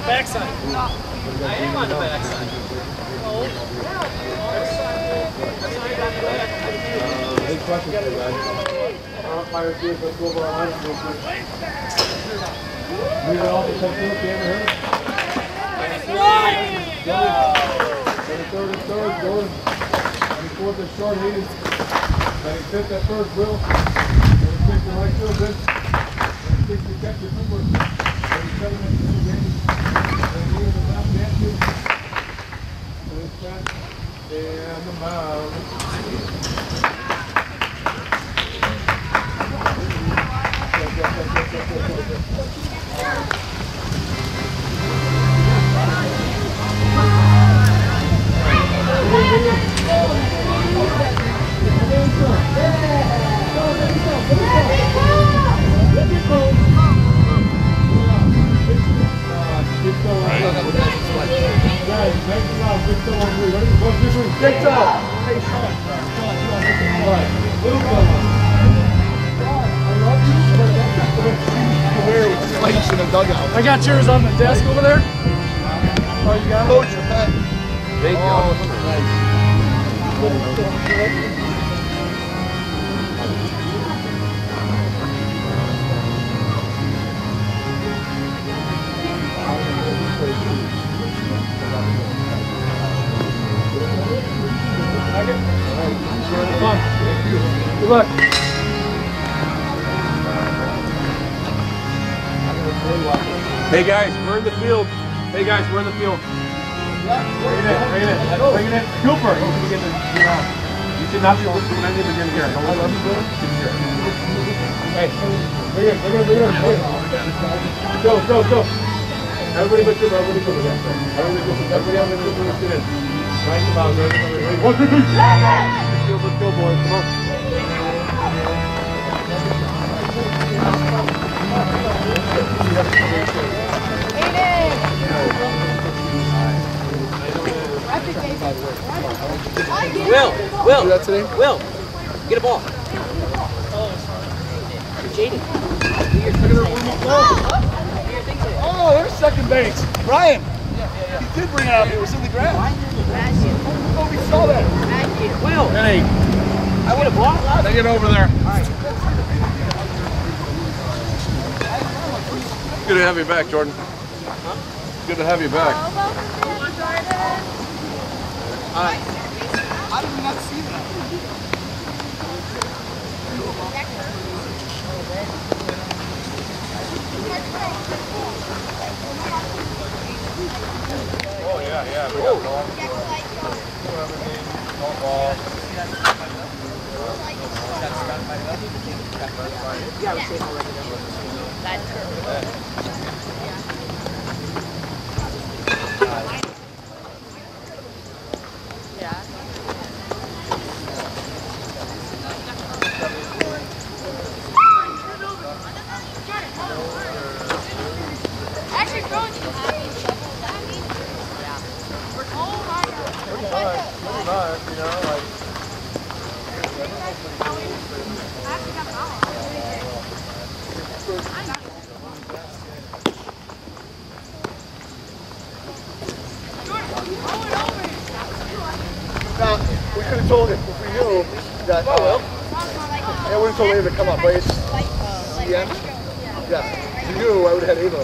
Backside. I am on the backside. Big question for you guys. Fire field, let's go over our lineup real quick. Move it off the field, camera here. Third, Jordan. 24th is short, Hayden. 25th at first, Will. 26th at right field, Vince. 26th to catch your number. 37th at the middle game. 38th at the top, Matthew. And the mound. I got yours on the desk over there. Oh, you got it? Coach, your pet. Thank you. Oh, Good luck. Hey guys, we're in the field. Hey guys, we're in the field. Bring it in. Cooper, you should begin to get on. You should not be listening when I begin here. I love you, Bill. Hey, bring it. Go. Everybody but you, everybody go. Everybody else sit in. Right in the bounds, right? 1, 2, 3. Let's go, boys. Come on. Will, Do that today? Will, get a ball. You're cheating. Oh, there's second base. Brian. He did bring it out. It was in the grass. Oh, we saw that. Will. Hey. I want a ball. Take it over there. All right. Good to have you back, Jordan. Huh? Good to have you back. I did not see that. Oh, yeah. We got ball. Ball. Yeah, I was saying already. That's perfect. Now, we could have told him if we knew that. Yeah, we would have told him to come up, right? CM? Yeah. If you knew, I would have had Ava.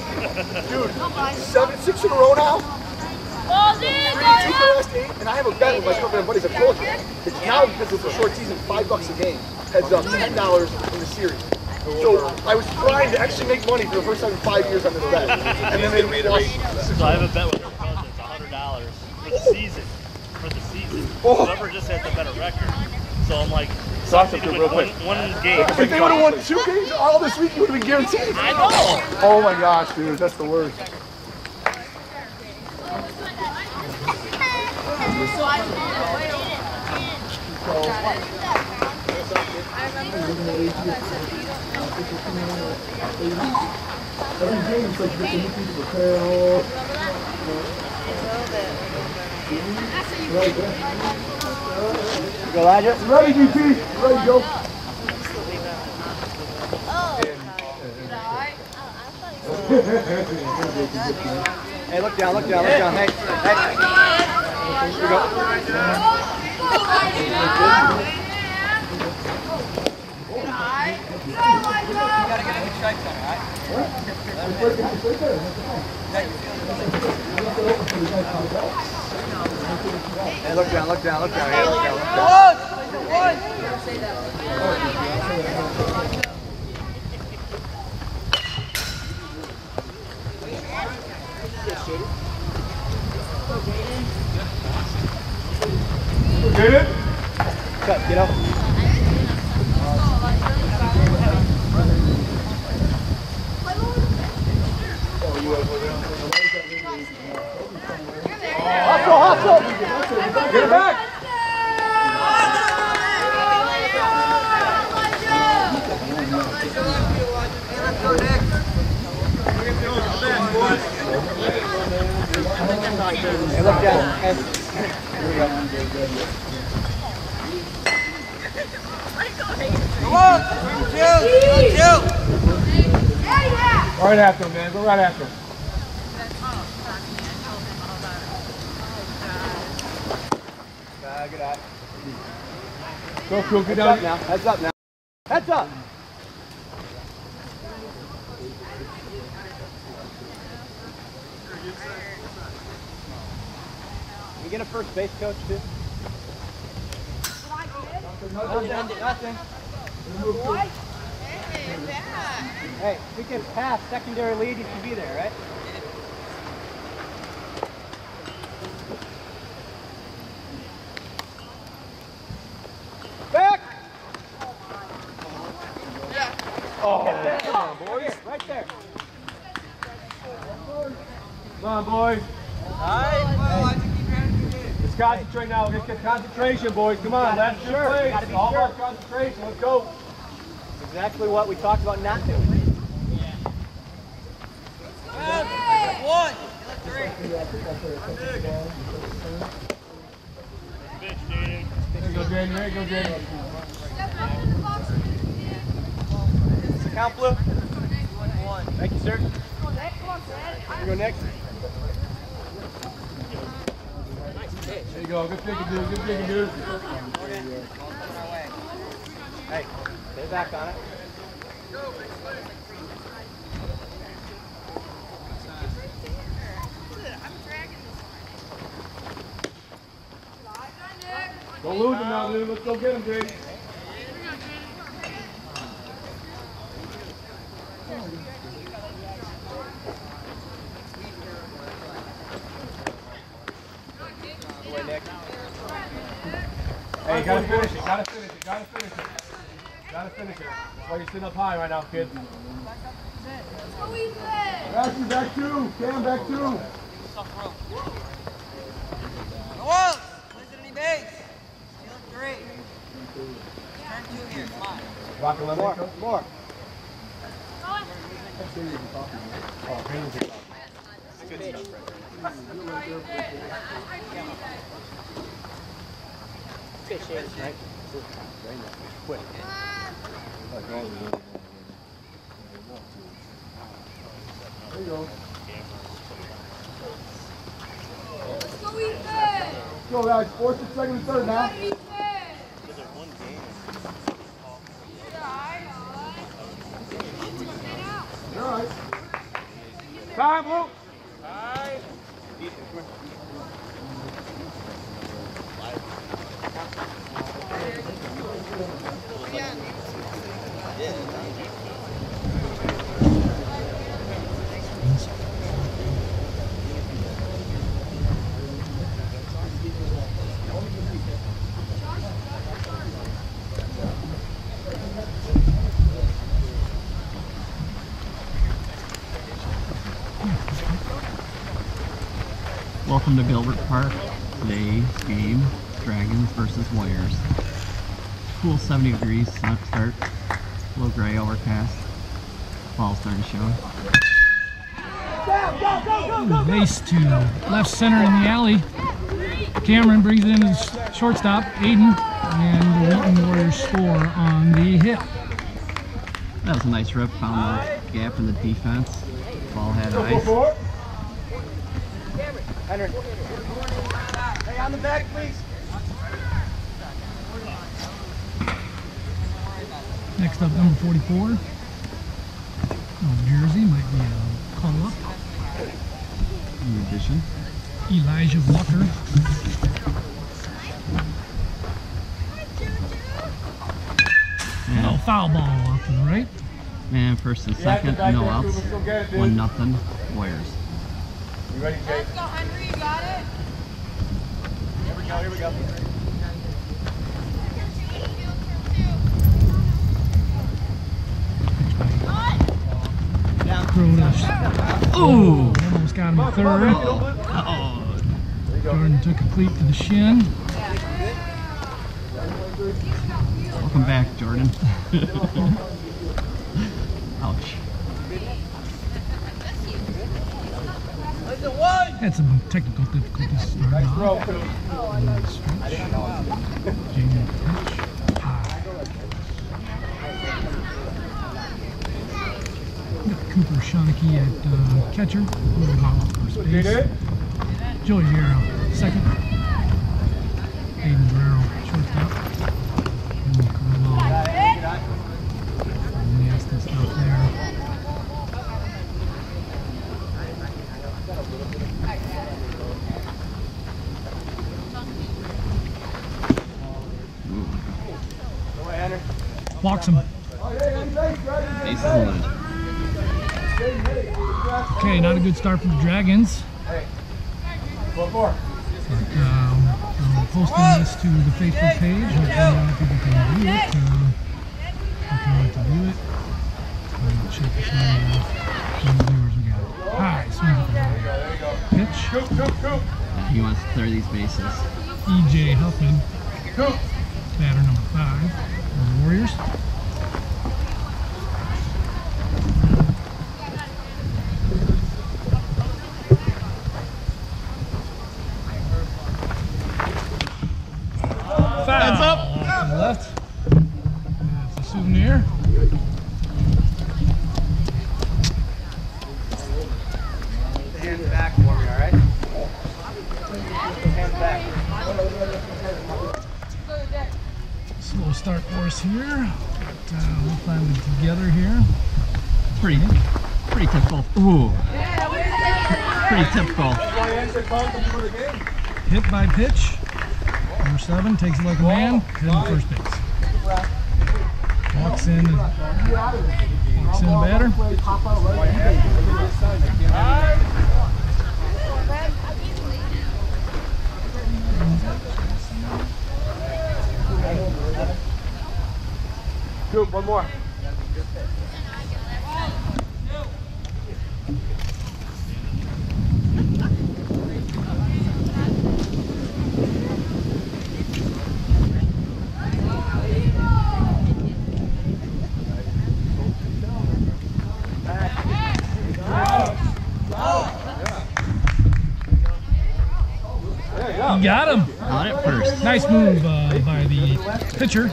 Dude, 7-6 in a row now? 3-2 for the last 8, and I have a bet with my couple of buddies. I told you. It's now because it's a short season, $5 a game. Heads up, $10 in the series. So I was trying to actually make money for the first time in 5 years on this bet. And then they lost. So I have a bet with her cousin. It's $100 for the season. For the season. Oh. Whoever just has the better record. So I'm like, Talk up to real quick. one game. If they would have won 2 games all this week, you would have been guaranteed. I know. Oh my gosh, dude, that's the worst. Every game is like different people to prepare. Right there. Go, Elijah. Ready, DP. Ready, go. Hey, look down, look down, look down. Hey, hey. Here we go. You gotta get a good strike center, alright? Hey, look down, look down, look down. Hey, look down, look down. Get it? Cut, get up. Hustle, hustle! Get it back! Hey, look down. Hey. Here we go. Come on! Two! Right after him, man. Go right after him. Good eye. Go, Cool. Get Heads up down. now. Heads up now. Heads up! Can you get a first base coach too? Nothing. Hey, if we can pass secondary lead, you should be there, right? Back! Oh, Come on, boys. Right there. come on, boys. Let's concentrate now. Let's get concentration, boys. Come on, that's your play. Gotta be All sure. about concentration. Let's go. Exactly what we talked about not doing. One. Bitch, dude. There you go, Danny. There you go, Danny. Count blue. Thank you, sir. Here we go next. There you go. Good thinking, dude. Good thinking, dude. Hey, stay back on it. Don't lose him now, dude. Let's go get him, dude. Hey, you gotta finish it. Gotta finish it. Gotta finish it. Gotta finish it. That's why you're sitting up high right now, kid. Ashley, back two. Cam, back two. Go on! Listen any base. You look great. Turn two here, come on. Rock and More, lemon. more. Oh, Green's here. Fish is, right? Quick. There you go. Go, guys. 4, 6 seconds and third now. You're all right. Time, Blue. Welcome to Gilbert Park. Today's game, Dragons versus Warriors. Cool 70 degrees start. A little gray overcast. Ball starting to show. Base to left center in the alley. Cameron brings in his shortstop, Aiden, and the Wheaton Warriors score on the hit. That was a nice rip, found the gap in the defense. Ball had ice. Henry. Hey, on the back, please. Next up, number 44. Oh, jersey might be a call up. In addition, Elijah Walker. No foul ball off to the right. Man, first and second, no outs. 1-0 Warriors. You ready, Jay? Let's go, Henry. You got it? Here we go, here we go. Throw this. Ooh! Almost got him at third. Uh-oh. Jordan took a cleat to the shin. Welcome back, Jordan. Ouch. Had some technical difficulties starting off. Jamie pitch. High. Got Cooper Shawnee at catcher. Little Hollow first base. Joey Guerrero second. Aiden Guerrero shortstop. Nasty stuff there. Walks him. Bases loaded. Okay, not a good start for the Dragons. But, I'm posting this to the Facebook page. Hopefully people can view it. If you want to view it, check this one out. How many viewers we got? High, swing at the high. Pitch. He wants to clear these bases. EJ Huffman. Batter number 5 for the Warriors. Foul up to the left. That's a souvenir. Hands back for me, all right? Hands back. Slow start for us here, but we'll find it together here. Pretty typical. Ooh. Pretty typical. Hit by pitch. Number 7 takes it like a man, heading first base. Walks in the batter. Coop, one more. You got him. Got it first. Nice move by the pitcher,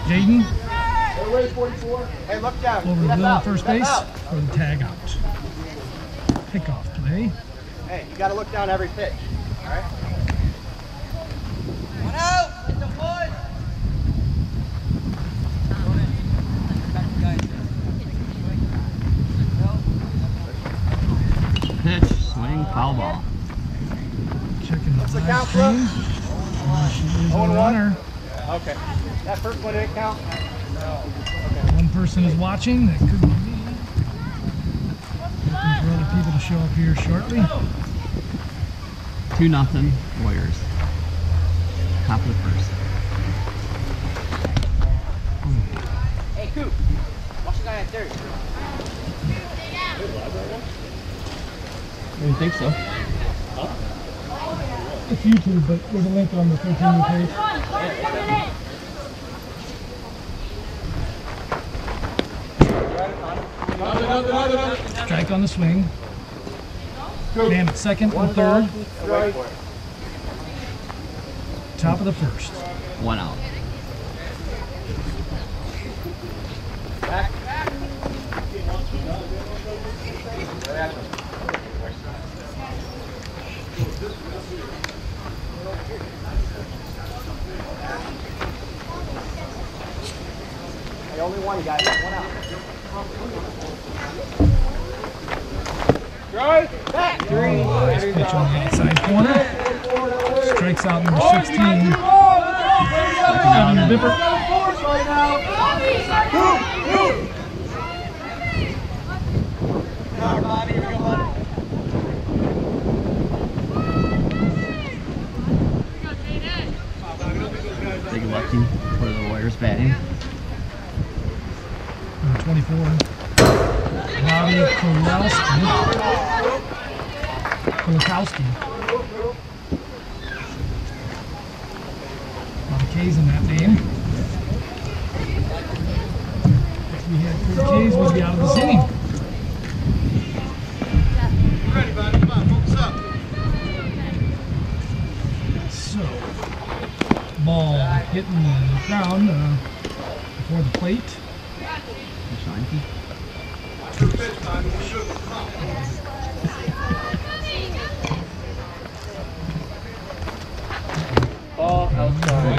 Jaden, Hey, look down. over the middle of first base for the tag out. Pickoff play. Hey, you got to look down every pitch, all right? One out. Get the boys. Pitch, swing, foul ball. Checking the the live count, stream. She is a runner. Okay. That first one didn't count? One person is watching. That could be me. Looking for other people to show up here shortly. 2-0 Warriors. Top of the first. Hey, Coop. Watch the guy at third. I didn't think so. It's YouTube, but there's a link on the 13 page. Strike on the swing. Damn it, second and third. Top of the first. 1 out. Hey, only one, guys. 1 out. Back. 3. Nice pitch on the outside corner. Strikes out number 16. Avenue Bipper. Bobby, here we go, bud. Big lefty for the Warriors batting. Number 24. Bobby Kolakowski. A lot of K's in that name. If we had 3 K's, we'd be out of this inning. Ready, buddy? Come on, focus up. So, ball hitting the ground before the plate. Ball outside.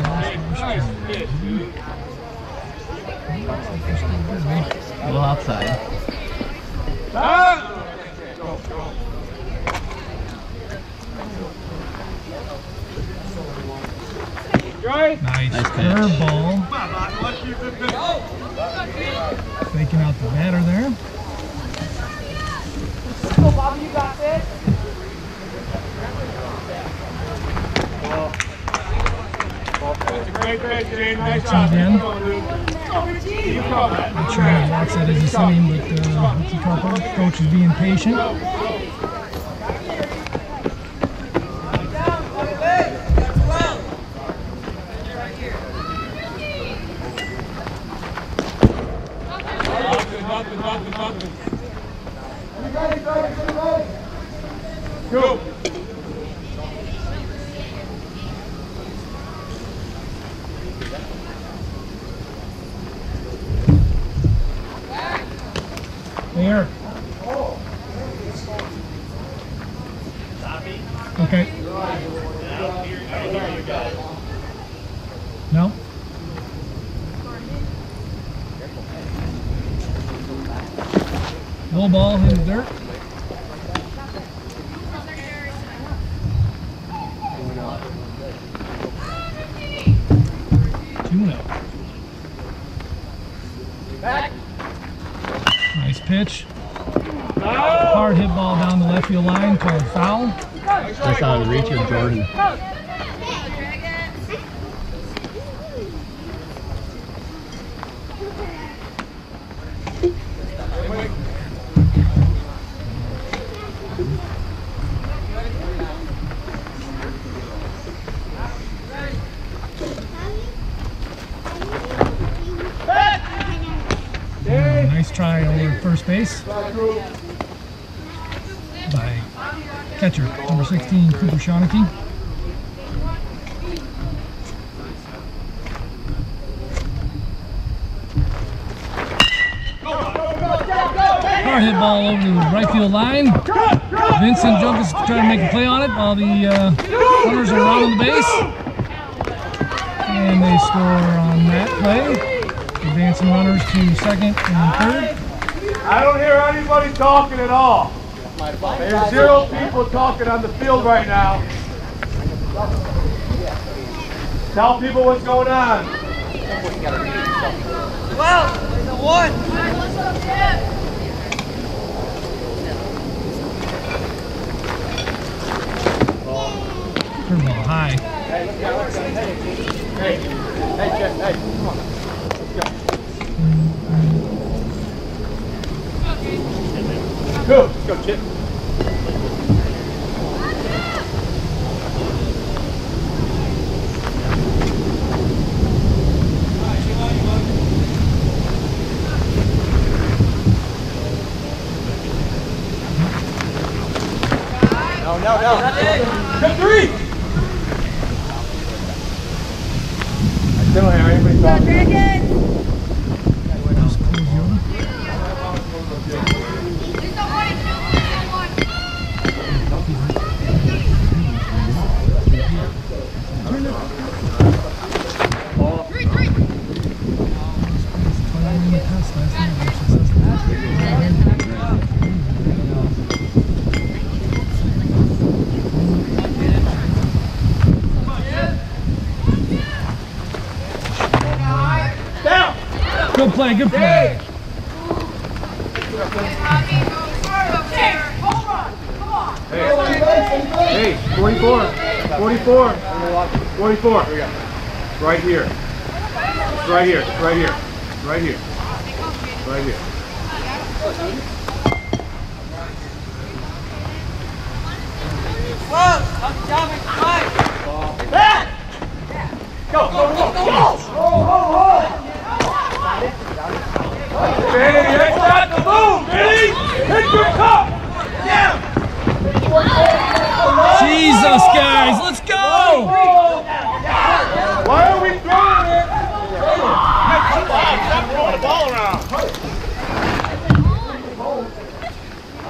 A little outside. Nice pitch. curveball. Faking out the batter there. Go, Bobby, you got this. Great pitch, James. Nice Two job. again. Keep going, dude. Not sure how Watts that is this inning, but coach is being patient. Go. There. Okay. No. Low ball in the dirt. Nice pitch. Hard hit ball down the left field line, called foul. Just out of the reach of Jordan. Nice try over at first base by catcher, number 16, Cooper Shawneke. Hard hit ball over the right field line. Vincent Junkins trying to make a play on it while the runners are around the base. And they score on that play. Advancing runners to second and third. I don't hear anybody talking at all. There's 0 people talking on the field right now. Tell people what's going on. 12, there's a 1. Curveball high. Hey, Jeff, hey, come on. Go, let's go, Chip. Good three! I still don't have anybody talking. Just close the other. Good play, good play. Hey, 44. 44. 44. Right here. Right here. Right here. Right here. Right here. Hey, that's not the move, Billy! Hit your cup! Jesus, guys, let's go! Why are we throwing it? Stop throwing the ball around.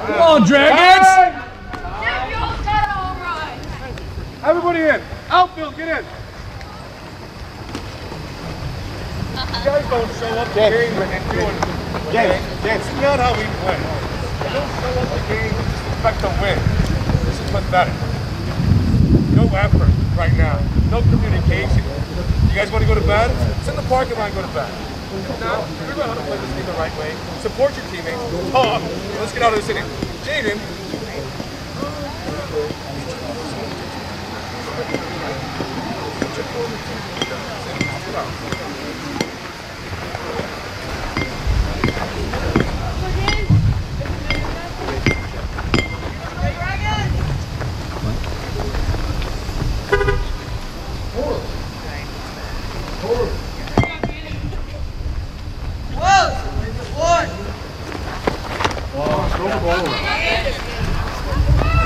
Come on, Dragons! Everybody in. Outfield, get in. You guys don't show up the game and doing. James, it's not how we win. You don't show up the game and just expect to win. This is pathetic. No effort right now. No communication. You guys want to go to bed? Sit in the parking lot and go to bed. Now, figure out how to play this game the right way. Support your teammates. Talk. Let's get out of this inning. Jaden.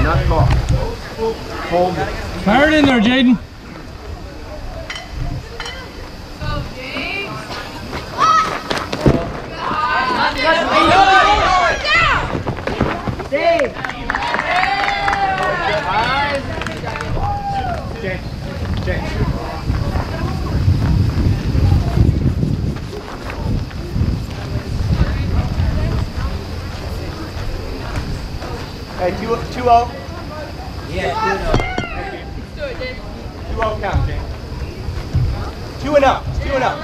Not caught. Hold it. Fire it in there, Jaden. Hey, 2-0. Yeah, 2-0 count, James. 2-0. 2-0.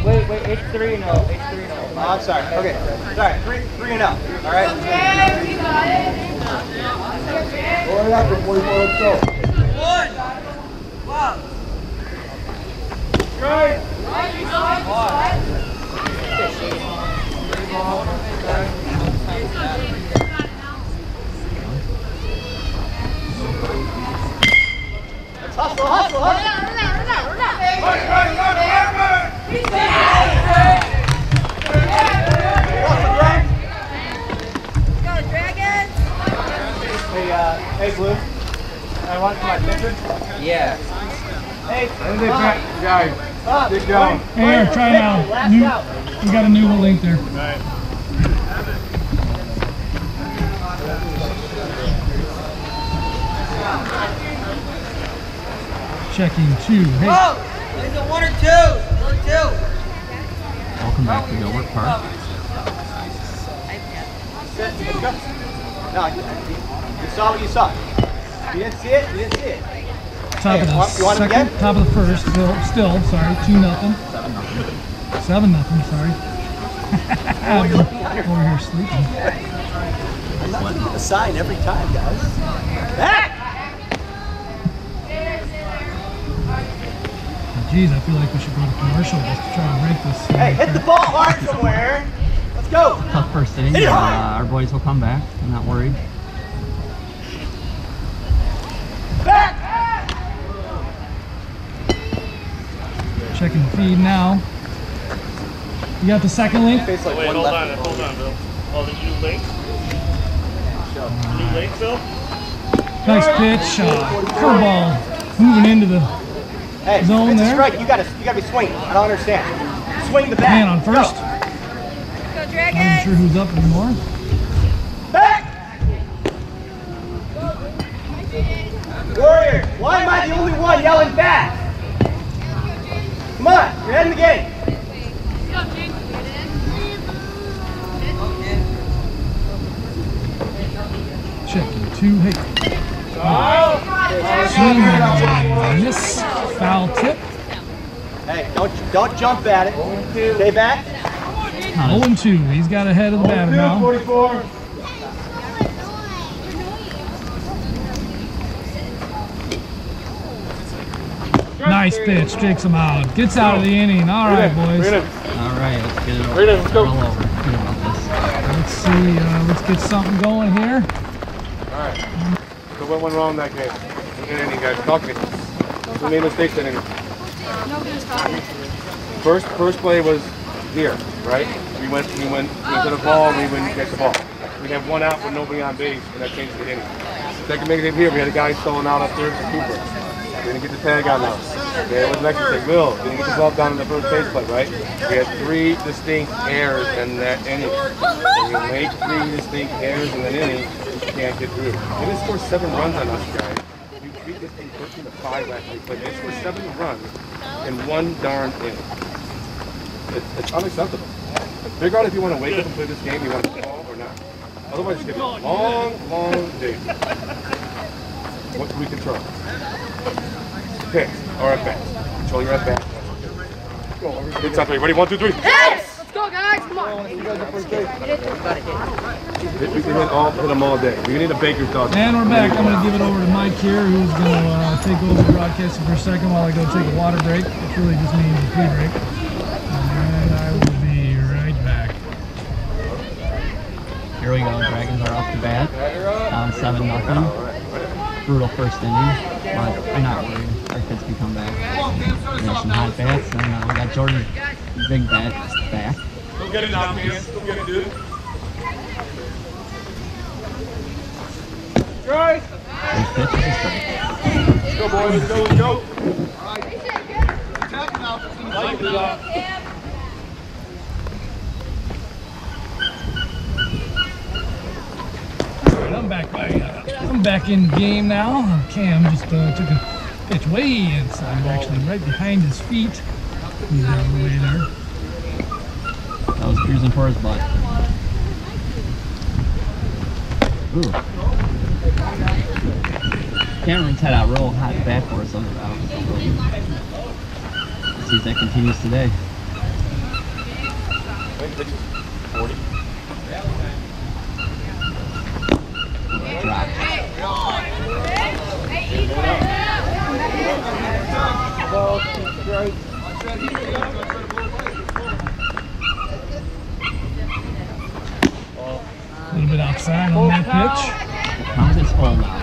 Wait, it's 3-0. It's 3-0. Oh, I'm sorry. Okay. Sorry, 3-0. All right. Okay, we got it. Going after 44, let's go. Right. Hustle. Hey, Blue. I want my picture. Yeah. Hey, Guys, dig down. Hey, here, try now. We got a new link there. Checking 2. Hey. Oh! Is it 1 or 2? 1 or 2. Welcome back to Gilbert Park. No, you saw what you saw. You didn't see it? You didn't see it. Top of the You want it second, again? top of the first, still, sorry, 2-0. 7-0, sorry. Over here sleeping. I'm not getting a sign every time, guys. Back! Geez, I feel like we should go to commercial just to try and rank this. Hey, hit the ball hard somewhere. Let's go. Tough first inning. Our boys will come back. I'm not worried. Back! Checking the feed now. You got the second link? Face like Wait, one hold left. on, Bill. Oh, did you do links? Too late, Phil? Nice pitch. Curveball moving into the Hey, zone it's a there. strike. You gotta be swinging. I don't understand. Swing the bat. Man on first. Go, Not Dragon! even sure who's up anymore. Back! Warriors, why am I the only one yelling back? Come on, you're ahead in the game. Checking two. Hey. Swing and a miss. Foul tip. Hey, don't jump at it. Stay back. 0-2. He's got ahead of the batter now. 44. Nice pitch. Takes him out. Gets out of the inning. All right, boys. All right, let's get it over. Let's go. Roll over. Good about this. Let's see. Let's get something going here. Alright. So what went wrong that game? In inning, guys. Talk to me. Who made mistakes in inning? Nobody's talking. First play was here, right? We went to the ball, we went to catch the ball. We have one out with nobody on base, and that changes the inning. Second big game here, we had a guy stolen out up there for Cooper. Didn't get the tag on now. Okay, what's next mistake? Will didn't get the ball down in the first base play, right? We had 3 distinct errors in that inning. When you make 3 distinct errors in an inning, you can't get through. They didn't score 7 runs on us, guys. We beat this team 13-5 last week, but they scored 7 runs in 1 darn inning. It's unacceptable. Figure out if you want to wake up and play this game, you want to ball or not. Otherwise, it's going to be a long, long day. What can we control? Picks or at bats. Control your at bats. Go. It's out there. Ready? 1, 2, 3. Yes! Let's go, guys. Come on. We can hit them all day. We need a baker's dog. And we're back. I'm going to give it over to Mike here, who's going to take over broadcasting for a second while I go take a water break, which really just means a pee break. And I will be right back. Here we go. Dragons are off the bat. Down 7-0. Brutal first inning, but I'm not worried. Our kids can come back. We have some hot bats, and we got Jordan, big bat, back. Go get it now, man. Go get it, dude. Guys! First pitch is a strike. Let's go, boys. Let's go, let's go. I'm back in the game now. Cam just took a pitch way inside, actually right behind his feet. He's out of the way there. That was cruising for his butt. Ooh. Cameron's had a real hot bat for us on the route. Let's see if that continues today. 40. Drop. A little bit outside on that pitch. Count is full now.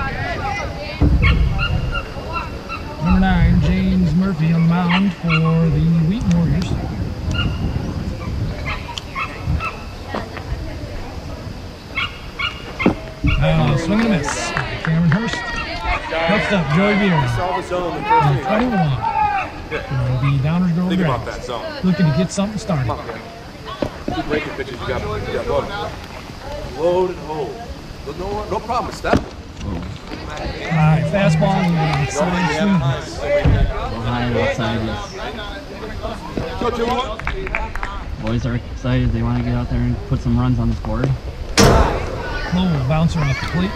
Number 9, James Murphy on the mound for the Wheaton Warriors. Swing and a miss. Cameron Hurst. Next up, Joey Beer. Saw the zone in the first inning. 21. The Downers Grove Think about Dragons. that zone. Looking to get something started. Come on, man. 2 breaking pitches, you got loaded. Load and hold. No problem, step. Alright, fastball and side swing. High and outside, yes. Go 2-1. Boys are excited. They want to get out there and put some runs on the board. Low bouncer off the plate.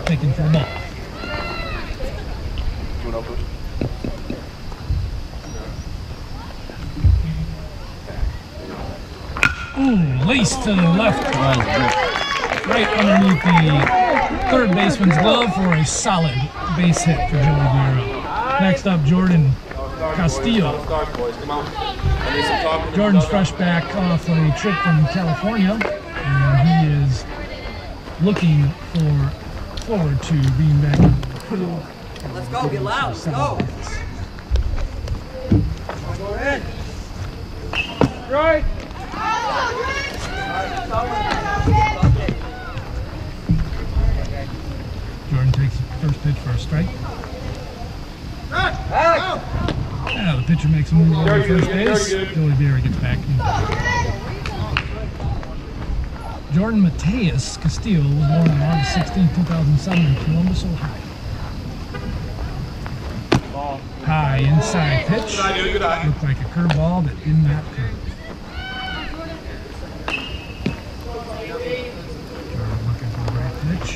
Taking for a ball. Ooh, lace to the left. Right underneath the third baseman's glove for a solid base hit for Joey Bureau. Next up, Jordan Castillo. Jordan's fresh back off a trip from California, and he is looking forward to being back in the field. Let's go, get loud, let's go. Go ahead. Right. Jordan takes the first pitch for a strike. Yeah, the pitcher makes a move over to first base. Joey Berry gets back. Jordan Mateus Castillo was born on August 16, 2007 in Columbus, Ohio. High inside pitch. Looked like a curveball that did not curve. Jordan looking for the right pitch.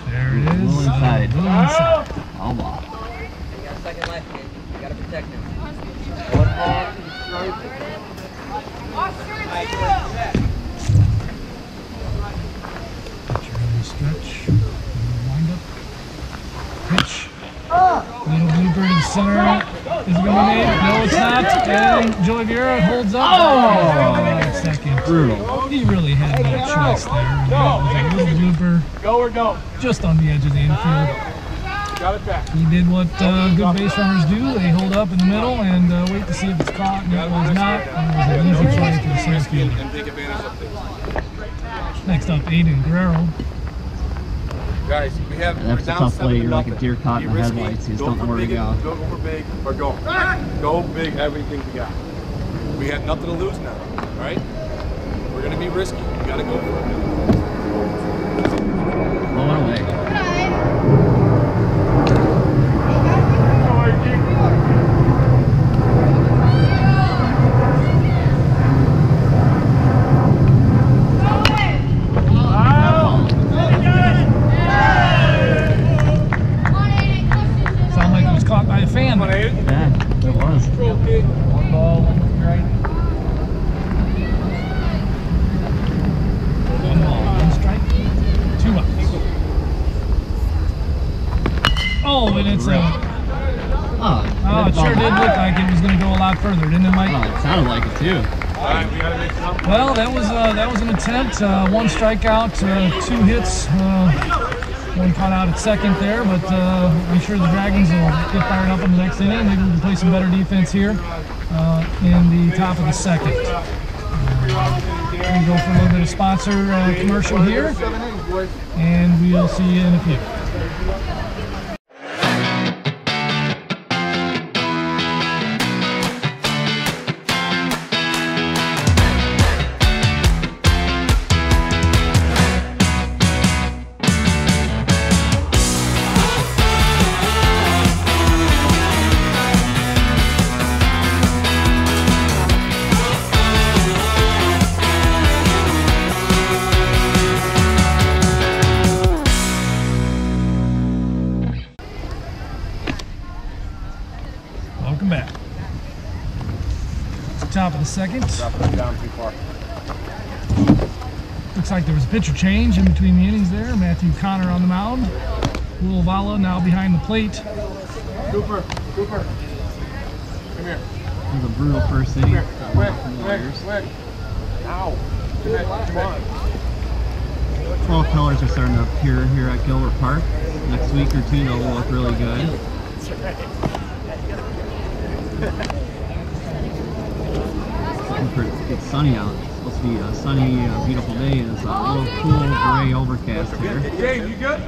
There it is. Little inside. Little inside. Oh, ball. You got a second life, kid. You gotta protect him. Pitcher in the stretch. Wind up. Pitch. Little blooper in the center. Is it going to be made? No, it's not. And Joey Vieira holds up. Second. Brutal. He really had no choice there. It was a little blooper. Go or go. Just on the edge of the infield. Got it back. He did what good base runners do. They hold up in the middle and wait to see if it's caught, and it was not. And it was an easy play to the center fielder. Take advantage of things. Next up, Aiden Guerrero. Guys, we have. That's a tough play. You're like a deer caught in the headlights. You just don't know where to go. Go for big or go. Go big, everything we got. We have nothing to lose now, right? We're going to be risky. We got to go for it. Blow it away. Sounded like it was caught by a fan. Yeah, it was. One ball, one strike. One ball, one strike. 2 outs. Oh, and it's a. Oh, it sure did look like it was going to go a lot further, didn't it, Mike? Oh, it sounded like it too. Well, that was an attempt. 1 strikeout, 2 hits. One caught out at second there, but I'm sure the Dragons will get fired up in the next inning. Maybe we can play some better defense here in the top of the second. We're going to go for a little bit of sponsor commercial here, and we'll see you in a few. Welcome back. It's the top of the second. Dropping it down too far. Looks like there was a pitcher change in between the innings there. Matthew Connor on the mound. Will Vala now behind the plate. Cooper. Come here. It was a brutal first inning. Quick. Ow. Come on. 12 colors are starting to appear here at Gilbert Park. Next week or two, they'll look really good. It's sunny out. It's supposed to be a sunny, beautiful day, and it's a little cool gray overcast here. Dave, you good?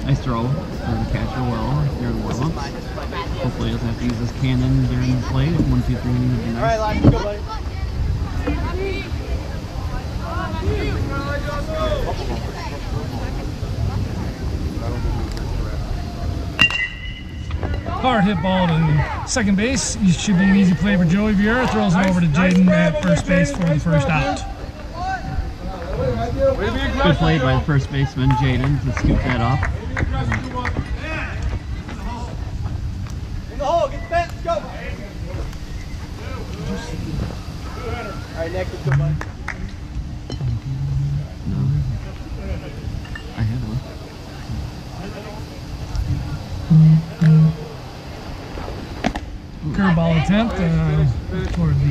Nice throw for the catcher well during warm-ups. Hopefully he doesn't have to use his cannon during the play. 1, 2, 3 would be nice. Alright, Lodge, go, buddy. Hard hit ball to second base. It should be an easy play for Joey Vieira. Throws it over to Jaden at first base for the first out. Good play by the first baseman, Jaden, to scoop that up. In the hole, get the fence, go! Alright, next, let's go, buddy. I had one. Curveball attempt toward the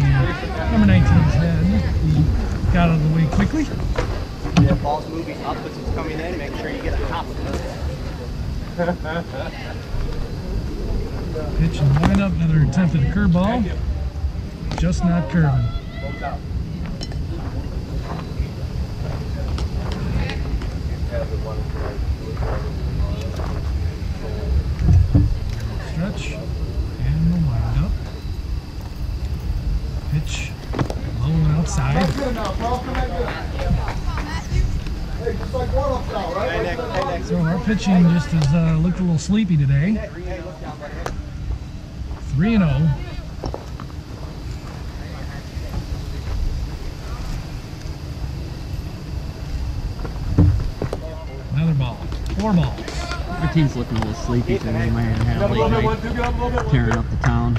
number 19's head. He got out of the way quickly. Yeah, ball's moving up as it's coming in. Make sure you get a top of it. Pitch and wind up. Another attempt at a curveball. Just not curving. Close out. Stretch and the wind up. Pitch low and outside. Come back in now, bro. Come back in. Hey, just like warm-ups now, right? So our pitching just has looked a little sleepy today. 3-0. Another ball. 4 balls. Our team's looking a little sleepy today. Might have had a late night tearing up the town.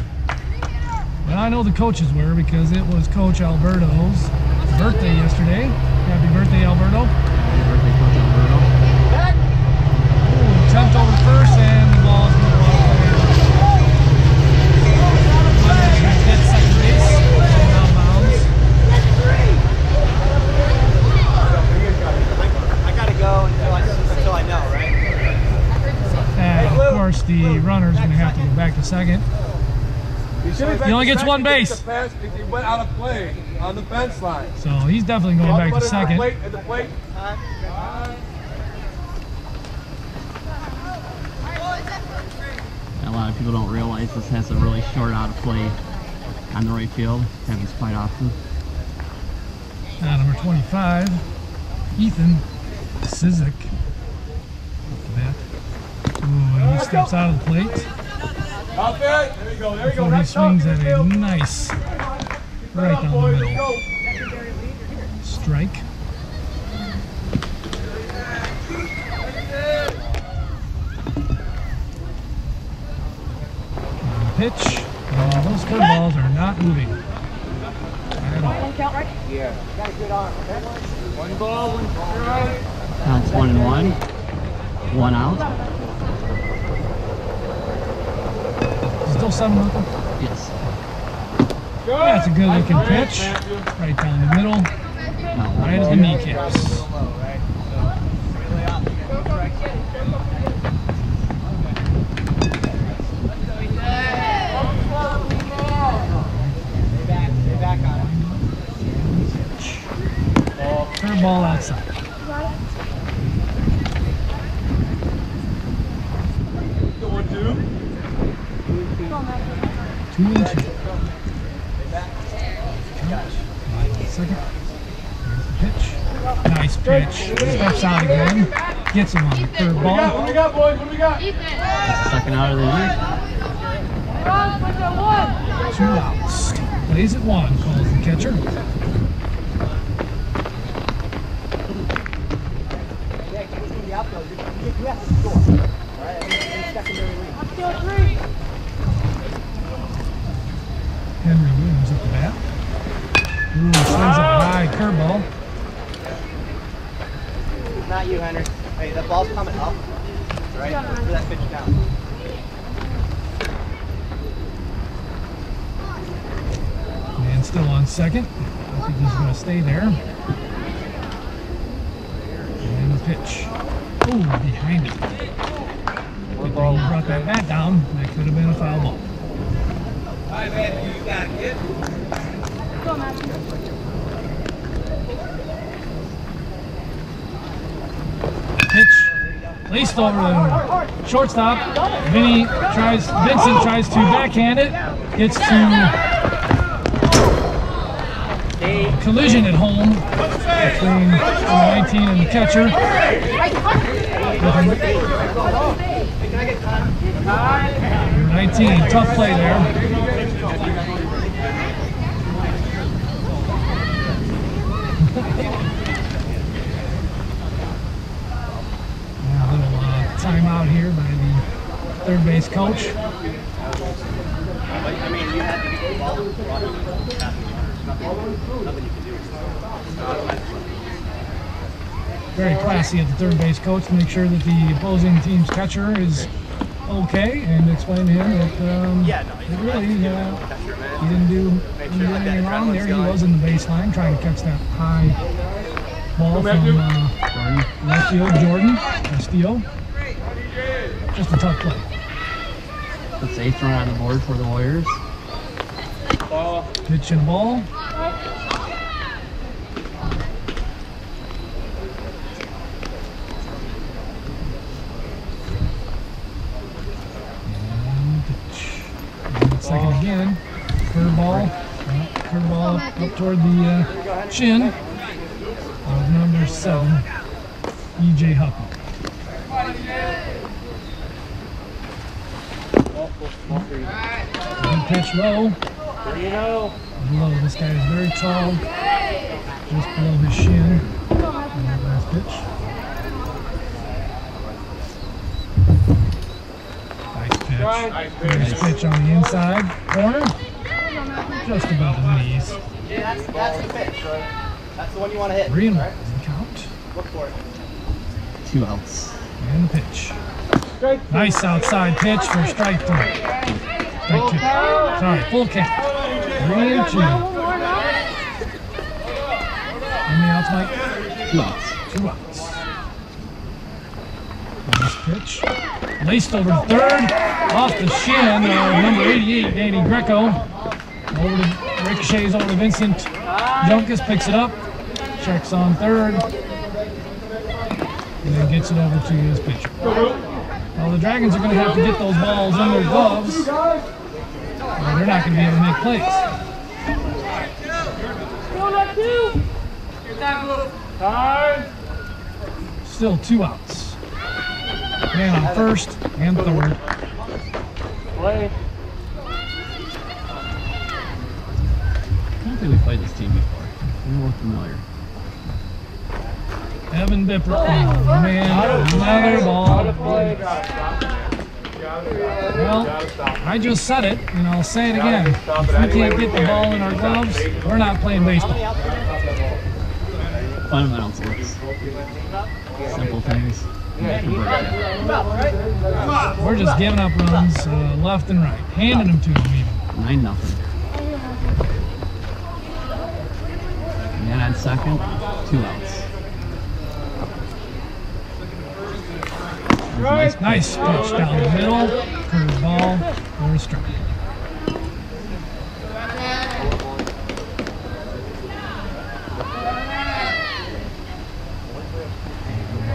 Well, I know the coaches were because it was Coach Alberto's birthday yesterday. Happy birthday, Alberto. Happy birthday, Coach Alberto. Ooh, attempt over the first, and the ball's going to go out there. Hit second base, going out of bounds. I gotta go until I know, right? And of course, the runner's going to have to go back to second. He only gets one base. He went out of play on the fence line. So he's definitely going back to second. At the plate. A lot of people don't realize this has a really short out of play on the right field. Happens quite often. Number 25, Wheaton, Sizik. Ooh, and he steps out of the plate. Out there. There you go. There you go. Before he swings at a nice right down the middle. Strike. And pitch. And those curveballs are not moving at all. One ball, one strike. Counts 1-1. 1 out. Still 7-0. Yes. That's a good looking pitch. Right down the middle. Right at the kneecaps. Curveball outside. 2-2. Second. Here's the pitch. Nice pitch. Steps out again. Gets him on the curveball. What do we got, boys? What do we got? Second out of the inning. 2 outs. Plays at 1, calls the catcher. Henry Williams at the bat. Ooh, swings a high curveball. Not you, Henry. Hey, that ball's coming up. Right? For that pitch down. Man still on second. I think he's going to stay there. And the pitch. Ooh, behind it. Good thing he brought that bat down. That could have been a foul ball. Alright, man, you got it. Pitch placed over the shortstop. Vincent tries to backhand it. Gets to collision at home between number 19 and the catcher. Number 19, tough play there. A little timeout here by the third base coach. I mean, you had to get the ball brought in. Nothing you can do. Very classy at the third base coach to make sure that the opposing team's catcher is okay and explain to him that really he didn't do anything wrong there. He was in the baseline trying to catch that high ball from left field, Jordan Castillo. Just a tough play. That's 8th run on the board for the Warriors. Pitch and ball. Second again. Curveball. Curveball up toward the chin of number 7, E.J. Huckle. Good pitch low. Low. This guy is very tall. Just below his shin. Last pitch. Nice pitch on the inside corner. Just above the knees. Yeah, that's the pitch. That's the one you want to hit. 3-1 is the count. Look for it. 2 outs. And the pitch. Nice outside pitch for strike 3. Strike 2. Sorry, full count. 3-2. How many outs, Mike? 2 outs. 2 outs. Nice pitch. Laced over to third. Off the shin of number 88, Danny Greco. Over to ricochets over to Vincent Junkus, picks it up. Checks on third. And then gets it over to his pitcher. Well, the Dragons are going to have to get those balls in their gloves. They're not going to be able to make plays. Still 2 outs. Man on first and third. I don't think we played this team before. We're more familiar. Evan Bipper. Oh, man, another ball. Well, I just said it, and I'll say it again. If we can't get the ball in our gloves, we're not playing baseball. Fundamentals. Simple things. We're just giving up runs left and right, handing them to them even. 9-0. Man on second, 2 outs. Nice pitch down the middle, curved ball for a strike.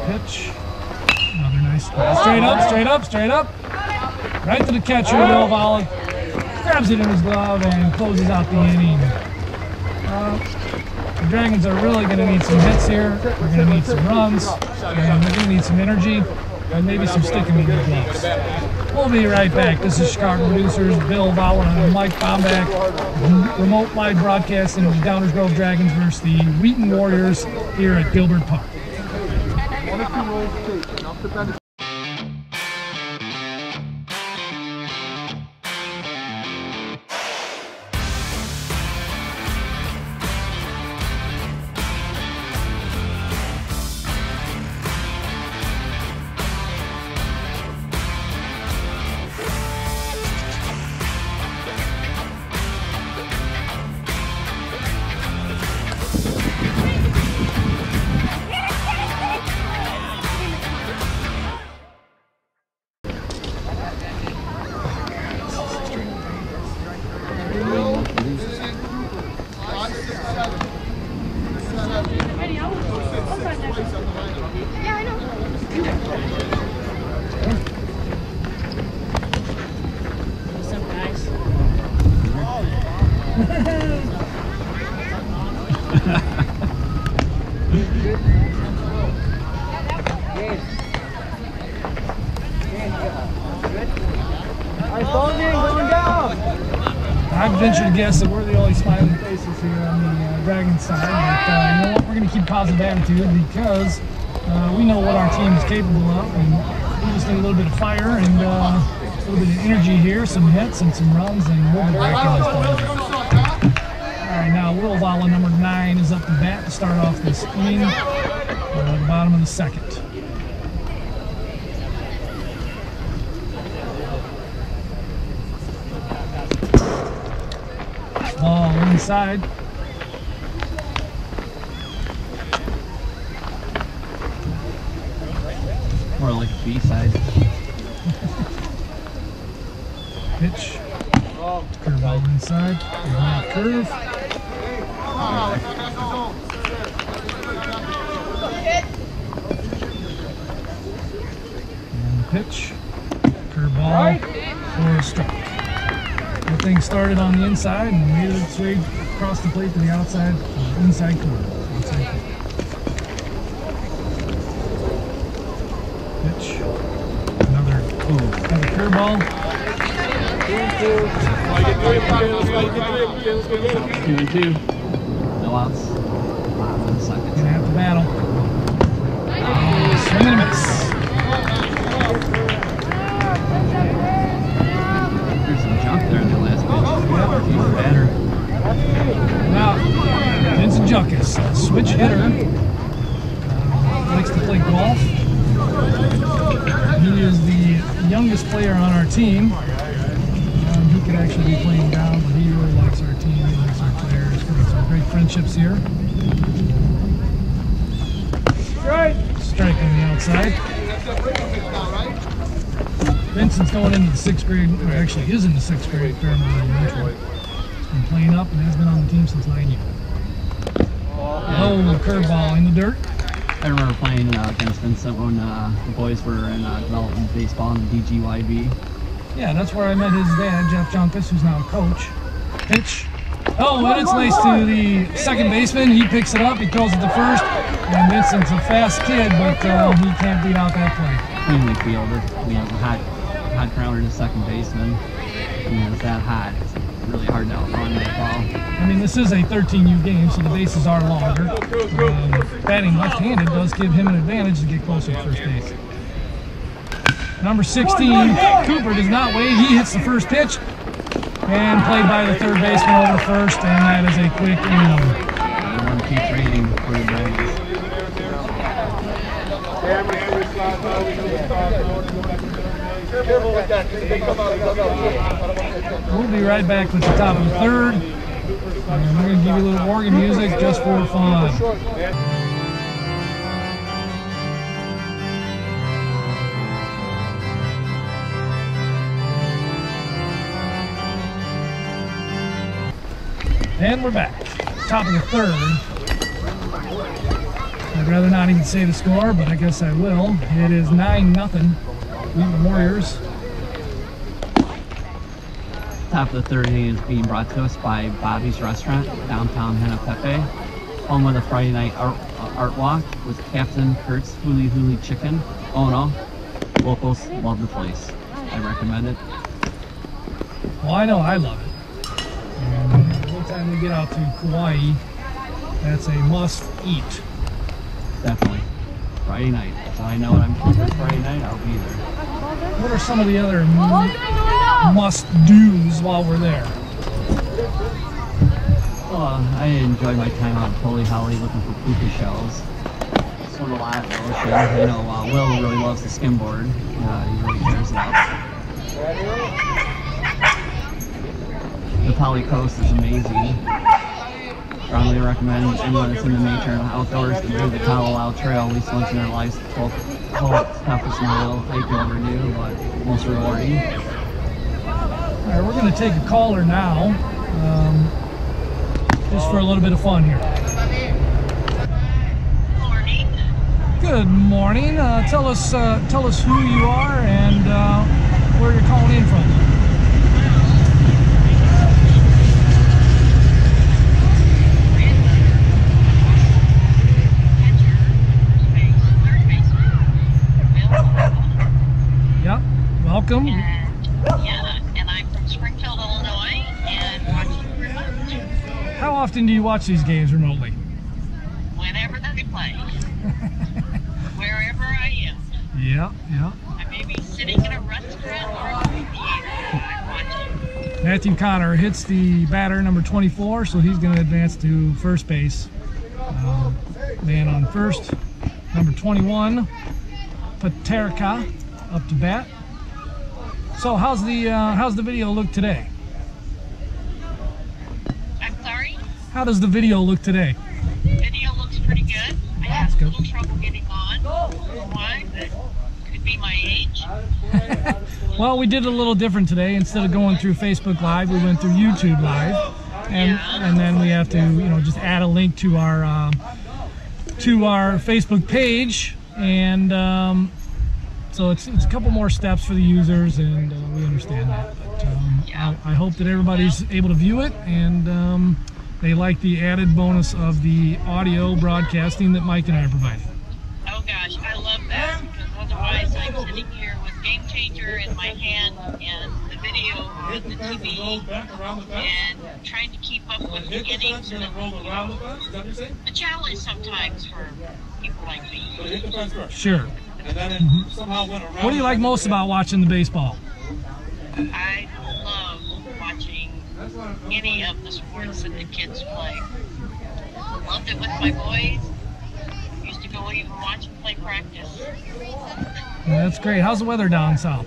Pitch. Another nice straight up, straight up, straight up. Right to the catcher, Will Volley. Grabs it in his glove and closes out the inning. The Dragons are really going to need some hits here. They're going to need some runs, and they're going to need some energy, and maybe some sticking in the gloves. We'll be right back. This is Chicago producers Bill Bauer and Mike Bombach. Remote live broadcast into the Downers Grove Dragons versus the Wheaton Warriors here at Gilbert Park. I've ventured to guess that we're the only smiling faces here on the Dragons side, but you know what? We're going to keep a positive attitude because we know what our team is capable of, and we just need a little bit of fire and a little bit of energy here, some hits and some runs, and we'll be back in this ball. All right, now Will Vala, number 9, is up to bat to start off this inning at the bottom of the second. Ball inside. More like a B-side. Pitch. Curve ball inside. Curve. Pitch, curveball, for a strike. That thing started on the inside and made its way across the plate to the outside, inside corner. Pitch, another curveball. 2-2. No outs. Bottom second. Gonna have to battle. Swing and a miss. There's some junk there in the last pitch. He's a batter. Now, Vincent Junkus, switch hitter. Likes to play golf. He is the youngest player on our team. He could actually be playing down, but he really likes our team. He likes our players. We've got some great friendships here. Strike on the outside. Vincent's going into the 6th grade, or actually is in the 6th grade, Fairmont Elementary. He's been playing up and has been on the team since 9 years. Oh, curveball in the dirt. I remember playing against Vincent when the boys were in development baseball in the DGYB. Yeah, that's where I met his dad, Jeff Junkus, who's now a coach. Pitch. Oh, and it's nice to the second baseman. He picks it up, he throws it to first, and Vincent's a fast kid, but he can't beat out that play. Cleanly fielded. We have a hot grounder to second baseman. And it's that hot. It's really hard to outrun that ball. I mean, this is a 13U game, so the bases are longer. Batting left-handed does give him an advantage to get closer to first base. Number 16, Cooper does not wait. He hits the first pitch and played by the third baseman over first, and that is a quick inning. Everyone keeps reading for the Braves. We'll be right back with the top of the third. And we're going to give you a little organ music just for fun. And we're back. Top of the third. I'd rather not even say the score, but I guess I will. It is 9-0. Wheaton Warriors. Top of the third inning is being brought to us by Bobby's Restaurant, downtown Hanapepe, home of the Friday night art walk with Captain Kurt's Huli Huli Chicken. Oh no, locals love the place. I recommend it. Well, I know I love it. And anytime we get out to Kauai, that's a must eat. Definitely. Friday night. So I know what I'm doing for Friday night, I'll be there. What are some of the other must-dos while we're there? Well, I enjoyed my time out at Holy Holly looking for puka shells. Swim a lot in the ocean. I know Will really loves the skimboard. He really cares about it. The Poly Coast is amazing. Strongly recommend anyone that's into nature and outdoors to do the Kalawao Trail at least once in their lives. It's toughest mile hike you'll ever do, but most rewarding. All right, we're going to take a caller now, just for a little bit of fun here. Morning. Good morning. Tell us who you are and where you're calling in from. Welcome. And I'm from Springfield, Illinois, and watching remote. How often do you watch these games remotely? Whenever they play. Wherever I am. Yeah. I may be sitting in a restaurant or a movie theater and I'm watching. Matthew Connor hits the batter, number 24, so he's going to advance to first base. Man on first, number 21, Paterka, up to bat. So how's the video look today? I'm sorry? How does the video look today? Video looks pretty good. I had a little trouble getting on. Why? That could be my age. Well, we did it a little different today. Instead of going through Facebook Live, we went through YouTube Live, and then we have to just add a link to our Facebook page, and So it's a couple more steps for the users, and we understand that. But I hope that everybody's able to view it, and they like the added bonus of the audio broadcasting that Mike and I are providing. Oh gosh, I love that, because otherwise I'm sitting here with Game Changer in my hand and the video with the TV and trying to keep up with the innings and the challenge sometimes for people like me. Sure. What do you like most about watching the baseball? I love watching any of the sports that the kids play. Loved it with my boys. Used to go even watch and play practice. That's great. How's the weather down south?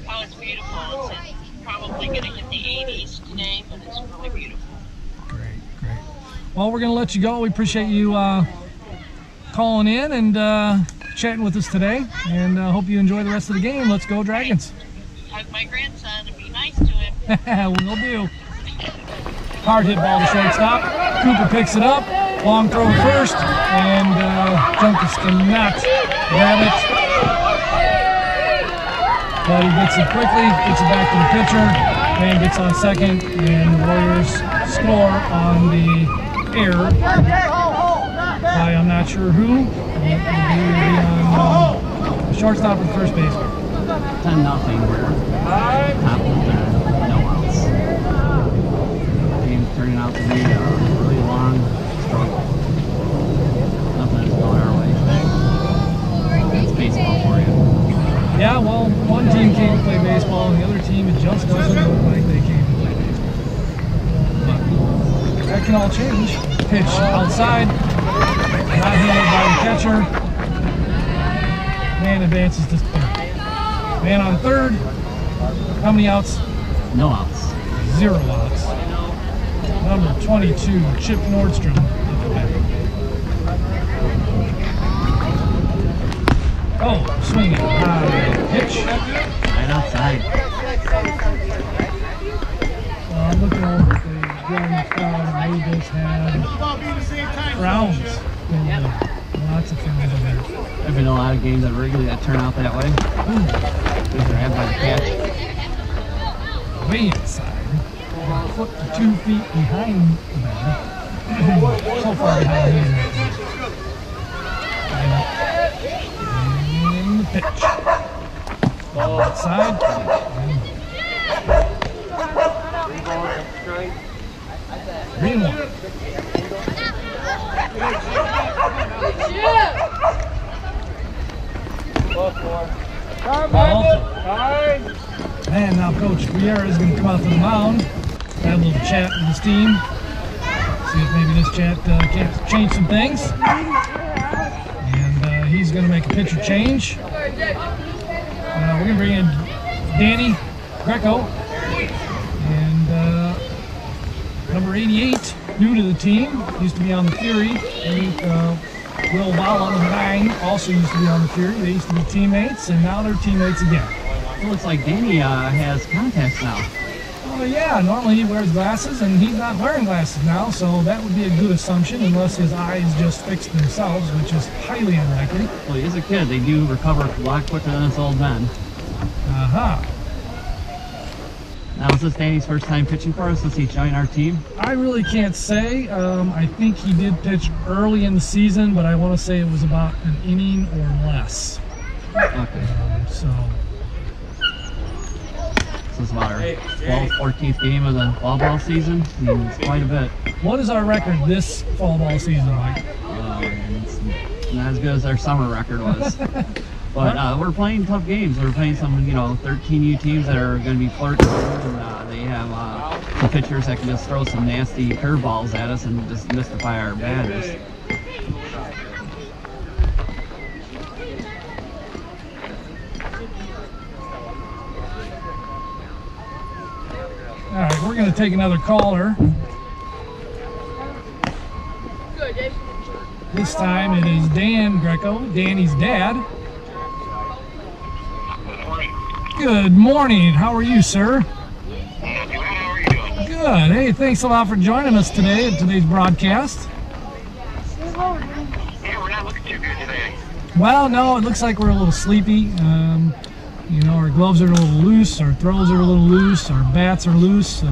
Oh, it's beautiful. It's probably going to hit the 80s today, but it's really beautiful. Great, great. Well, we're going to let you go. We appreciate you calling in and chatting with us today, and hope you enjoy the rest of the game. Let's go Dragons. Hug my grandson and be nice to him. We'll do. Hard hit ball to shortstop. Cooper picks it up. Long throw to first, and Junkus cannot grab it. But he gets it quickly, gets it back to the pitcher. Man gets on second, and the Warriors score on the error by I'm not sure who. It will be on the shortstop and first baseman. 10-0. Top of the third, no outs. Game's turning out to be a really long struggle. Nothing is going our way today. That's baseball for you. Yeah, well, one team came to play baseball, and the other team, it just doesn't look like they came to play baseball. But that can all change. Pitch outside, not handled by the catcher. Man advances to third. Man on third. How many outs? No outs. 0 outs. Number 22, Chip Nordstrom. Oh, swinging. Pitch. Right outside. I'm looking over at the Gilman crowd, and they just had rounds. Lots of fans over there. There's been a lot of games at Wrigley that turn out that way. They're grabbed by the catch. Way inside. About a foot to 2 feet behind the batter. So far behind him. And the pitch. Ball outside. 3-1. And now Coach Vieira is going to come out to the mound, have a little chat with his team, see if maybe this chat can't change some things. And he's going to make a pitcher change. We're going to bring in Danny Greco, and number 88, new to the team, used to be on the Fury. Will Bala, number 9, also used to be on the Fury. They used to be teammates, and now they're teammates again. It looks like Danny has contacts now. Oh yeah, normally he wears glasses, and he's not wearing glasses now, so that would be a good assumption, unless his eyes just fixed themselves, which is highly unlikely. Well, he is a kid. They do recover a lot quicker than us old men. Aha. Now, is this Danny's first time pitching for us since he joined our team? I really can't say. I think he did pitch early in the season, but I want to say it was about an inning or less. Okay. So this is about our 12th, 14th game of the fall ball season. I mean, it's quite a bit. What is our record this fall ball season like? It's not as good as our summer record was. But we're playing tough games. We're playing some, 13U teams that are going to be flirting, and they have some pitchers that can just throw some nasty curveballs at us and just mystify our batters. All right, we're going to take another caller. This time it is Dan Greco, Danny's dad. Good morning. How are you, sir? How are you doing? Good. Hey, thanks a lot for joining us today at today's broadcast. Yeah, we're not looking too good today. Well, no, it looks like we're a little sleepy. You know, our gloves are a little loose, our throws are a little loose, our bats are loose.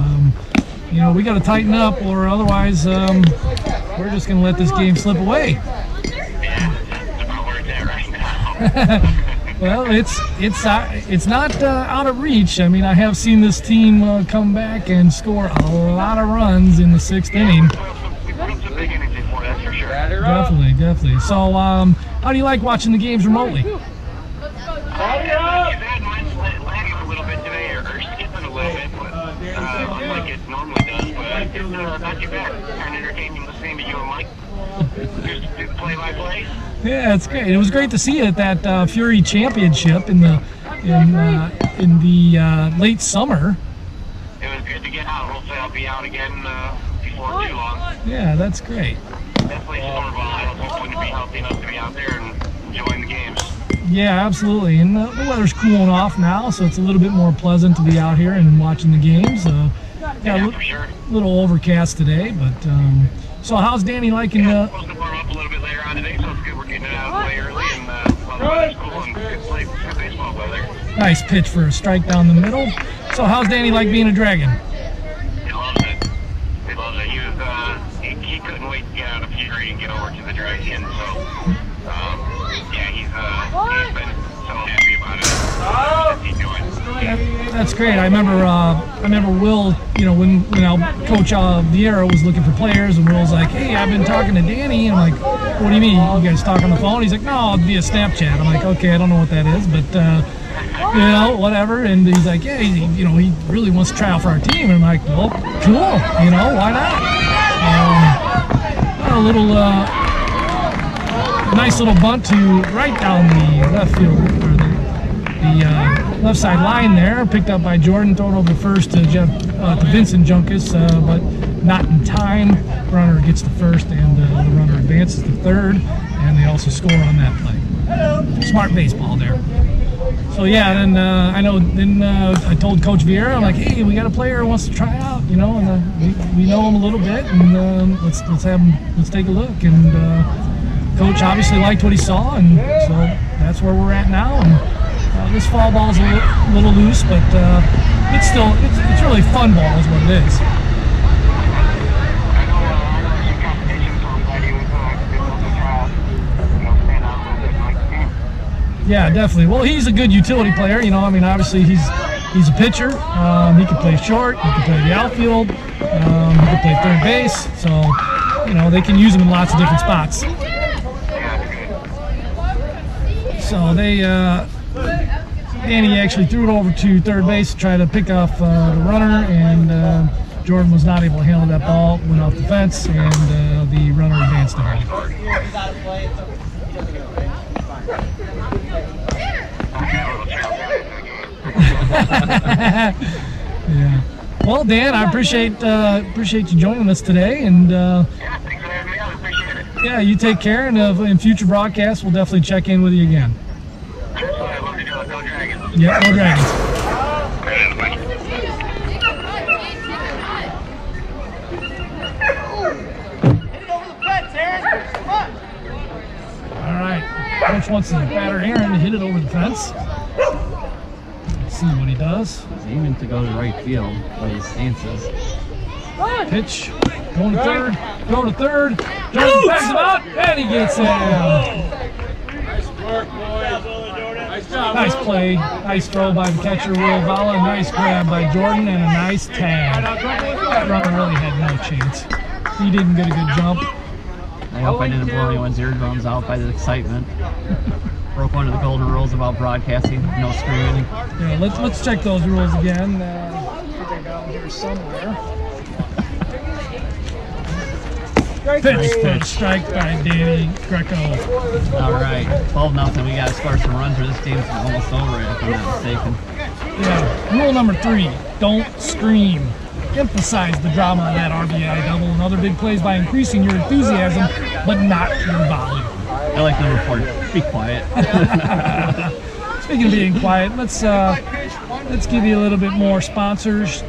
You know, we got to tighten up, or otherwise we're just going to let this game slip away. Well, it's not out of reach. I mean, I have seen this team come back and score a lot of runs in the 6th inning. Definitely. So, how do you like watching the games remotely? Like it normally does, but it's not too bad. Kind of entertaining listening to you and Mike. Just play-by-play. Yeah, it's great. It was great to see you at that Fury Championship in the late summer. It was good to get out. Hopefully, I'll be out again before too long. Yeah, that's great. Definitely summer ball. I was hoping to be healthy enough to be out there and enjoying the games. Yeah, absolutely. And the weather's cooling off now, so it's a little bit more pleasant to be out here and watching the games. Yeah, for sure. A little overcast today, but so how's Danny liking it's supposed to warm up a little bit later on today, so it's good. We're getting it out of the way early, and the weather's cool and good baseball weather. Nice pitch for a strike down the middle. So how's Danny like being a Dragon? He loves it. He loves it. He couldn't wait to get out of Fury and get over to the Dragon, so yeah, he's been so happy about it. He's doing. That's great. I remember Will, you know, when Coach Vieira was looking for players, and Will's like, hey, I've been talking to Danny, and I'm like, what do you mean? You guys talk on the phone? He's like, no, via Snapchat. I'm like, okay, I don't know what that is, but you know, whatever. And he's like, yeah, he really wants to try out for our team. And I'm like, well, cool, you know, why not? A little nice little bunt to right down the left field, or the left side line there, picked up by Jordan, thrown over first to Vincent Junkus, but not in time. Runner gets to first, and the runner advances to third, and they also score on that play. Smart baseball there. So yeah, then I told Coach Vieira, I'm like, hey, we got a player who wants to try out, you know, and we know him a little bit, and let's take a look. And Coach obviously liked what he saw, and so that's where we're at now. And this fall ball is a little loose, but it's really fun ball is what it is. Yeah, definitely. Well, he's a good utility player. You know, I mean, obviously he's a pitcher. He can play short. He can play the outfield. He can play third base. So, you know, they can use him in lots of different spots. So Danny actually threw it over to third base to try to pick off the runner, and Jordan was not able to handle that ball. Went off the fence, and the runner advanced to home. Yeah. Well, Dan, I appreciate you joining us today, and yeah, you take care, and in future broadcasts, we'll definitely check in with you again. Yeah, go Dragons. All right, Coach wants the batter Aaron to hit it over the fence. See what he does. He's aiming to go to right field, but his stance is. Pitch, going to third, go to third. Jordan backs him out, and he gets him. Nice work, boys. Nice job. Nice play, nice throw by the catcher, Will Vala. Nice grab by Jordan, and a nice tag. That runner really had no chance. He didn't get a good jump. I hope I didn't blow anyone's eardrums out by the excitement. Broke one of the golden rules about broadcasting, no screaming. Yeah, let's check those rules again. They're down here somewhere. Pitch, strike by Danny Greco. All right, 12-0. We got to score some runs, or this game's almost over, if I'm not mistaken. Yeah, rule number 3: don't scream. Emphasize the drama of that RBI double and other big plays by increasing your enthusiasm, but not your volume. I like number 4. Be quiet. Speaking of being quiet, let's give you a little bit more sponsors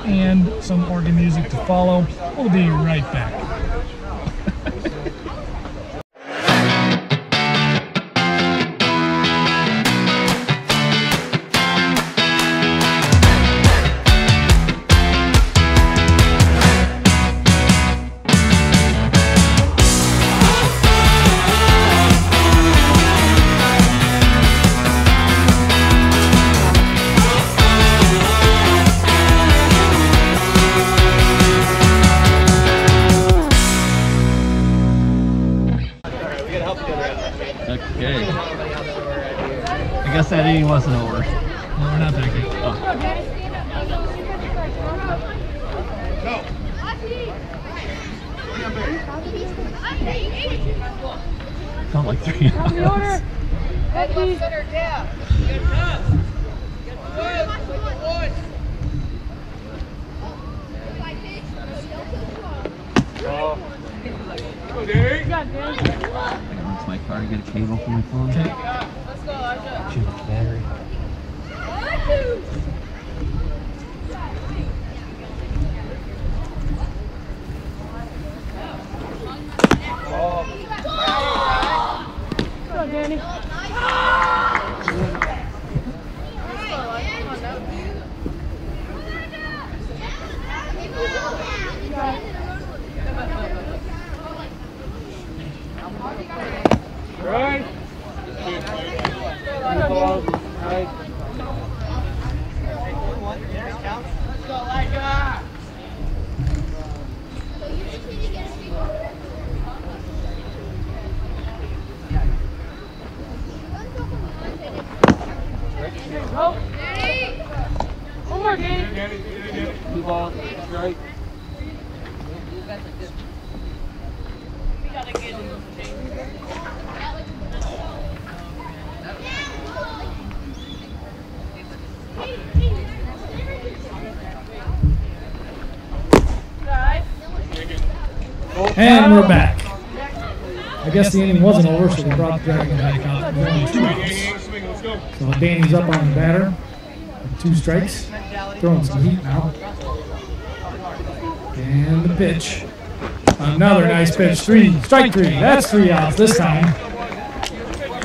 and some organ music to follow. We'll be right back. Okay. I guess that inning wasn't over. No, we're not back yet. Oh. Felt like 3 outs. I gotta run to my car to get a cable for my phone. Okay. Shoot, battery. Right. Blue ball, strike. And we're back. I guess the inning wasn't over, so we brought the Dragons back out. We're only 2 outs. So Danny's up on the batter with 2 strikes. Throwing some heat now. And the pitch. Another nice pitch. Strike 3. That's 3 outs this time.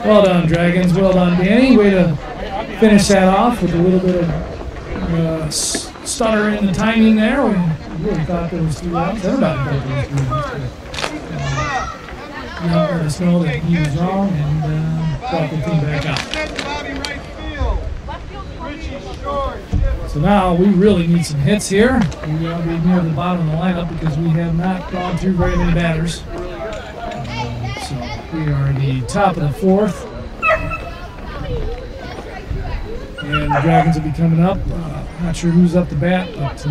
Well done, Dragons. Well done, Danny. Way to finish that off with a little bit of stutter in the timing there. We really thought there was 3 outs. Everybody thought there was 3 outs. You know, let us know that he was wrong and brought the team back out. So now we really need some hits here. We ought to be near the bottom of the lineup because we have not gone through very many batters. So we are in the top of the 4th. And the Dragons will be coming up. Not sure who's up to bat, but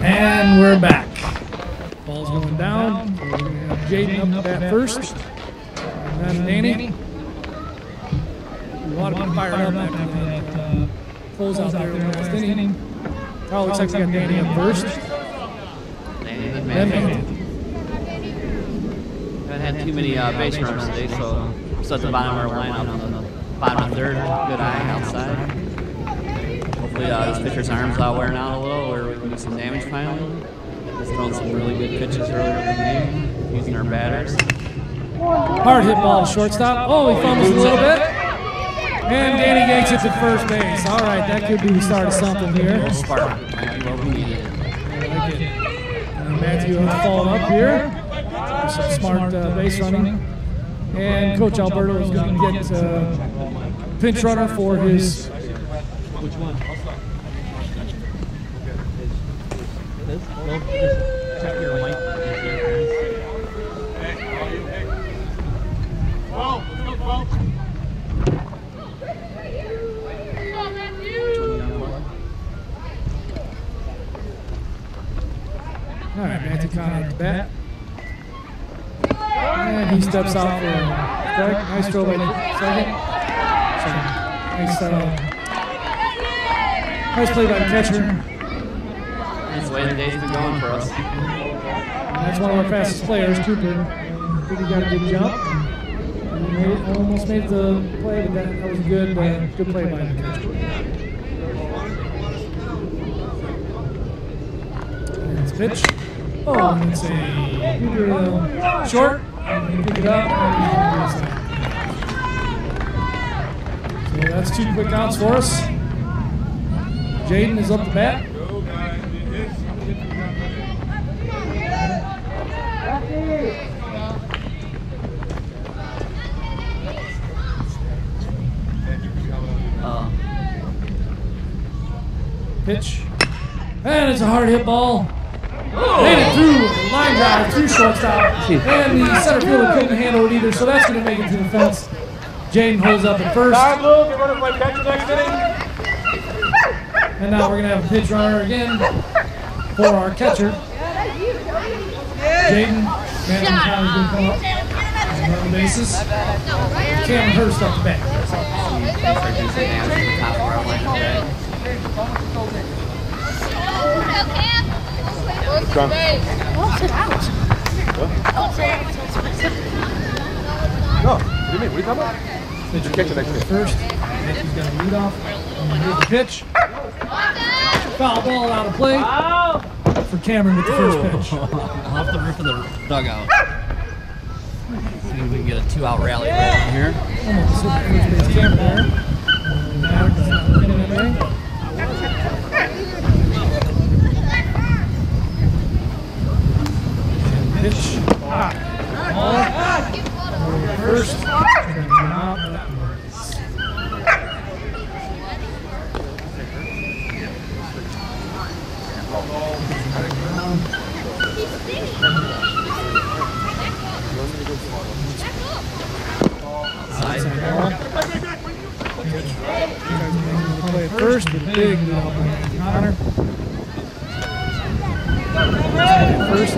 and we're back. Ball's going down. We're going to have Wheaton up at first. And then Danny. We want to be fired up after that close out there in the last inning. Oh, looks like we got Danny up first. Then Matthew. Haven't had too many base runners today, so at the bottom of our lineup on the bottom of 3rd. Good eye outside. Hopefully this pitcher's arm's out wearing out a little, or we can do some damage finally. Just throwing some really good pitches earlier in the game, using our batters. Hard hit ball to shortstop. Oh, he fumbles a little bit. And Danny yanks it to first base. All right, that could be the start of something here. I like it. Matthew following up here. Some smart base running. And Coach Alberto is going to get pinch runner for his. Which one? Check your mic. All right, Matthew Conner at the bat. And he steps out for a strike. Nice throw by second. Nice play by the catcher. That's the way the day's been going for us. And that's one of our fastest players, Cooper. I think he got a good jump. He almost made the play, but that was a good play by the catcher. And it's pitch. Oh, and it's a short. Pick it up. So that's 2 quick outs for us. Wheaton is up the bat. Pitch. And it's a hard hit ball. Made it through the line drive, through shortstop. And the center fielder couldn't handle it either, so that's going to make it to the fence. Jaden holds up at first. Get ready for catcher next inning. And now we're going to have a pitch runner again for our catcher. Jaden, Manson County's going to come up and run the bases. Cam Hurst up the bat. What? No, what do you mean? What are you talking about? Pitch catcher next inning. First, he's got to lead off. Here's the pitch. Foul ball out of play for Cameron with the first pitch. Off the roof of the dugout. See if we can get a 2-out rally right here. Almost hit the first base Cameron there. Maddox is not looking that way. Pitch. Ball. First. Play first, the big Connor. First.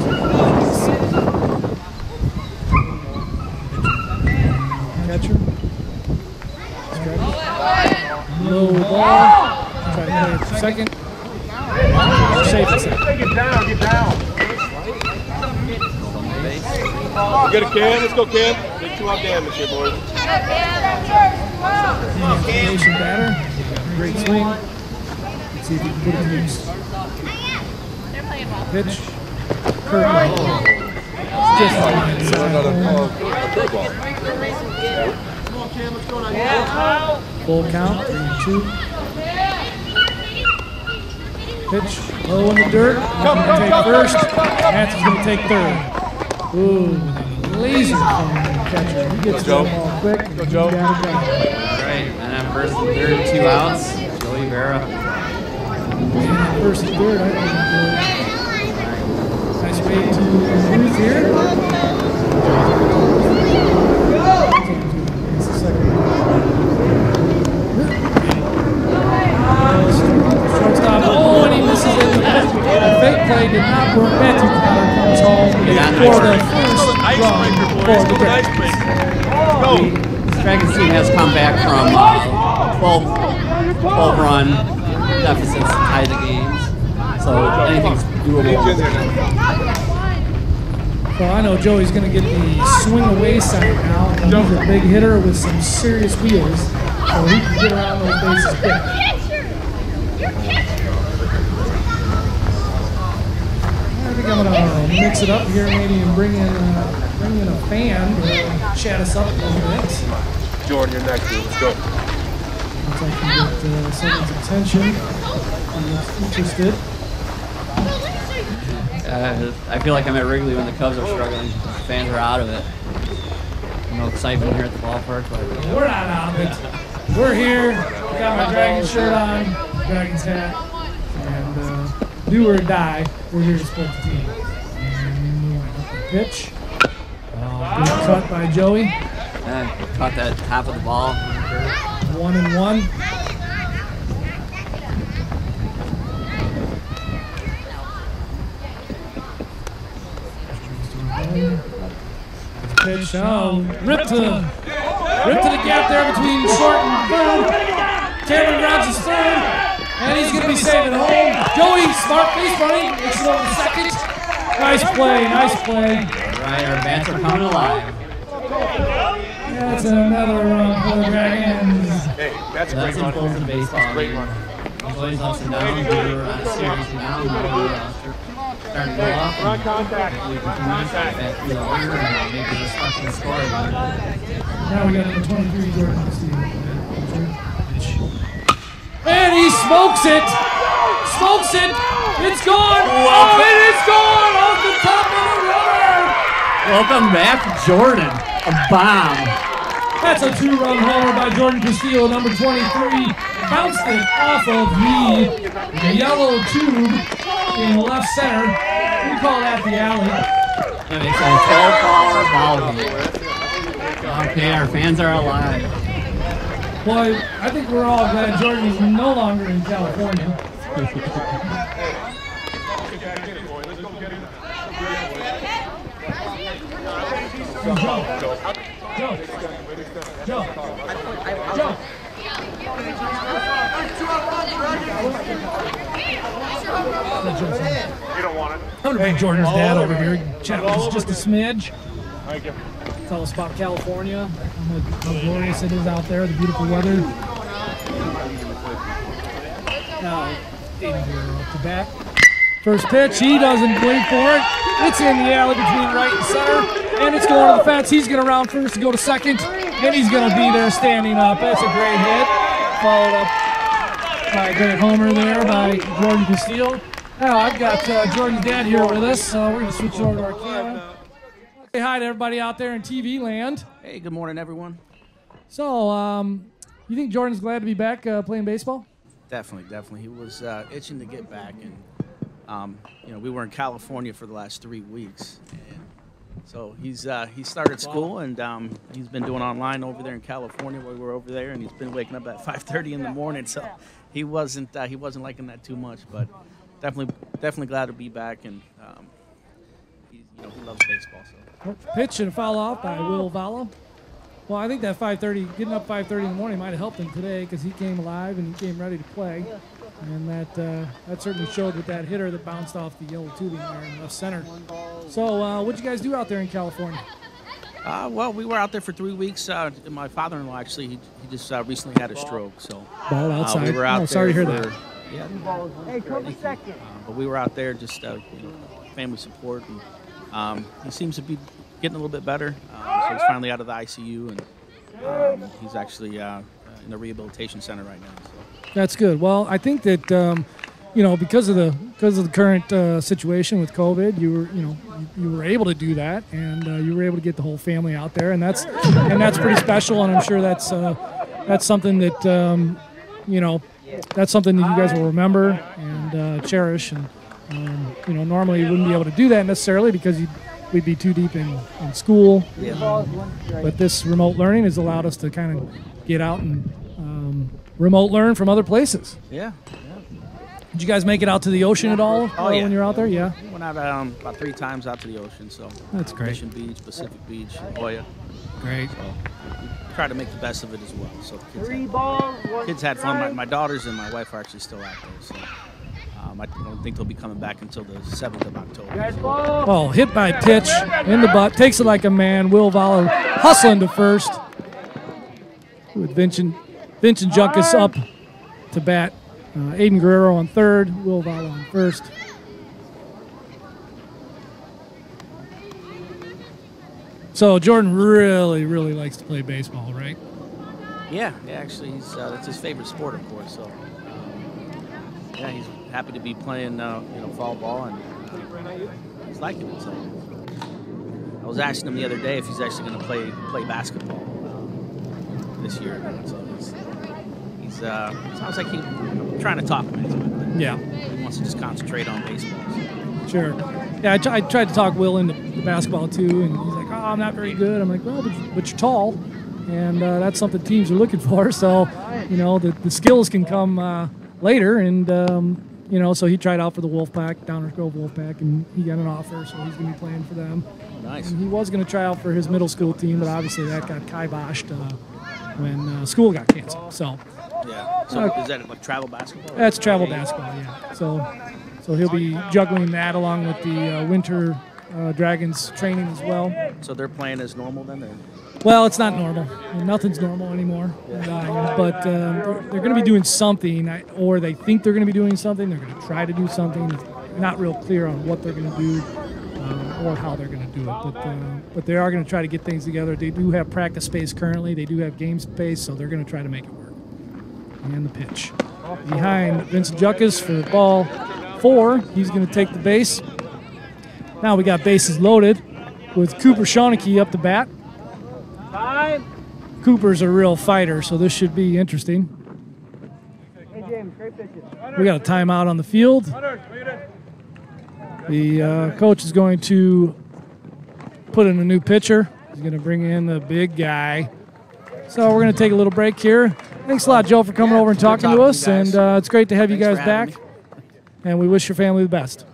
Catcher. Low ball. Try to play it for second. Safe at second. Get down, get down. Get a Cam, let's go Cam. Get 2-out damage here, boys. Nation batter. Great swing. Let's see if he can put it loose. Pitch. Curveball. Just full count. 3-2. Pitch. Low in the dirt. Going to take first. Hanson's going to take third. Ooh, laser from the catcher. He gets the ball quick. Go, Joe. All right, and then first and third, 2 outs. Joey Vera. First and third, I think. Nice way to move here. It's the second. Shortstop. Oh, and he misses it. The fake play did not work. Matthew Connor comes home for the first run for the Dragons. The Dragons team has come back from 12-run deficits to tie the games. So anything's doable. Well, I know Joey's going to get the swing away sign now. He's a big hitter with some serious wheels, so he can get around those bases quick. I think I'm going to mix it up here, maybe, and bring in a fan to chat us up a little bit. Jordan, you're next, dude. Let's go. Looks like we get someone's attention. He's interested. I feel like I'm at Wrigley when the Cubs are struggling. The fans are out of it. No excitement here at the ballpark. But we're not out of it. We're here. I got my Dragons shirt on, Dragons hat, and do or die, we're here to support the team. And pitch. Good cut by Joey. Caught that top of the ball. 1-1. Pitch. Ripped to the gap there between short and third. Cameron grabs his third, and he's going to be saving home. Joey, smart face running. It's over the second. Nice play, nice play. All right, our bats are coming alive. That's another run for the Dragons. Hey, that's a great run. run. The baseball Great run. Always ups and downs. We're on a series now. Starting to go up. Run contact. Contact. Maybe just fucking score. Now we got number 23, Jordan. And he smokes it! Smokes it! It's gone! Oh, it is gone! Off the top of the rubber! Welcome back, Jordan. A bomb. That's a 2-run homer by Jordan Castillo, number 23. Bounced it off of the yellow tube in left center. We call that the alley. And it's a 12-ball ball game. Okay, our fans are alive. Boy, I think we're all glad Jordan is no longer in California. Joe. You don't want it. I'm going to bring Jordan's dad over here. Chat with us just a smidge. Thank you. Tell us about California, how glorious it is out there, the beautiful weather. Now, Aiden Guerrero up to bat. First pitch, he doesn't wait for it. It's in the alley between right and center, and it's going to the fence. He's going to round first to go to second, and he's going to be there standing up. That's a great hit. Followed up by a great homer there by Jordan Castillo. Now, I've got Jordan's dad here with us, so we're going to switch over to our camera. Say hi to everybody out there in TV land. Hey, good morning, everyone. So, you think Jordan's glad to be back playing baseball? Definitely. He was itching to get back, and we were in California for the last 3 weeks, and so he started school, and he's been doing online over there in California while we were over there, and he's been waking up at 5:30 in the morning. So he wasn't liking that too much, but definitely glad to be back, and he loves baseball. So. Pitch and foul off by Will Vala. Well, I think that 5:30, getting up 5:30 in the morning might have helped him today because he came alive and he came ready to play. And that certainly showed with that hitter that bounced off the yellow tubing there in left center. So what'd you guys do out there in California? Well, we were out there for 3 weeks. My father-in-law, actually, he just recently had a stroke. So ball outside. We were out there sorry to hear that. Yeah. Hey, come second. But we were out there just family support. And, he seems to be getting a little bit better. So he's finally out of the ICU, and he's actually in the rehabilitation center right now. So. That's good. Well, I think that because of the current situation with COVID, you were able to do that, and you were able to get the whole family out there, and that's pretty special. And I'm sure that's something that that's something that you guys will remember and cherish. And normally you wouldn't be able to do that necessarily because we'd be too deep in school. Yeah. But this remote learning has allowed us to kind of get out and remote learn from other places. Yeah. Did you guys make it out to the ocean at all when you were out there? Yeah. We went out about 3 times out to the ocean. So that's great. Mission Beach, Pacific Beach, La Jolla. Great. So we try to make the best of it as well. So the kids had fun. My daughters and my wife are actually still out there. So I don't think they'll be coming back until the 7th of October. Oh, hit by pitch in the butt. Takes it like a man. Will Vala hustling to first. With Vincent Junkus up to bat. Aiden Guerrero on third. Will Vala on first. So Jordan really likes to play baseball, right? Yeah. Actually, that's his favorite sport, of course. So he's happy to be playing, fall ball, and he's liking it. So I was asking him the other day if he's actually going to play basketball this year. So he's sounds like he's trying to talk him into it. Yeah. He wants to just concentrate on baseball. So. Sure. Yeah, I tried to talk Will into basketball too, and he's like, "Oh, I'm not very good." I'm like, "Well, but you're tall, and that's something teams are looking for." So, the skills can come later, and so he tried out for the Wolfpack, Downers Grove Wolfpack, and he got an offer, so he's going to be playing for them. Nice. And he was going to try out for his middle school team, but obviously that got kiboshed when school got canceled. So. Yeah. So is that like travel basketball? That's travel basketball. Yeah. So he'll be juggling that along with the Winter Dragons training as well. So they're playing as normal then? Or? Well, it's not normal. Nothing's normal anymore. But they're going to be doing something, or they think they're going to be doing something. They're going to try to do something. It's not real clear on what they're going to do or how they're going to do it. But they are going to try to get things together. They do have practice space currently. They do have game space, so they're going to try to make it work. And the pitch. Behind Vincent Junkus for ball 4. He's going to take the base. Now we got bases loaded with Cooper Shawneke up the bat. Cooper's a real fighter, so this should be interesting. We got a timeout on the field. The coach is going to put in a new pitcher. He's going to bring in the big guy. So we're going to take a little break here. Thanks a lot, Joe, for coming over and talking to us. And it's great to have you guys back. And we wish your family the best.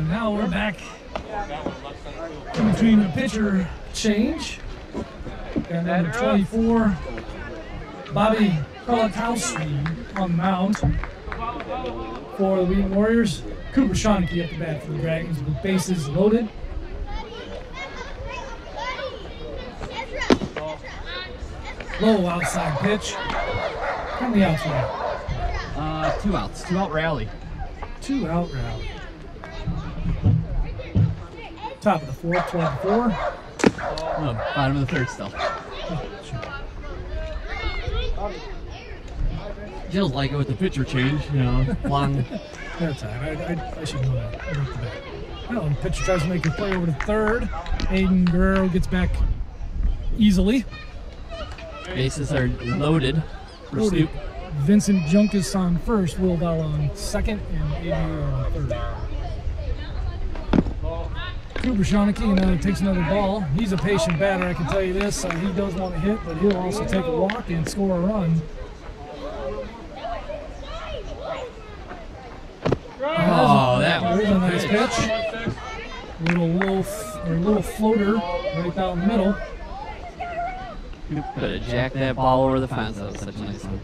Now we're back in between the pitcher change. And number 24, Bobby Kolakowski on the mound for the Wheaton Warriors. Cooper Shawnee at the bat for the Dragons with bases loaded. Low outside pitch. How many outs were there? 2 outs. 2 out rally. 2 out rally. Top of the fourth, 12-4. No, bottom of the third still. Jill's like it with the pitcher change, you know, long. No time. I should know that right off the bat. Well, the pitcher tries to make a play over to third. Aiden Guerrero gets back easily. Bases are loaded for Snoop. Vincent Junkus on first, Will Bell on second, and Aiden Guerrero on third. Cooper Shawnee takes another ball. He's a patient batter, I can tell you this. He does want to hit, but he'll also take a walk and score a run. Oh, that was a nice pitch. Little floater right down the middle. You could have jacked that ball over the fence. That was such a nice one.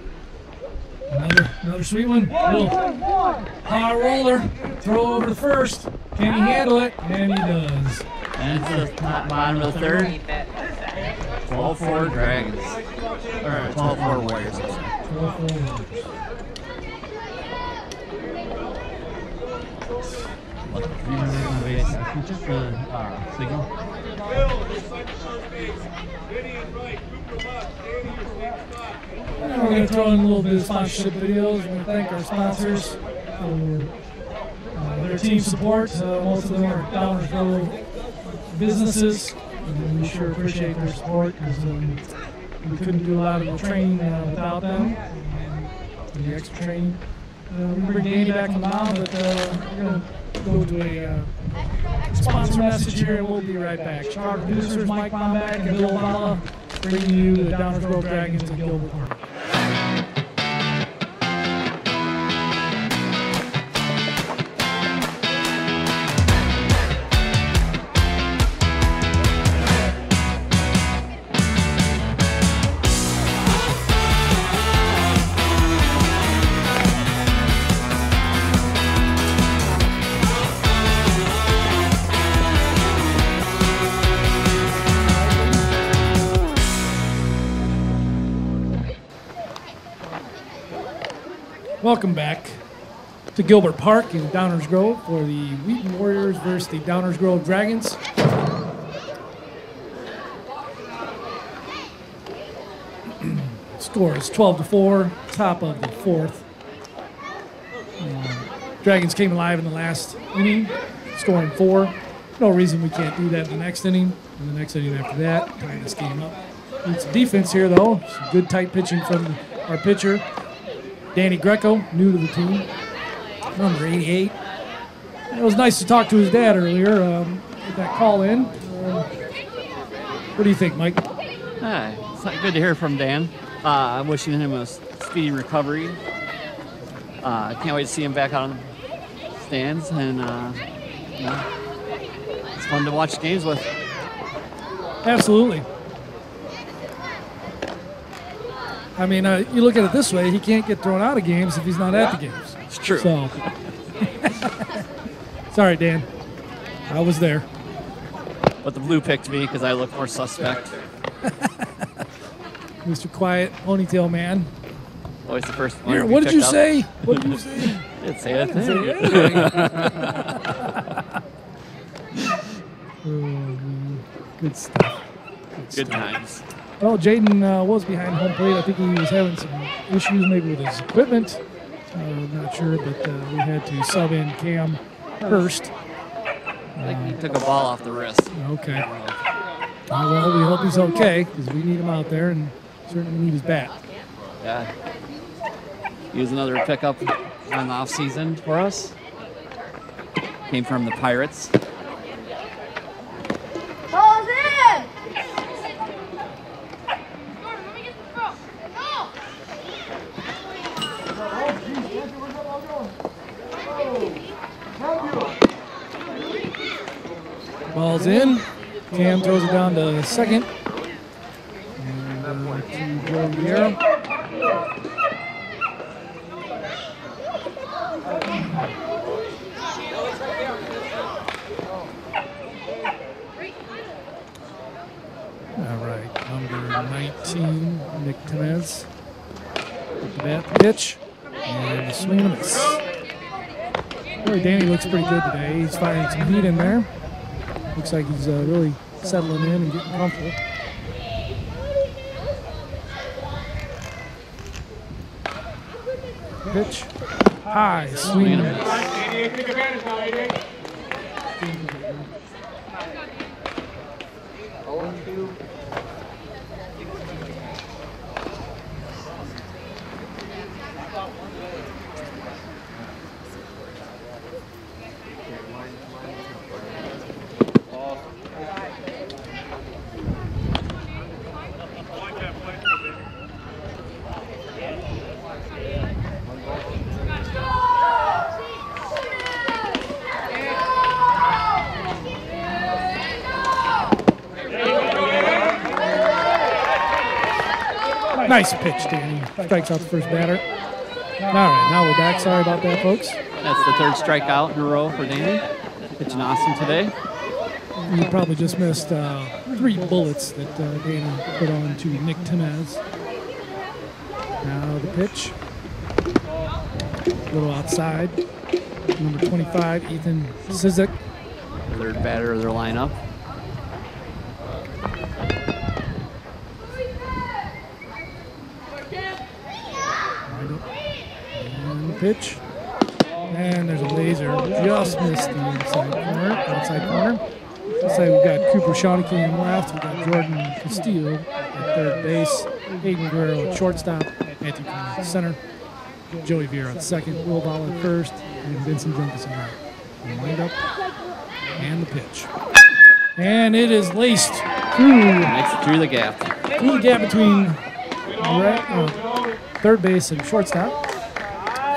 Another sweet one. Little high roller. Throw over to first. Can he handle it? And he does. And it's the bottom of the third. 12-4 Dragons. Or 12-4 Warriors. 12-4 Warriors. Just the signal. We're going to throw in a little bit of sponsorship videos. We're going to thank our sponsors for their team support. Most of them are Downers Grove businesses, and we sure appreciate their support because we couldn't do a lot of the training without them. The extra training. We bring Danny back in now, but we're going to go to a sponsor message here, and we'll be right back. Our producers, Mike Bomback and Bill Valla, bringing you the Downers Grove Dragons and Gilbert Park. Welcome back to Gilbert Park in Downers Grove for the Wheaton Warriors versus the Downers Grove Dragons. Score is 12-4, top of the fourth. Dragons came alive in the last inning, scoring 4. No reason we can't do that in the next inning. And the next inning after that, tie this game up. Need some defense here, though. Some good tight pitching from our pitcher. Danny Greco, new to the team, number 88. It was nice to talk to his dad earlier, with that call in. What do you think, Mike? It's good to hear from Dan. I'm wishing him a speedy recovery. I can't wait to see him back on the stands, and it's fun to watch games with. Absolutely. I mean, you look at it this way, he can't get thrown out of games if he's not at the games. It's true. So, sorry, Dan. I was there. But the blue picked me because I look more suspect. Mr. Quiet Ponytail Man. Always the first one. Here, what did you say? What did you say? Didn't say a thing. Good stuff. Good times. Well, Jaden was behind home plate. I think he was having some issues maybe with his equipment. I'm not sure, but we had to sub in Cam Hurst. I think he took a ball off the wrist. Okay. Well, we hope he's okay because we need him out there and certainly need his bat. Yeah. He was another pickup on the off season for us. Came from the Pirates. Ball's in! Ball's in. Cam throws it down to second. And to Joe Guerrero. All right, number 19, Nick Tenez. With the bat, pitch, and the swing and a miss. Really, Danny looks pretty good today. He's finding some heat in there. Looks like he's really settling in and getting comfortable. Pitch, high, swing and a miss. Nice pitch, Danny. Strikes out the first batter. All right, now we're back. Sorry about that, folks. That's the third strikeout in a row for Danny. Pitching awesome today. You probably just missed 3 bullets that Danny put on to Nick Temez. Now the pitch. A little outside. Number 25, Ethan Sizik. Third batter of their lineup. And the pitch. And there's a laser. Just missed the outside corner. Inside we've got Cooper Shawnee in left. We've got Jordan Castillo at third base. Aiden Guerrero at shortstop. Anthony Connor at center. Joey Vieira at second. Will Ball at first. And Vincent Junkus at right. The windup. And the pitch. And it is laced Through the gap. Through the gap between third base and shortstop.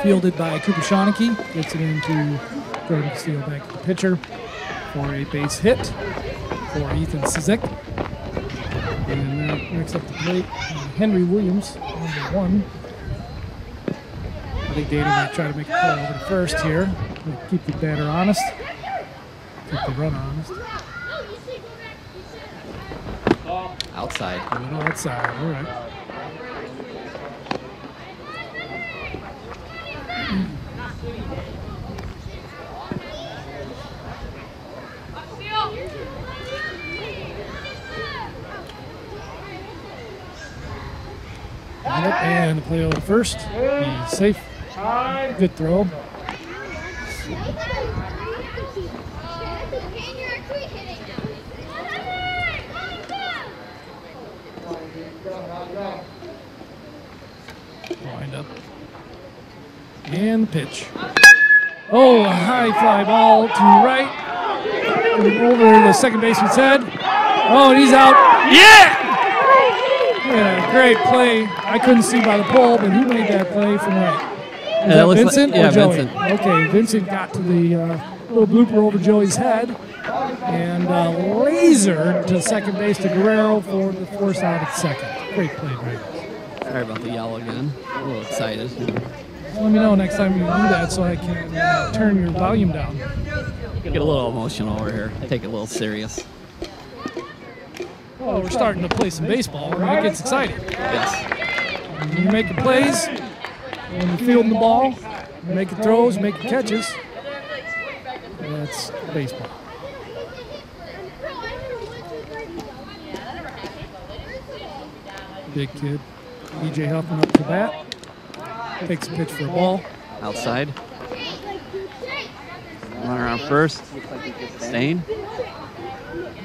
Fielded by Cooper Shawnee. Gets it into Jordan Castillo back to the pitcher for a base hit for Ethan Sizik. And next up the plate, Henry Williams, number 1. I think Danny might try to make a play over to first here. Keep the batter honest. Keep the runner honest. Outside. Outside, all right. And the play over first. He's safe. Good throw. Wind up. And the pitch. Oh, a high fly ball to right. Over the second baseman's head. Oh, and he's out. Yeah! Yeah, great play. I couldn't see by the pole, but who made that play from right? Was that Vincent or Joey? Vincent. Okay, Vincent got to the little blooper over Joey's head and lasered to second base to Guerrero for the force out at second. Great play, Greg. Sorry about the yell again. A little excited. Let me know next time you do that so I can turn your volume down. Get a little emotional over here. Take it a little serious. Well, we're starting to play some baseball, and it gets exciting. Yes. When you're making plays, when you're fielding the ball, you're making throws, making catches. That's baseball. Big kid. E.J. Huffman up to bat. Takes a pitch for a ball. Outside. Runner on first. Stain.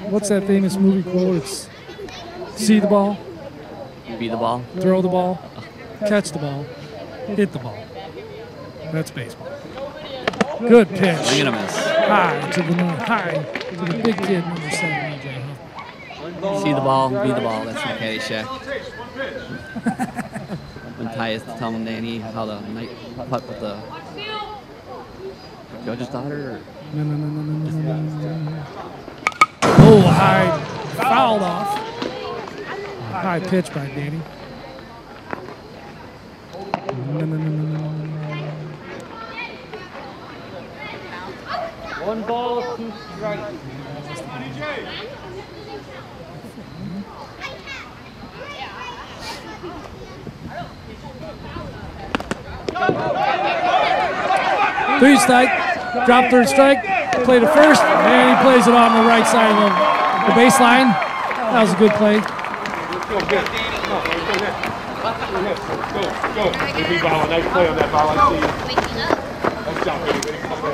What's that famous movie quote? It's see the ball, Be the ball. throw the ball, catch the ball, hit the ball. That's baseball. Good pitch. Swing and a miss. High to the big kid, number 7, E.J. Huffman. See the ball, be the ball. That's from Caddyshack. When Ty is telling Danny how to putt with the judge's daughter. No. Oh, high, fouled off. High pitch by Danny. One ball, 2 strikes. 3 strike, drop third strike, play to first, and he plays it on the right side of the baseline. That was a good play. Go, good. Go. Good ball. Nice play on that ball. I see you. Nice job, baby. Way to come back.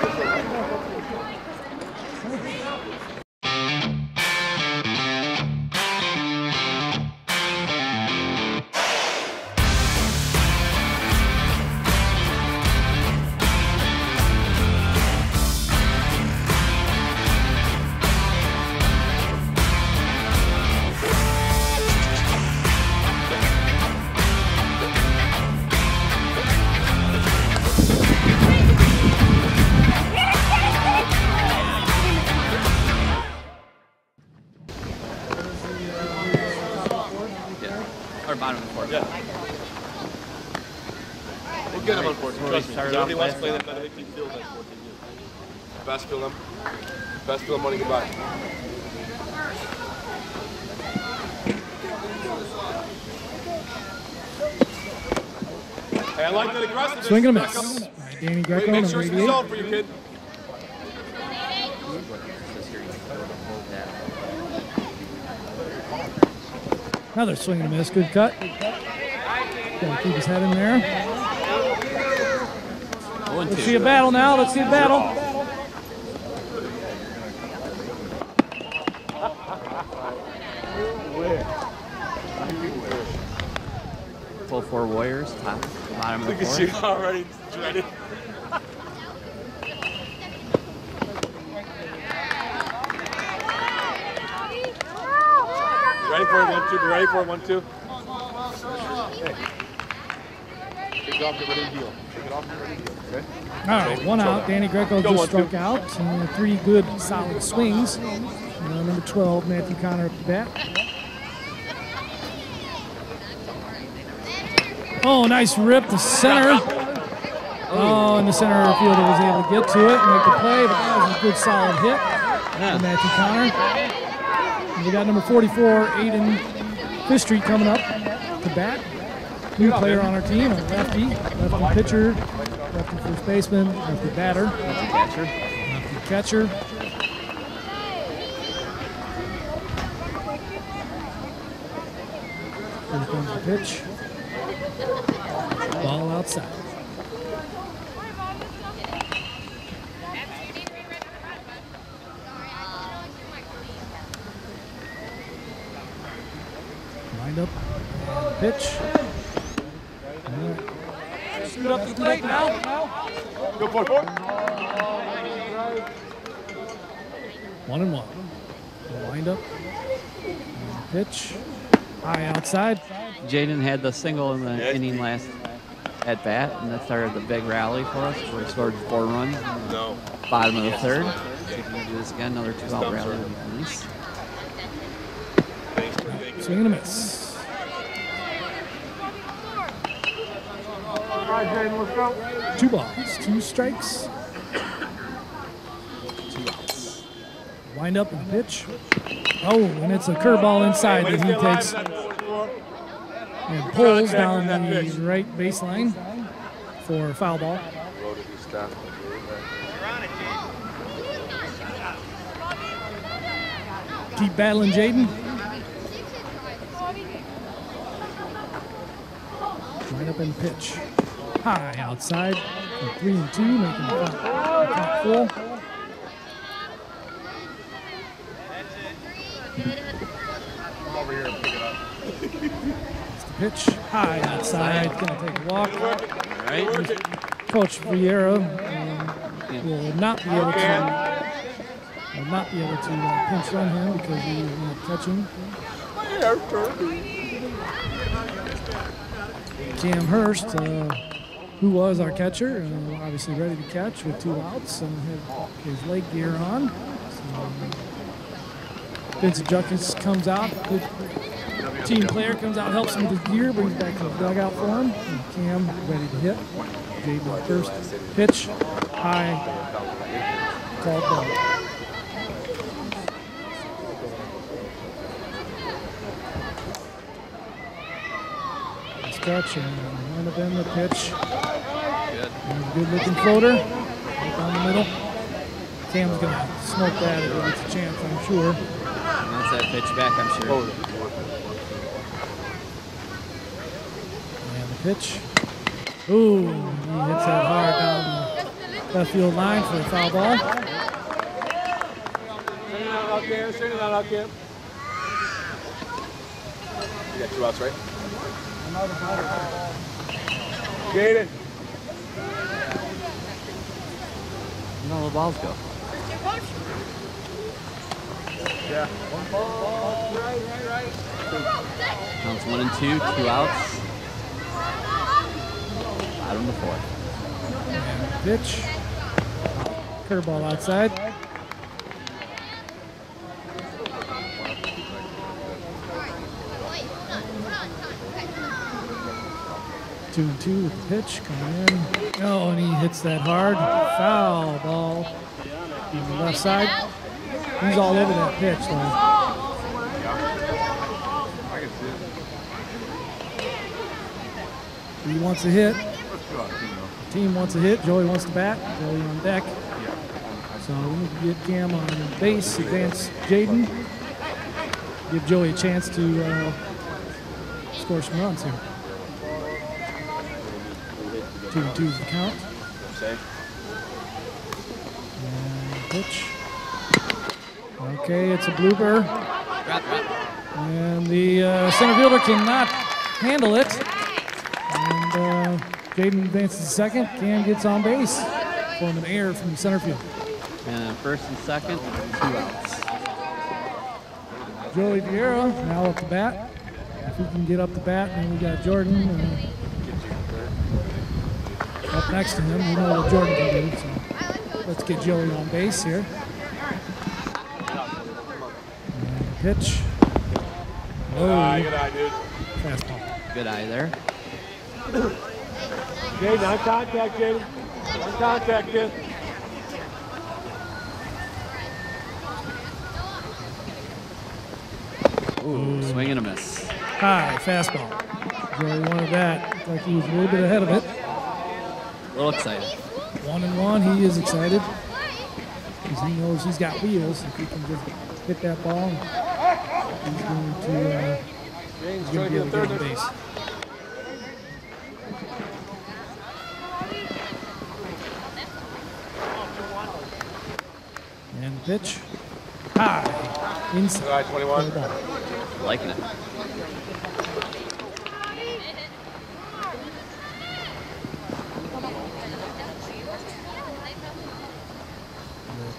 get him on 14. Trust me. Nobody wants to play that better. They field at 14. Best field him. Best field money goodbye. Hey, I like that aggressiveness. Swing and a miss. Danny Greco, Make number sure it's 88. resolved for you, kid. Another swing and a miss. Good cut. Got to keep his head in there. Let's see a battle now. Let's see a battle. Full four Warriors, top, bottom of the Look at fourth. you already dreaded. Ready for it, 1-2. Be ready for it, 1-2. Hey. Take it off, get ready to heal. Take it off, get ready to heal. Okay? All right, one out. Danny Greco Go, just 1-2. struck out. And 3 good, solid swings. Number 12, Matthew Connor up the bat. Oh, nice rip to center. Oh, and the center fielder was able to get to it and make the play, but that was a good, solid hit from Matthew Connor. And we got number 44, Aiden Fistreet, coming up to bat. New player on our team, a lefty pitcher, lefty first baseman, lefty batter, lefty catcher. Here comes the pitch. Ball outside. Wind up. Pitch. Shoot up the plate now. Go for it. 1-1. Wind up. Pitch. High outside. Jaden had the single in the inning last at bat, and that started the big rally for us. We scored 4 runs in the bottom of the third. So if we can do this again, another 2-out rally would be nice. Swing and a miss. All right, Jaden, let's go. 2 balls, 2 strikes. 2 outs. Wind up and pitch. Oh, and it's a curveball inside that he takes and pulls down the right baseline for a foul ball. Keep battling, Jaden. Wind up and pitch. High outside. 3-2, making the top full. Over here and pick it up. Pitch high outside, gonna take a walk. All right. Coach Vieira will not be able to pinch run him because he is not catching. Cam Hurst, who was our catcher, obviously ready to catch with 2 outs and had his leg gear on. So, Vincent Junkins comes out. Good team player comes out, helps him with his gear, brings back to the dugout for him. And Cam ready to hit. Jaden first pitch, high, called ball. Stretch and wind up in the pitch. Good looking floater. Right down the middle. Cam's gonna smoke that if he gets a chance, I'm sure. And that's that pitch back, I'm sure. And the pitch. Ooh, he hits that hard down the left field line for a foul ball. Send it out, Cam. You got 2 outs, right? Jaden. And all the balls go. Yeah. Counts 1 and 2, 2 outs. Bottom of the fourth. And pitch. Curveball outside. 2-2 with the pitch coming in. Oh, and he hits that hard. Foul ball on the left side. He's all over that pitch, though. He wants a hit. Team wants a hit. Joey wants to bat. Joey on deck. So we need to get Cam on base, advance Jaden. Give Joey a chance to score some runs here. 2-2 is the count. And pitch. Okay, it's a blooper. And the center fielder cannot handle it. And Jaden advances to second. Cam gets on base. Form an error from the center field. And first and second, 2 outs. Joey Vieira now up the bat. If he can get up the bat, and we got Jordan up next to him. We know what Jordan can do, so let's get Joey on base here. And pitch. Good eye, dude. Fastball. Good eye there. Jaden, on contact, Jaden. On contact, kid. Ooh, swing and a miss. High fastball. Joey wanted that. Looked like he was a little bit ahead of it. A little excited. 1-1. He is excited because he knows he's got wheels. If he can just hit that ball, he's going to be able to get on base. And the pitch. High. Inside. 21. Liking it.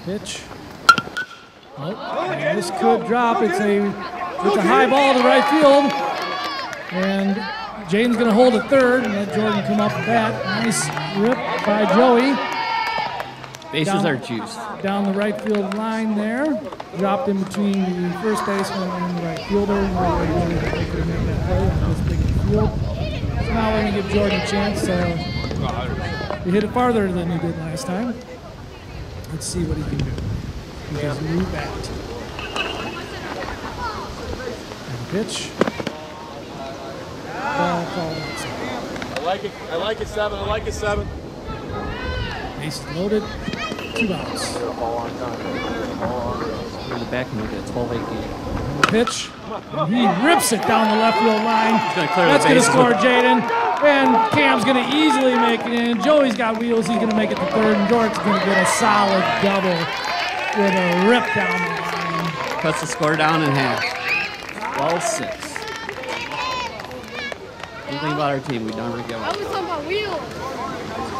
Pitch. Oh, and this could drop. It's a high ball to right field. And Jaden's going to hold it third and let Jordan come up with that. Nice rip by Joey. Bases are juiced. Down the right field line there. Dropped in between the first baseman and the right fielder. So now we're going to give Jordan a chance to hit it farther than he did last time. Let's see what he can do. He has a new bat. And pitch. Ball called outside. I like it. I like it, 7. I like it, 7. Bases loaded. 2 outs. In the back, and look at a 12-8 game. And the pitch. And he rips it down the left field line. That's going to score Jaden. And Cam's going to easily make it in. Joey's got wheels. He's going to make it to third. And Dort's going to get a solid double with a rip down the line. Cuts the score down in half. 12-6. One thing about our team, we don't ever give up. I was talking about wheels.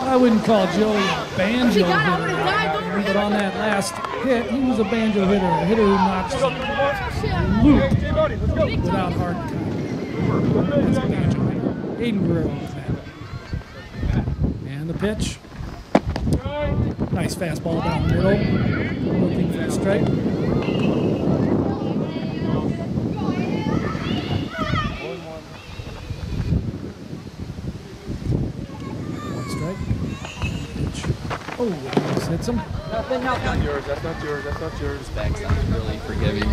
I wouldn't call Joey a banjo hitter, but on that last hit, he was a banjo hitter, a hitter who knocks loop without hard contact. That's a banjo hitter. Aiden Guerrero was that. And the pitch. Nice fastball down the middle. Looking for a strike. Oh, he just hits him. That's not yours. That's not yours. That's not yours. This bag's not really forgiving.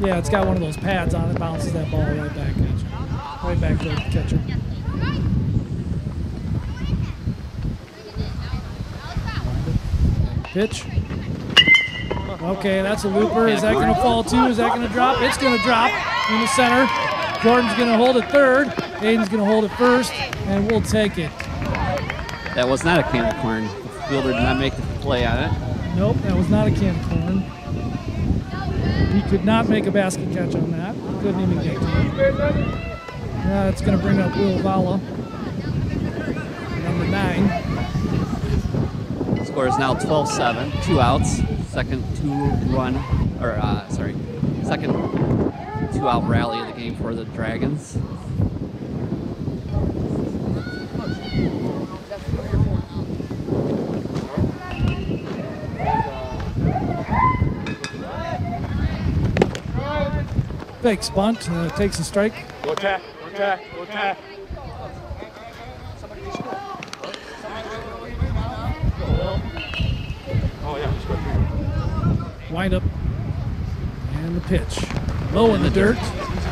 Yeah, it's got one of those pads on it. Bounces that ball right back at you. Right back to the catcher. Pitch. Okay, that's a looper. Is that going to fall too? Is that going to drop? It's going to drop in the center. Jordan's going to hold it third. Aiden's going to hold it first, and we'll take it. That was not a can of corn. The fielder did not make the play on it. Nope, that was not a can of corn. He could not make a basket catch on that. Couldn't even get to it. That's going to bring up Will Vala, number 9. The score is now 12-7, 2 outs. Second 2-out rally of the game for the Dragons. Fake bunt, takes a strike. Go attack, go attack, go attack. Wind up. And the pitch. Low in the dirt.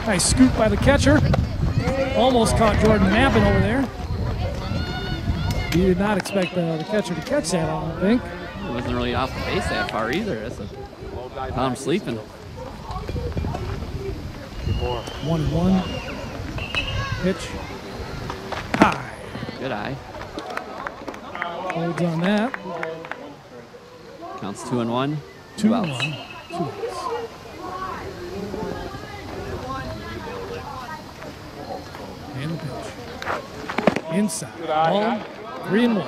Nice scoop by the catcher. Almost caught Jordan napping over there. He did not expect the catcher to catch that, I don't think. He wasn't really off the base that far either. Found him sleeping. 1-1. Pitch. High. Good eye. Holds on that. Counts 2-1. 2 outs. 2 outs. And the pitch. Inside. Ball. 3-1.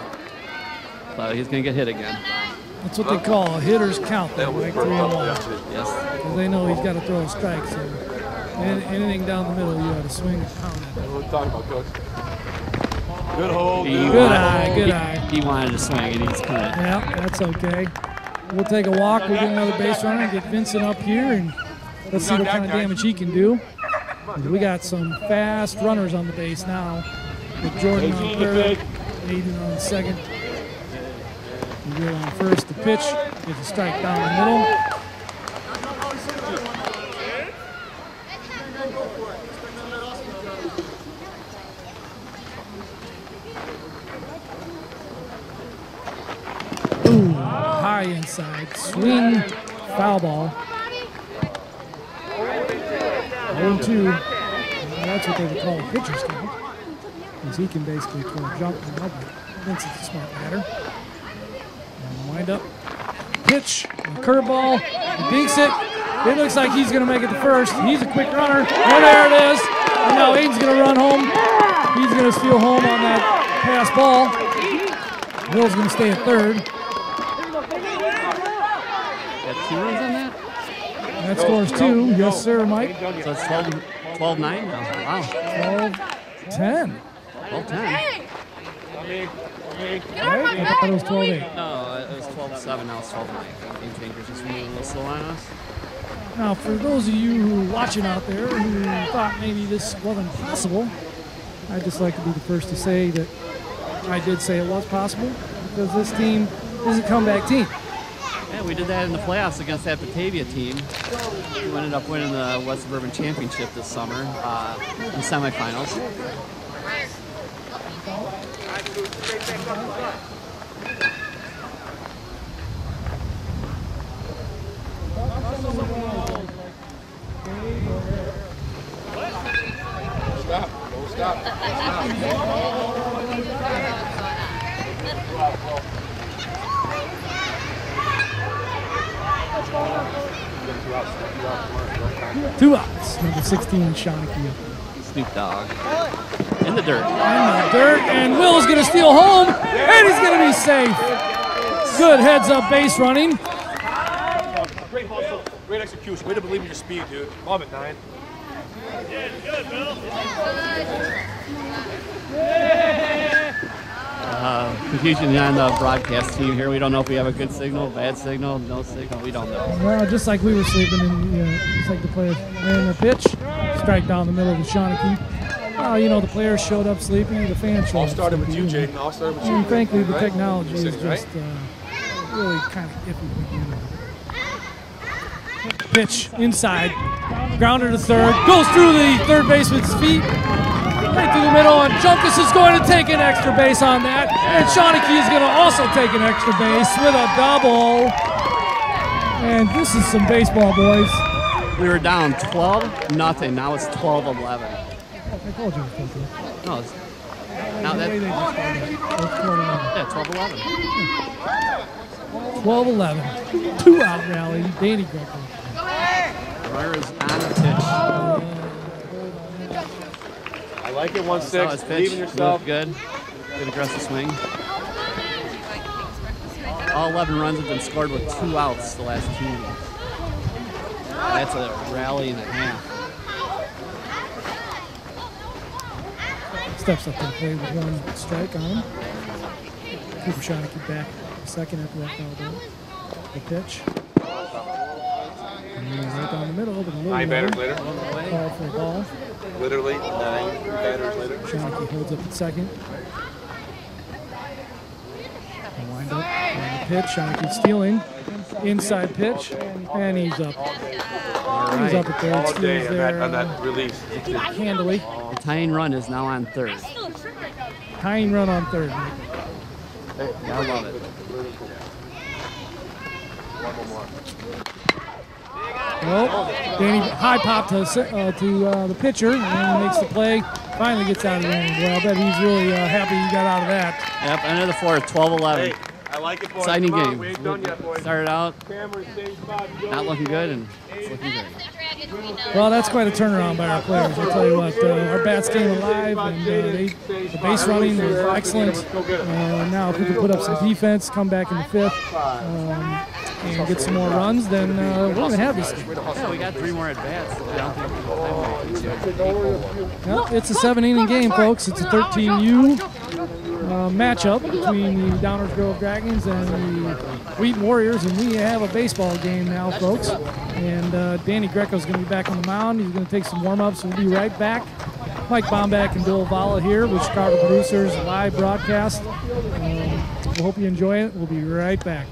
So he's going to get hit again. That's what they call a hitter's count, though, like 3-1. Yes. Because they know he's got to throw a strike. So anything down the middle, you got to swing and pound it. What are we talking about, Coach? Good hold. Good eye, good eye. He wanted to swing and he's couldn't. Yeah, that's okay. We'll take a walk. We'll get another base runner and get Vincent up here, and let's see what kind of damage he can do. We got some fast runners on the base now. With Jordan on third, Aiden on second. We're on first. The pitch gets a strike down the middle. Ooh, high inside. Swing, foul ball. 0-2. That's what they would call a pitcher's count. Because he can basically throw a jump and help it. Vincent's a smart batter. And wind up. Pitch. Curveball. He dinks it. It looks like he's going to make it to first. He's a quick runner. Oh, there it is. And now Aiden's going to run home. He's going to steal home on that pass ball. Will's going to stay at third. Got 2 runs on that? That scores 2. Yes, sir, Mike. So it's 12-9 now. Wow. 12-10. 12-10. I thought it was 12-8. No, it was 12-7. Now it's 12-9. Game changers just moving a little slow on us. Now, for those of you who are watching out there who thought maybe this wasn't possible, I'd just like to be the first to say that I did say it was possible, because this team is a comeback team. Yeah, we did that in the playoffs against that Batavia team, who ended up winning the West Suburban Championship this summer in semifinals. Stop. Don't stop. Two outs. Number 16, Shawnee. Snoop Dogg. In the dirt. And Will's going to steal home, and he's going to be safe. Good heads-up base running. Great hustle. Great execution. Way to believe in your speed, dude. Love it, 9. Good, Bill. Confusion on the broadcast team here. We don't know if we have a good signal, bad signal, no signal. We don't know. Well, just like we were sleeping, just like the players ran the pitch, strike down the middle of the Shawnee. You know, the players showed up sleepy, the fans showed up. All started with sleepy, you, Jaden. All started with you. And frankly, the right? technology is Sitting, just really kind of iffy. Pitch inside, grounder to third, goes through the third baseman's feet, right through the middle, and Junkus is going to take an extra base on that, and Shawnee is going to also take an extra base with a double. And this is some baseball, boys. We were down 12-0. Now it's 12-11. I told you it was No, it's now that. Yeah, 12-11. 12-11. 2-out rally. Danny Greco. Runner is on the pitch. I like it, 1-6. Believe in yourself. Good. Good aggressive swing. All 11 runs have been scored with 2 outs the last 2 innings. That's a rally and a half. Steps up to the plate with 1 strike on him. Cooper Shawnee back second after that foul ball. The pitch. And right down the middle, but a little 9 batters later. Call for a ball. Literally 9 batters later. Shawnee holds up at second. And wind up on the pitch. Shonky stealing. Inside pitch. And he's up. He's up at third. All Steals day there on that release. handily. The tying run is now on third. Tying run on third. I love it. Well, Danny high pop to the pitcher and makes the play. Finally gets out of the range. Well, I bet he's really happy he got out of that. Yep, end of the fourth, 12-11. Hey, I like it, boys. Exciting Come on, game. we ain't done yet, boys. Started out Cameron, same spot. not looking good, and it's looking great. Well, that's quite a turnaround by our players. I'll tell you what, our bats came alive, and the base running was excellent. Now, if we can put up some defense, come back in the fifth, and get some more runs, then we're going to have this game. Yeah, we got 3 more at-bats. I don't think Well, it's a 7-inning game, folks. It's a 13U matchup between the Downers Grove Dragons and the Wheaton Warriors, and we have a baseball game now, folks. And Danny Greco's going to be back on the mound. He's going to take some warm-ups. We'll be right back. Mike Bomback and Bill Vala here with Chicago Producers live broadcast. We hope you enjoy it. We'll be right back.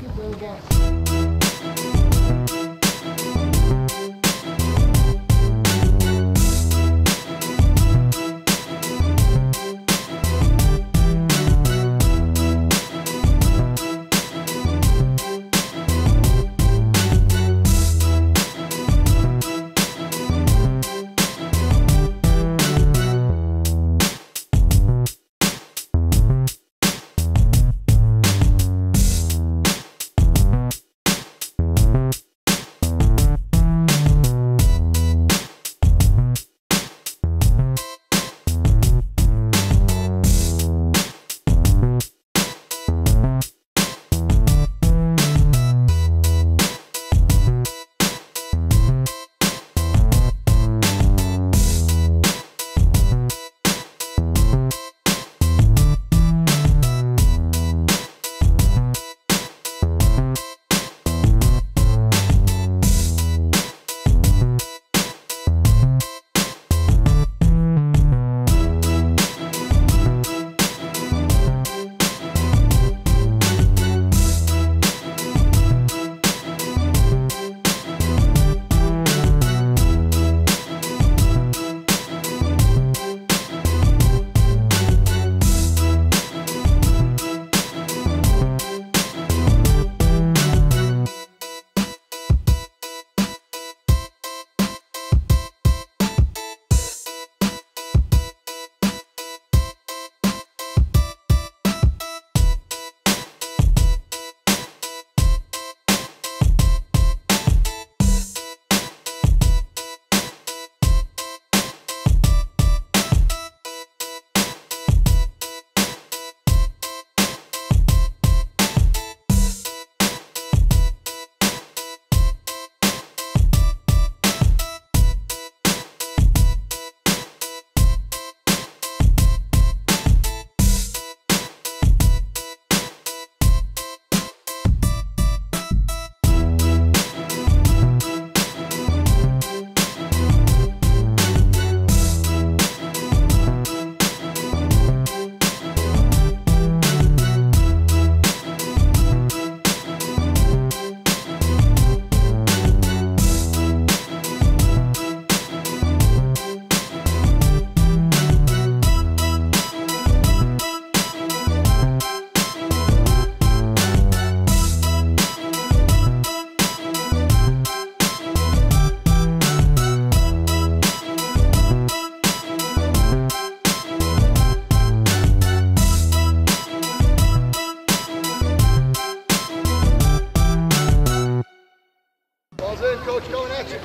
Coach, going at you.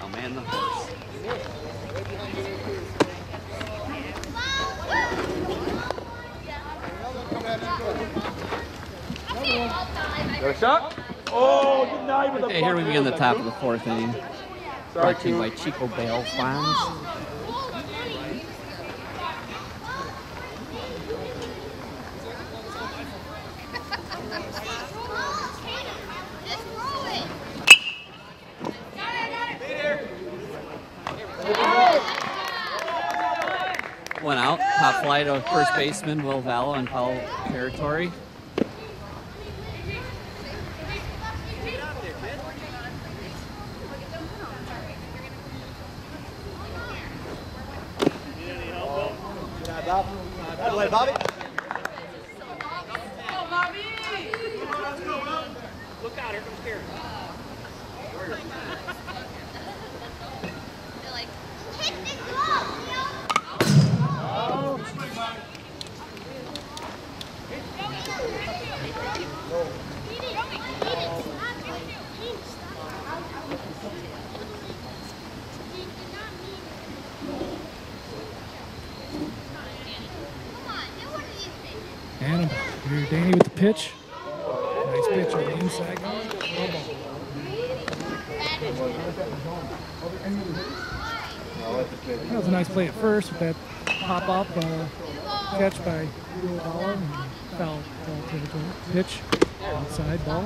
I'll man the horse. Got a shot? Oh, denied with Okay, here we begin the top of the 4th inning. Brought to you by Chico Bale Farms. Went out. Pop fly to first baseman Will Vallow in foul territory. Bobby. Look out, here comes Karen. They're like, kick this ball, Leo. And here Danny with the pitch. Nice pitch on the inside. That was a nice play at first with that pop-up catch by Will Vallow and foul territory. Pitch, outside ball.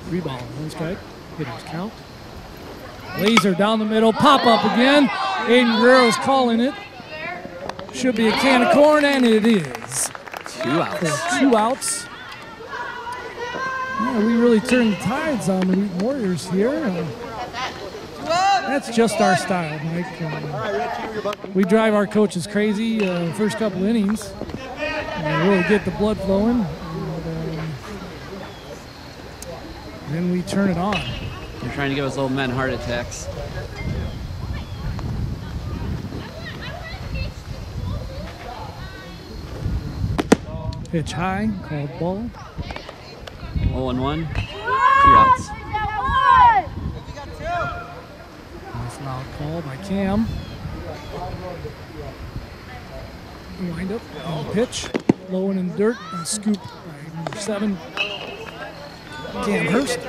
Three ball, one strike. Hitters count. Laser down the middle, pop up again. Aiden Guerrero's calling it. Should be a can of corn, and it is. 2 outs. 2 outs. Yeah, we really turned the tides on the Wheaton Warriors here. That's just our style, Mike. We drive our coaches crazy first couple innings. And really get the blood flowing. Then we turn it on. They're trying to give us little men heart attacks. Pitch high, called ball. 0-1, 2 outs. Nice loud call by Cam. Wind up on the pitch. Low and in dirt and scoop by number 7. Cam Hurst.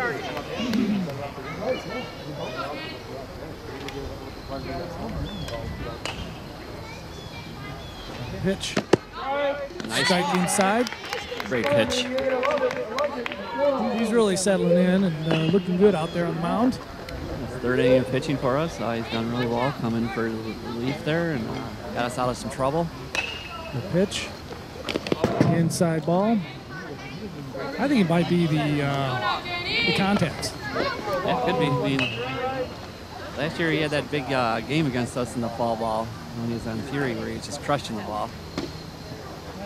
Pitch. Nice. Strike inside. Great pitch. He's really settling in and looking good out there on the mound. Third inning of pitching for us. He's done really well coming for relief there and got us out of some trouble. The pitch. Inside ball. I think it might be the contacts. Yeah, it could be. I mean, last year he had that big game against us in the fall ball when he was on Fury where he was just crushing the ball.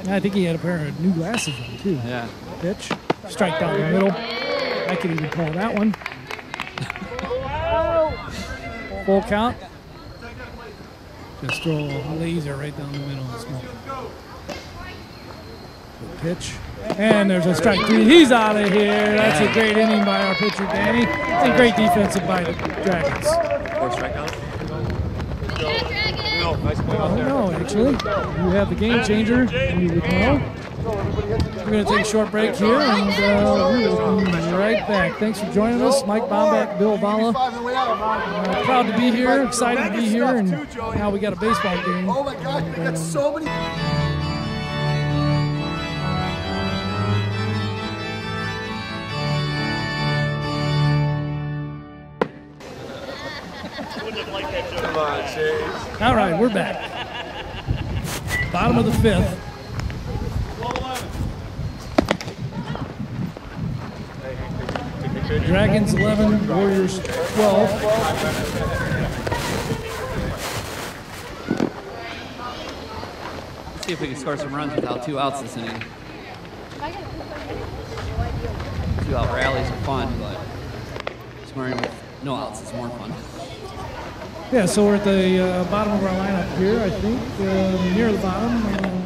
I think he had a pair of new glasses on too. Yeah. Pitch. Strike down the middle. I could even call that one. Full count. Just throw a laser right down the middle and smoke. Good pitch. And there's a strike 3. He's out of here. That's a great inning by our pitcher, Danny. And great defensive by the Dragons. 4 strikeouts. No, nice play out there. No, actually. You have the game changer. You would know. We're going to take a short break here, and we will be right back. Thanks for joining us. Mike Bombeck, Bill Vallow. Proud to be here, excited to be here, and now we got a baseball game. Oh my God, we got so many. Come on, Chase. All right, we're back. Bottom of the 5th. Dragons 11, Warriors 12. Let's see if we can score some runs without 2 outs this inning. 2 out rallies are fun, but scoring with no outs is more fun. Yeah, so we're at the bottom of our lineup here, I think. Near the bottom,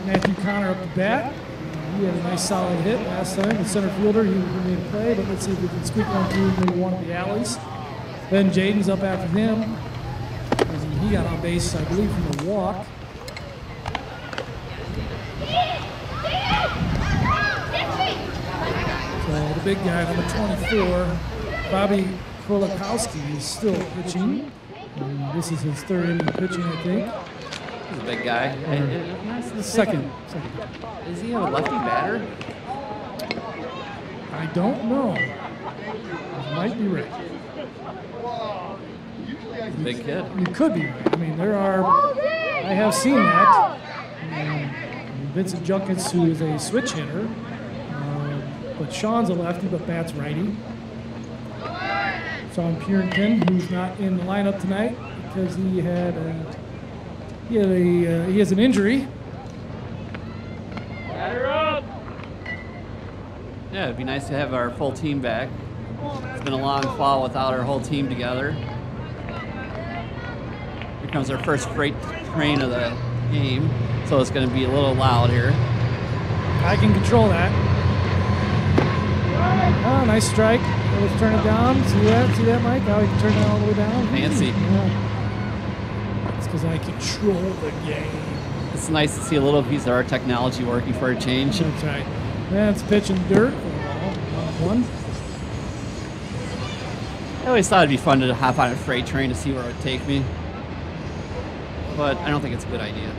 Matthew Connor up to bat. He had a nice solid hit last time. The center fielder, he made a play, but let's see if we can squeak one through maybe one of the alleys. Then Jaden's up after him. He got on base, I believe, from the walk. So the big guy, number 24, Bobby Krolikowski, is still pitching. This is his 3rd inning pitching, I think. He's a big guy. Second. Does he have a lefty batter? I don't know. You might be right. Big kid. You could be right. I mean, I have seen that. Vincent Junkins, who is a switch hitter, but Sean's a lefty, but Bat's righty. Sean Purinton, who's not in the lineup tonight because he has an injury. Yeah, it'd be nice to have our full team back. It's been a long fall without our whole team together. Here comes our first freight train of the game, so it's going to be a little loud here. I can control that. Oh, nice strike. Let's turn it down. See that, Mike? How he can turn it all the way down? Fancy. Yeah. It's because I control the game. It's nice to see a little piece of our technology working for a change. That's right. That's pitch and dirt. One. I always thought it'd be fun to hop on a freight train to see where it would take me, but I don't think it's a good idea.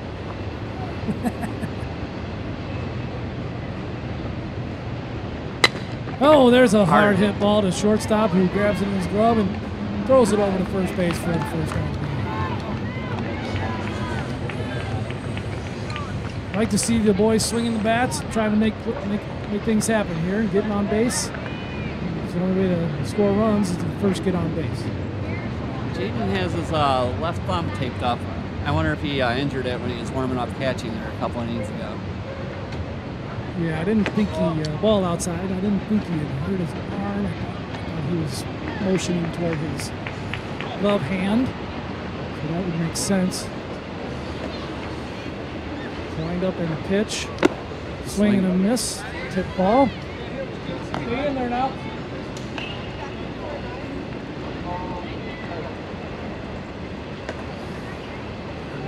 Oh, there's a hard hit ball to shortstop who grabs it in his glove and throws it over to first base for the first out. I like to see the boys swinging the bats, trying to make things happen here, getting on base. It's the only way to score runs is to first get on base. Jaden has his left thumb taped up. I wonder if he injured it when he was warming up catching there a couple innings ago. Yeah, I didn't think he ball outside. I didn't think he had hurt his arm. I thought he was motioning toward his glove hand, so that would make sense. Wind up in the pitch, swing and a miss, tip ball. Stay in there now.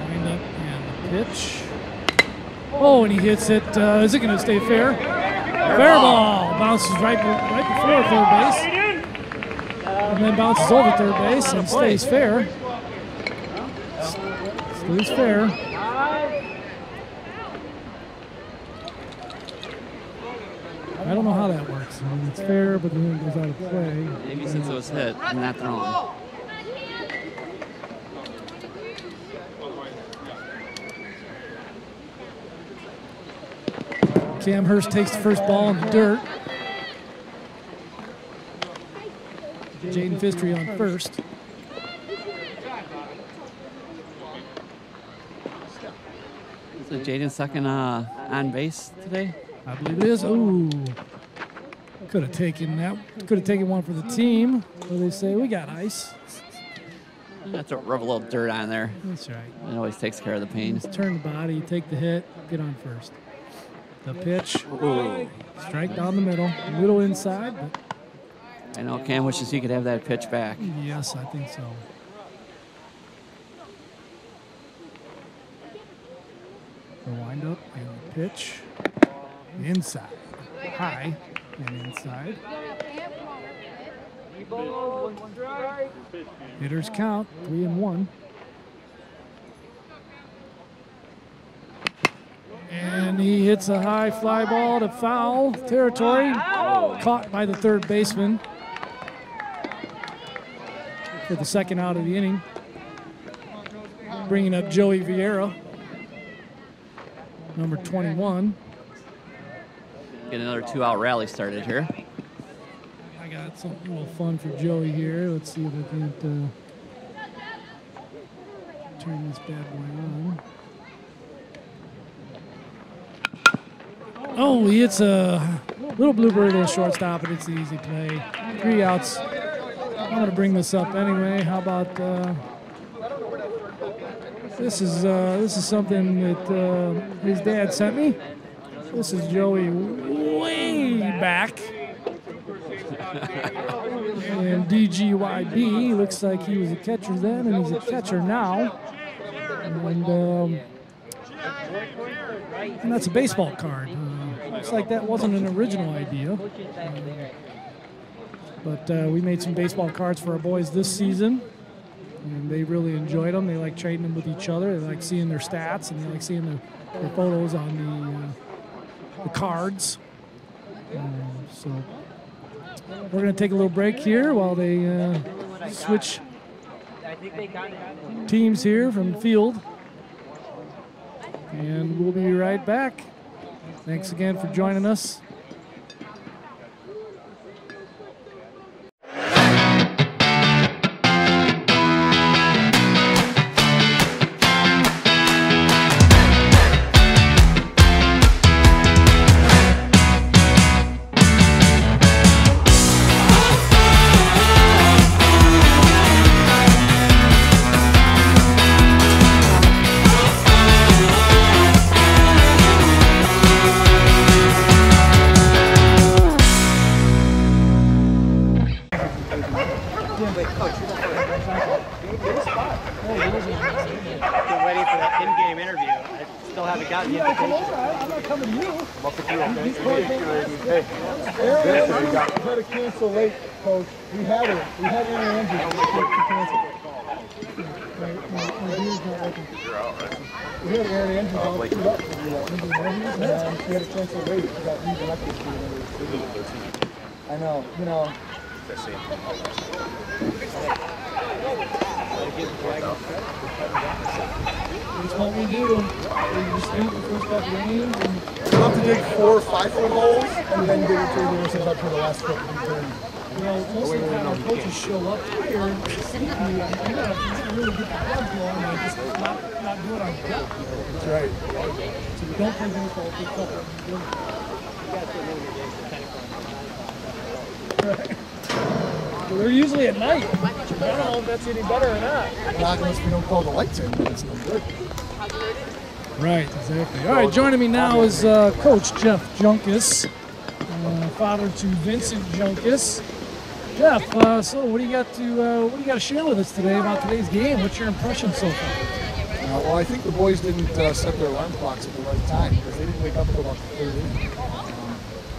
Wind up and the pitch. Oh, and he hits it. Is it going to stay fair? Fair ball. Bounces right before third base. And then bounces over third base and stays fair. Stays fair. I don't know how that works. I mean, it's fair, but then it goes out of play. Maybe since it was hit and not thrown. Cam Hurst takes the first ball in the dirt. Jaden Fistry on first. Is it Jaden second on base today? I believe it is. Ooh. Could have taken that. Could have taken one for the team. But they say, we got ice. Have to rub a little dirt on there. That's right. It always takes care of the pain. Just turn the body, take the hit, get on first. The pitch. Ooh. Strike down the middle. A little inside, but I know Cam wishes he could have that pitch back. yes, I think so. The wind up and the pitch. Inside. High and inside. Hitters count 3-1. And he hits a high fly ball to foul territory. Caught by the third baseman for the second out of the inning. Bringing up Joey Vieira, number 21. Get another 2-out rally started here. I got something a little fun for Joey here. Let's see if I can't turn this bad boy on. Oh, he hits a little bluebird to the shortstop, and it's an easy play. 3 outs. I'm going to bring this up anyway. How about this is something that his dad sent me. This is Joey way back. And DGYB looks like he was a catcher then, and he's a catcher now. And that's a baseball card. Looks like that wasn't an original idea. But we made some baseball cards for our boys this season, and they really enjoyed them. They like trading them with each other. They like seeing their stats, and they like seeing their photos on the cards. So we're going to take a little break here while they switch teams here from the field. And we'll be right back. Thanks again for joining us. I'm not coming to you. I'm up to you, okay? Hey, we had to cancel late, Coach. We had Aaron Andrews to cancel. My deal's not working. We had Aaron Andrews all queued up for the interviews, and we had to cancel late. We got reelected. I know, you know. That's what we do. We just spend the first couple of games. We have to dig 4 or 5 foot holes and then dig it to the ourselves up for the last foot. You know, most of the time our coaches show up here and see me. I gotta really get the blood flowing and just not do it on the job. That's right. So we don't play baseball for a couple of games. Well, they're usually at night. I don't know if that's any better or not. Not unless we don't call the lights in, but it's no good. Right, exactly. All right, joining me now is Coach Jeff Junkus, father to Vincent Junkus. Jeff, so what do you got to share with us today about today's game? What's your impression so far? Well, I think the boys didn't set their alarm clocks at the right time because they didn't wake up until about the third inning.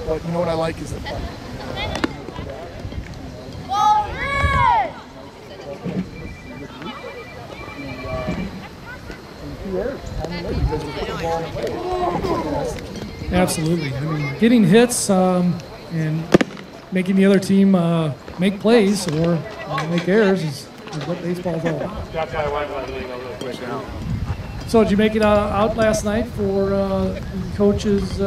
But you know what I like is the fun. Absolutely. I mean, getting hits and making the other team make plays or make errors is what baseball's all about. That's why I wanted to let you know real quick now. So did you make it out last night for Coach's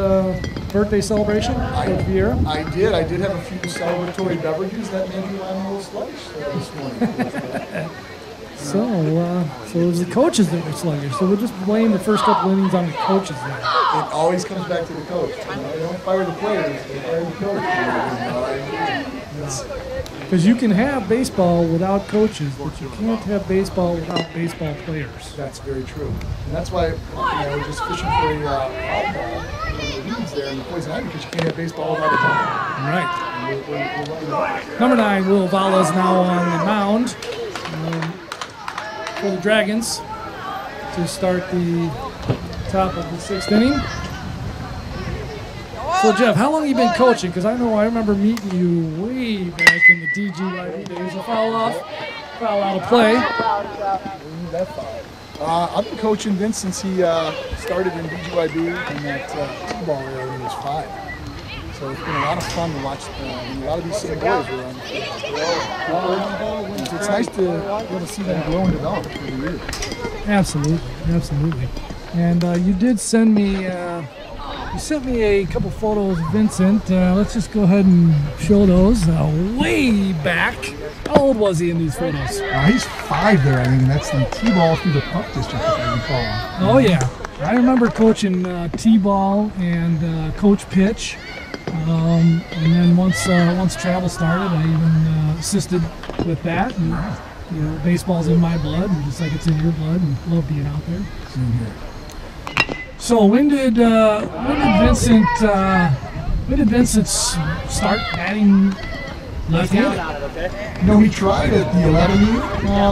birthday celebration? I did. I did have a few celebratory beverages that made me a little sluggish this morning. So it was the coaches that were sluggish. So we'll just blame the first couple innings on the coaches then. It always comes back to the coach. They don't fire the players, they fire the coach. Because you can have baseball without coaches, but you can't have baseball without baseball players. That's very true. And that's why we're just fishing for the leads there in the poison ivy, because you can't have baseball without a team. Right. Number 9, Will Vala is now on the mound for the Dragons to start the top of the 6th inning. So Jeff, how long have you been coaching? Because I remember meeting you way back in the DGYB days. A foul out of play. I've been coaching Vince since he started in DGYB and that T-ball era when he was 5. So it's been a lot of fun to watch a lot of these same boys were on the field. It's nice to be able to see them grow and develop through the years. Absolutely. And you did send me, you sent me a couple photos of Vincent. Let's just go ahead and show those way back. How old was he in these photos? He's 5 there, I think, and that's the T-ball through the Puck District, if I recall. Oh yeah, I remember coaching T-ball and coach pitch. And then once travel started, I even assisted with that. And, you know, baseball's in my blood, and just like it's in your blood, and love being out there. Same here. So when did Vincent start batting left-handed? You know, he tried at the 11 year,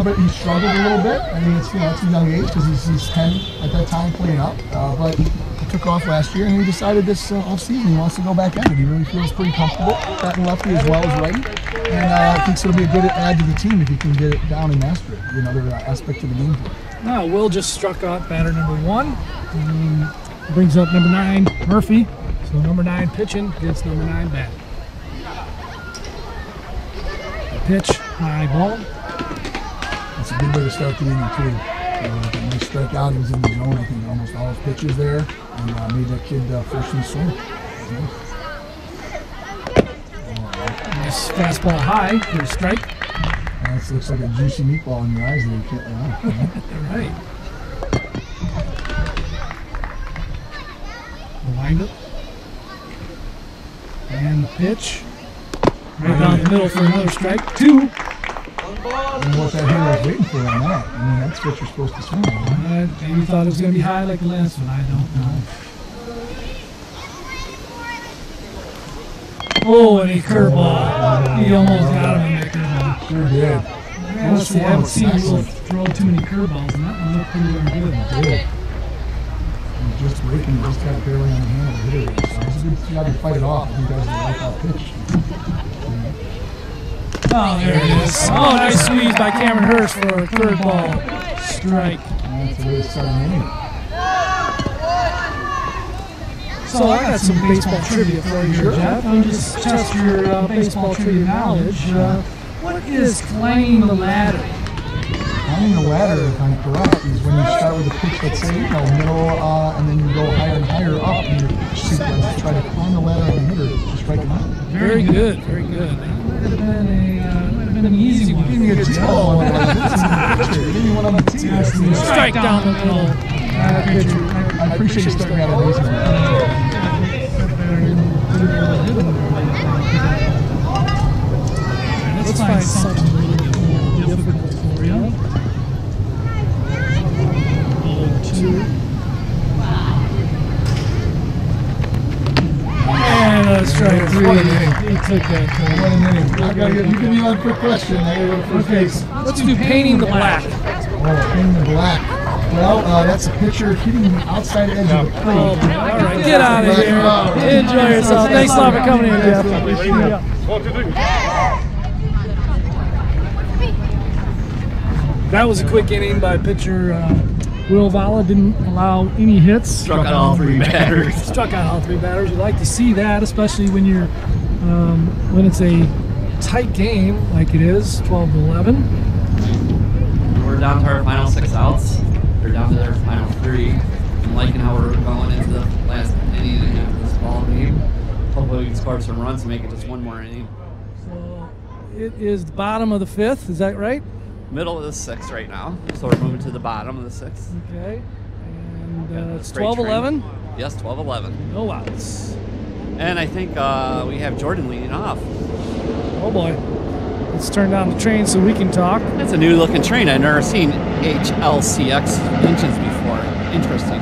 but he struggled a little bit. I mean, it's a young age because he's 10 at that time playing up. But he took off last year, and he decided this off-season he wants to go back at it. He really feels pretty comfortable batting lefty as well as righty, and I think it'll be a good add to the team if he can get it down and master it. Another aspect of the game for him. Will just struck out batter number 1. Brings up number 9, Murphy. So number 9 pitching gets number 9 bat. The pitch, high ball. That's a good way to start the inning too. With a nice strikeout, he was in the zone. I think almost all his pitches there, and made that kid first in the swing. Nice fastball high for a strike. That looks like a juicy meatball in your eyes there. You can't Right. The windup. And the pitch. Right down the middle for another strike. 2. I don't know what that hitter was waiting for on that. I mean, that's what you're supposed to swing. Maybe thought it was going to be high like the last one. I don't know. Oh, and a curveball. He almost got him in that curveball. Sure did. Honestly, I haven't seen him throw too many curveballs, and that one looked pretty darn good. Did. Just breaking, just got barely on the hand of the hitter. So it was a good job to fight it off. I think that was the right out pitch. Oh, there it is. Oh, nice squeeze by Cameron Hurst for a third ball strike. That's the way to start an inning. So I got some baseball trivia for you, Jeff. I'm just test your baseball trivia knowledge. What is climbing the ladder? Climbing the ladder, if I'm correct, is when you start with a pitch that's, say, middle, and then you go higher and higher up in your pitch sequence to try to climb the ladder on the hitter to strike him out. Very good, very good. That might have been an easy one. You didn't get a tell one. You didn't want on the tee. Strike down the middle. I appreciate you starting out an easy one. Let's find something a little bit more difficult for you. 2. And strike 3. He took that. What an inning. You give me one quick question. I gotta go to first base. Let's do painting the black. Oh, painting the black. Well, that's a pitcher hitting the outside edge of the plate. All right, get out of here. Enjoy yourself. Thanks a lot for coming in, Jeff. 1, 2, 3. That was a quick inning by pitcher Will Vala. Didn't allow any hits. Struck out all 3 batters. Struck out all 3 batters. We'd like to see that, especially when you're when it's a tight game like it is, 12-11. We're down to our final 6 outs. They're down to their final 3. I'm liking how we're going into the last inning and a half of this ball game. Hopefully we can score some runs and make it just one more inning. So it is the bottom of the 5th. Is that right? Middle of the 6th right now, so we're moving to the bottom of the 6th. Okay, and it's 12-11? Yes, 12-11. No outs. And I think we have Jordan leading off. Oh boy. Let's turn down the train so we can talk. That's a new looking train. I've never seen HLCX engines before. Interesting.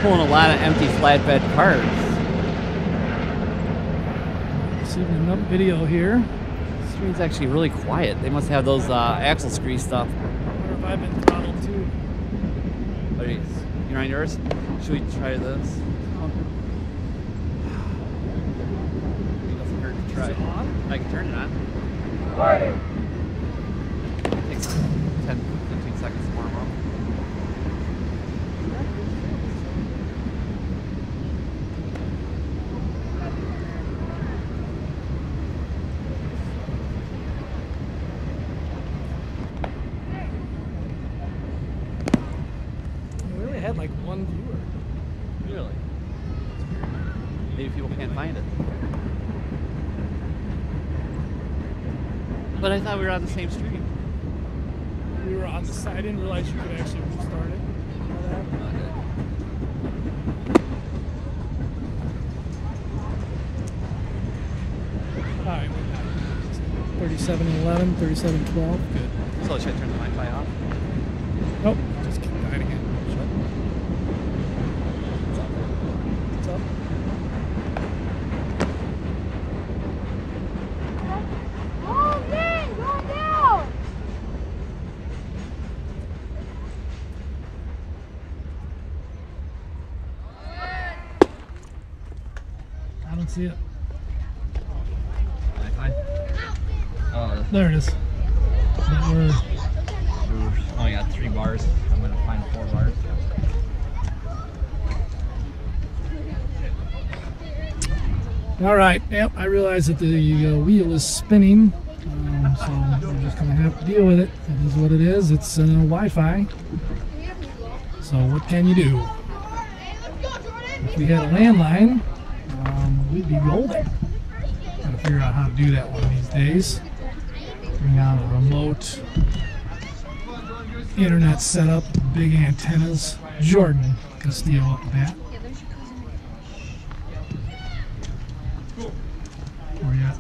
Pulling a lot of empty flatbed cars. Receiving another video here. It's actually really quiet. They must have those axles greased up. I wonder if I've been throttled too. You're on yours? Should we try this? It doesn't hurt to try. Is it on? I can turn it on. It takes 10-15 seconds to warm up. Had like 1 viewer. Really? Maybe people can't find it. But I thought we were on the same stream. We were on the side. I didn't realize you could actually restart it. All right, we're back. 37-11, 37-12. Good. So should I turn the Wi-Fi off? Nope. Just keep guiding it. What's up? Oh, man, going down! I don't see it. Wi-Fi? Oh, There it is. We're only got 3 bars. I'm gonna find 4 bars. All right. Yep, I realize that the wheel is spinning, so we're just going to have to deal with it. It is what it is. It's Wi-Fi. So what can you do? If we had a landline, we'd be golden. Got to figure out how to do that one of these days. Bring out a remote internet setup, big antennas. Jordan Castillo up the bat. Where you at?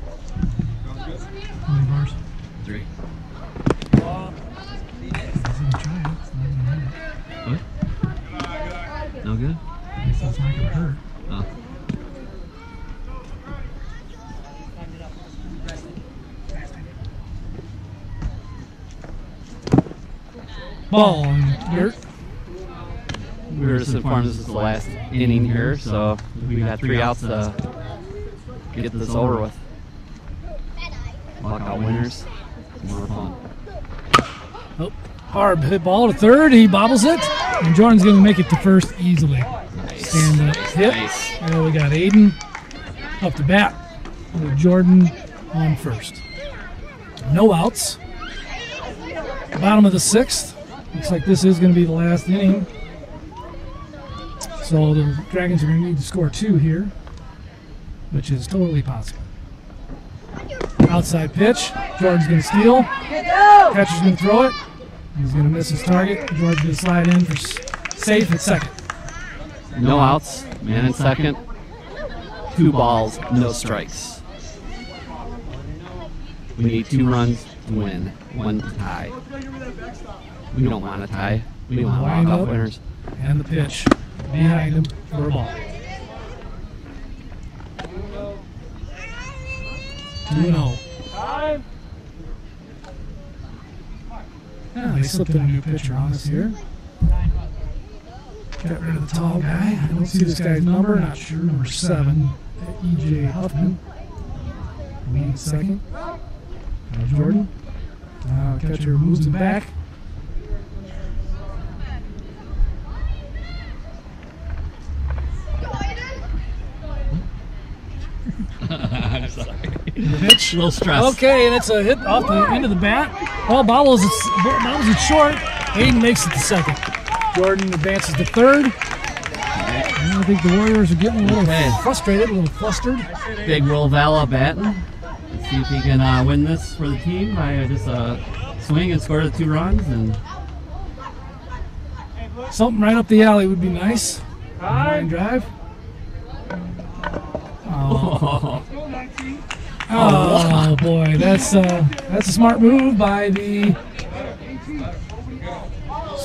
How many bars? 3. What? No good? I guess that's not gonna hurt. Oh. Ball in dirt. We were just informed this is the last inning here, so we got 3 outs to get this over with. Lockout winners. More fun. Oh, hard hit ball to third. He bobbles it, and Jordan's going to make it to first easily. Nice. Stand up, hit. Nice. And we got Aiden up the bat with Jordan on first. No outs. Bottom of the 6th. Looks like this is going to be the last inning. So the Dragons are going to need to score 2 here, which is totally possible. Outside pitch. Jordan's going to steal. Catcher's going to throw it. He's going to miss his target. Jordan's going to slide in for safe at second. No outs. Man in second. 2 balls, no strikes. We need 2 runs to win. 1 to tie. We don't want to tie. We want walk-off winners. And the pitch behind him for a ball. 2-0. Yeah, they slipped in a new pitcher on us here. Got rid of the tall guy. I don't see this guy's number. Not sure. Number 7, E.J. Huffman. Wheaton second. Jordan. Catcher moves him back. I'm sorry. Pitch. A little stress. Okay, and it's a hit off the end of the bat. Ball bobbles it short. Aiden makes it to second. Jordan advances to third. And I think the Warriors are getting a little frustrated, a little flustered. Big Will Valla batting. Let's see if he can win this for the team by just swing and score the 2 runs. And something right up the alley would be nice. Line drive. Oh boy, that's a smart move by the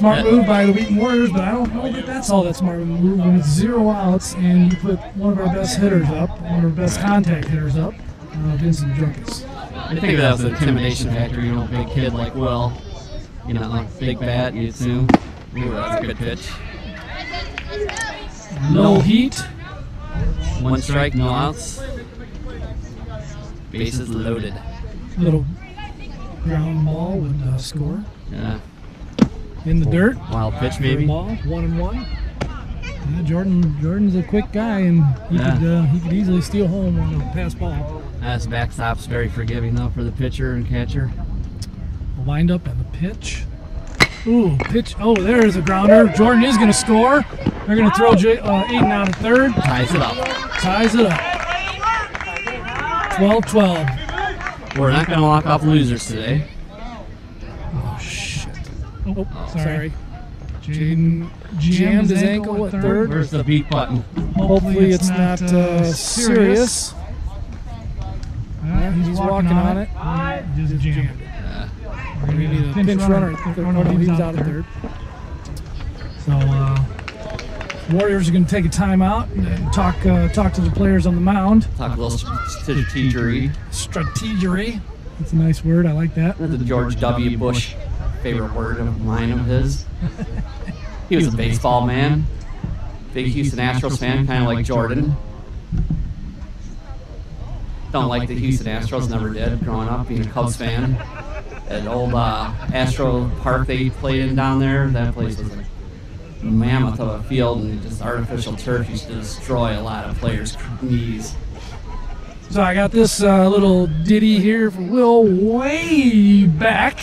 Wheaton Warriors, but I don't know that that's all that smart move when it's 0 outs and you put one of our best hitters up, one of our best contact hitters up, Vincent Junkus. I think that was an intimidation factor, you know, big kid like Will, you know, big bat, you assume. Ooh, that's a good pitch. No heat. 1 strike, no outs. Bases loaded. Little ground ball would score. Yeah. In the dirt. Wild pitch, maybe. Ball, 1-1. Yeah, Jordan's a quick guy, and he could easily steal home on a pass ball. This backstop's very forgiving though for the pitcher and catcher. The windup and the pitch. Ooh, pitch. Oh, there's a grounder. Jordan is going to score. They're going to throw Aiden out at third. Ties it up. Ties it up. 12-12. We're not going to walk off losers today. Oh, shit. Oh, sorry. Jaden jammed his ankle at third. Where's the beat button? Hopefully it's not serious. He's walking on it. Just jammed it. We're going to need a pinch runner at third. No, he's out at third. So, Warriors are going to take a timeout and talk to the players on the mound. Talk a little strategery. Strategery. That's a nice word. I like that. That's a George W. Bush favorite word of mine of his. He was a baseball man. Big Houston Astros fan, kind of like Jordan. Don't like the Houston Astros, never did growing up, being a Cubs fan. That old Astro Park they played in down there, that place was a mammoth of a field, and just artificial turf used to destroy a lot of players' knees. So I got this little ditty here for Will way back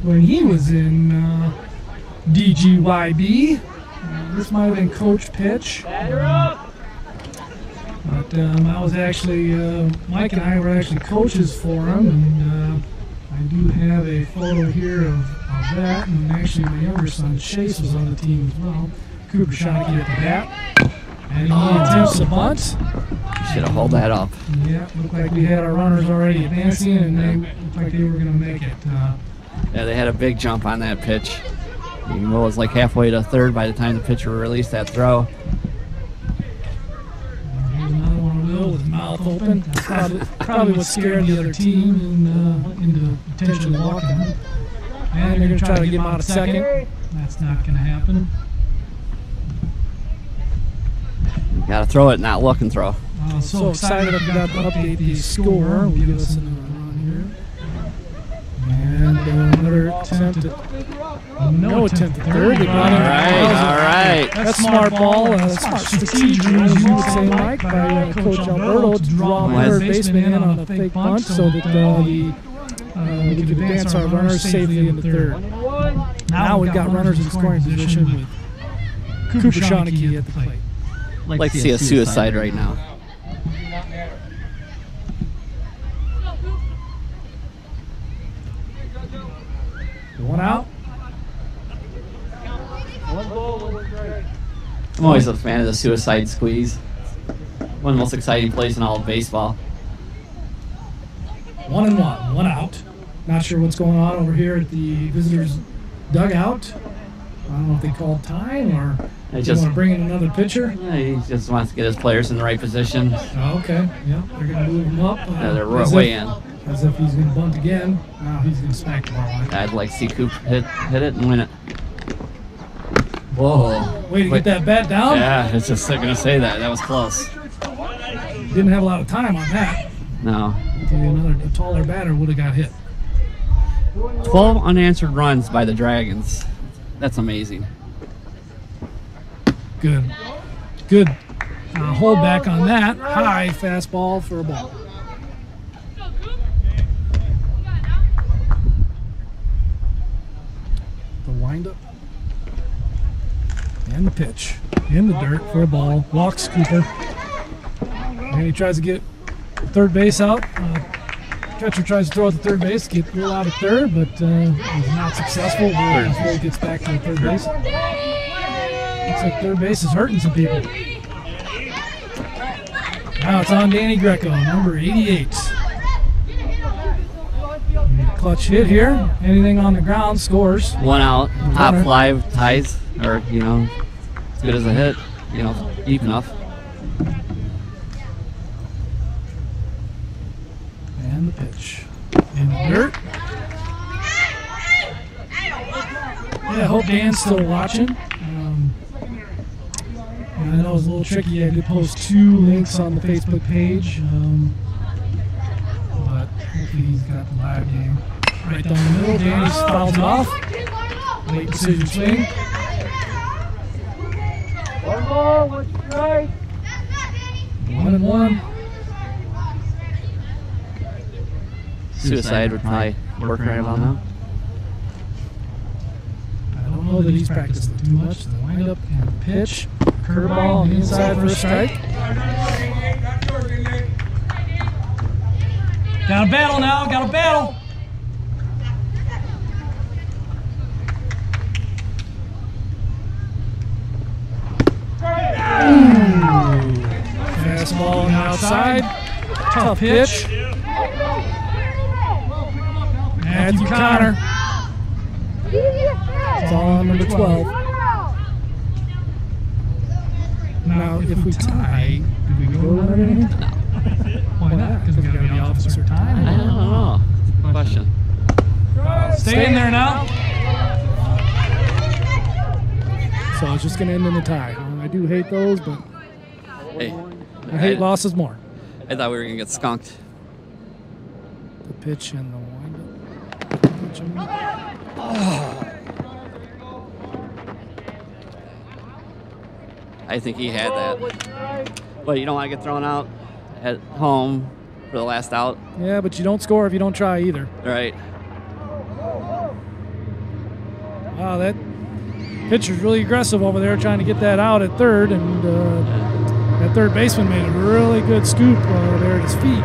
when he was in DGYB. This might have been coach pitch. But I was actually, Mike and I were actually coaches for him, and I do have a photo here of that, and actually my younger son Chase was on the team as well. Cooper Schoenke at the bat, and he attempts a bunt. Should have held that up. Yeah, looked like we had our runners already advancing, and they looked like they were going to make it. Yeah, they had a big jump on that pitch. Will was like halfway to third by the time the pitcher released that throw. Here's another one of Will with his mouth open. That's probably what scared the other team into potentially walking him. And they're going to try to get him out of second. That's not going to happen. Got to throw it, not look and throw. So excited I forgot to update the score. We'll give us another run here. And another attempt at no attempt at third. All right. That's smart ball. Smart strategic, as you would say, Mike, by Coach Alberto to draw the third baseman in on a fake bunt so that we can advance our runners safely into third. Now we've got runners in scoring position with Cooper Schoenke at the plate. Like to see a suicide right now. One out. I'm always a fan of the suicide squeeze. One of the most exciting plays in all of baseball. 1-1, 1 out. Not sure what's going on over here at the visitors' dugout. I don't know if they called time or they want to bring in another pitcher. Yeah, he just wants to get his players in the right position. Oh, okay, yeah, they're going to move him up. They're way in. As if he's going to bunt again. Now he's going to smack the ball. I'd like to see Coop hit it and win it. Whoa. Way to get that bat down. Yeah, it's just going to say that. That was close. Didn't have a lot of time on that. No. A taller batter would have got hit. 12 unanswered runs by the Dragons. That's amazing. Good. Hold back on that. High fastball for a ball. The windup. And the pitch. In the dirt for a ball. Walks Cooper. And he tries to get third base out. Catcher tries to throw at the third base, get Will out of third, but he's not successful. Will gets back to the third base. Looks like third base is hurting some people. Now it's on Danny Greco, number 88. Clutch hit here. Anything on the ground scores. 1 out. Hot fly ties, or as good as a hit. Deep enough. And the pitch. In the dirt. Yeah, I hope Dan's still watching. I know it was a little tricky. I did post 2 links on the Facebook page. But hopefully he's got the live game. Right down the middle. Danny's fouled it off. Late decision swing. 1 ball, 1 strike. 1-1. Suicide would probably work right about now. I don't know that he's practiced it too much. The windup and the pitch. Curveball on the inside for a strike. Got a battle now. Got a battle. Fastball on the outside. Tough pitch. Matthew Connor. It's all on number 12. Now, if we tie, do we go on anything? No. Why not? Because we got to be officer time? I don't know. Good question. Stay in there now. So it's just going to end in a tie. I do hate those, but Hey, I hate losses more. I thought we were going to get skunked. The pitch and the windup. I think he had that. But you don't want to get thrown out at home for the last out. Yeah, but you don't score if you don't try either. Right. Wow, that pitcher's really aggressive over there trying to get that out at third, and that third baseman made a really good scoop there at his feet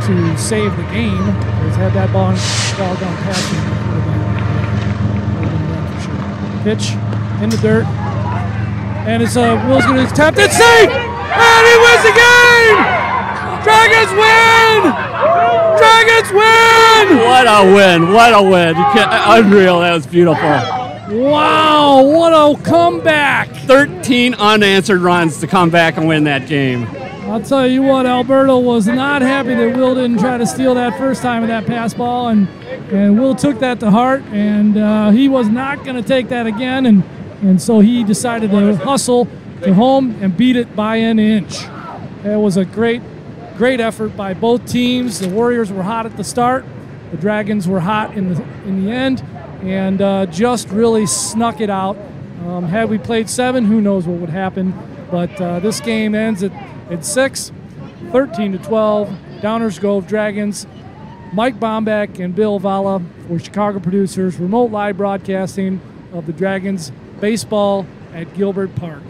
to save the game. He's had that ball gone past him. Would have been run for sure. Pitch in the dirt, and it's Will's going to tap it, safe, and he wins the game! Dragons win! Dragons win! What a win! What a win! Unreal. That was beautiful. Wow, what a comeback! 13 unanswered runs to come back and win that game. I'll tell you what, Alberto was not happy that Will didn't try to steal that first time of that pass ball, and Will took that to heart, and he was not going to take that again, and so he decided to hustle to home and beat it by an inch. It was a great effort by both teams. The Warriors were hot at the start. The Dragons were hot in the end, and just really snuck it out. Had we played 7, who knows what would happen. But this game ends at 6, 13-12. Downers Grove Dragons. Mike Bombeck and Bill Valla for Chicago Producers. Remote live broadcasting of the Dragons baseball at Gilbert Park.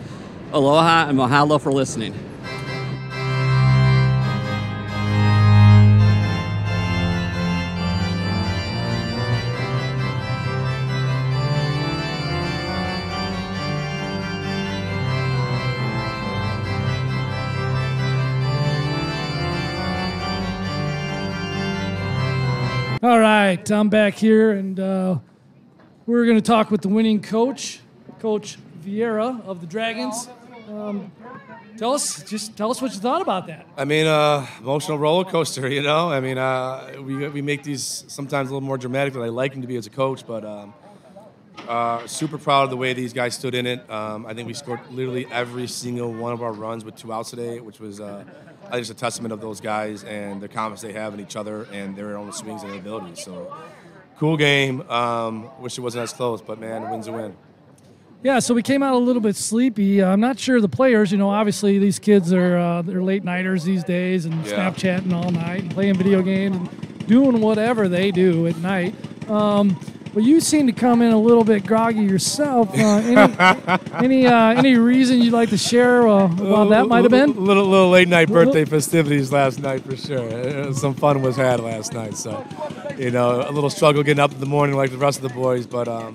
Aloha and mahalo for listening. All right, I'm back here, and we're going to talk with the winning coach, Coach Vieira of the Dragons. Tell us what you thought about that. I mean, emotional roller coaster, you know. I mean, we make these sometimes a little more dramatic than I like them to be as a coach, but super proud of the way these guys stood in it. I think we scored literally every single one of our runs with 2 outs today, which was I think it's a testament of those guys and the confidence they have in each other and their own swings and their abilities. So, cool game. Wish it wasn't as close, but man, a win's a win. Yeah, so we came out a little bit sleepy. I'm not sure the players, obviously these kids are they're late nighters these days and Snapchatting all night and playing video games and doing whatever they do at night. But you seem to come in a little bit groggy yourself. Any reason you'd like to share about that might have been? Little late night birthday festivities last night for sure. Some fun was had last night. So, a little struggle getting up in the morning like the rest of the boys. But,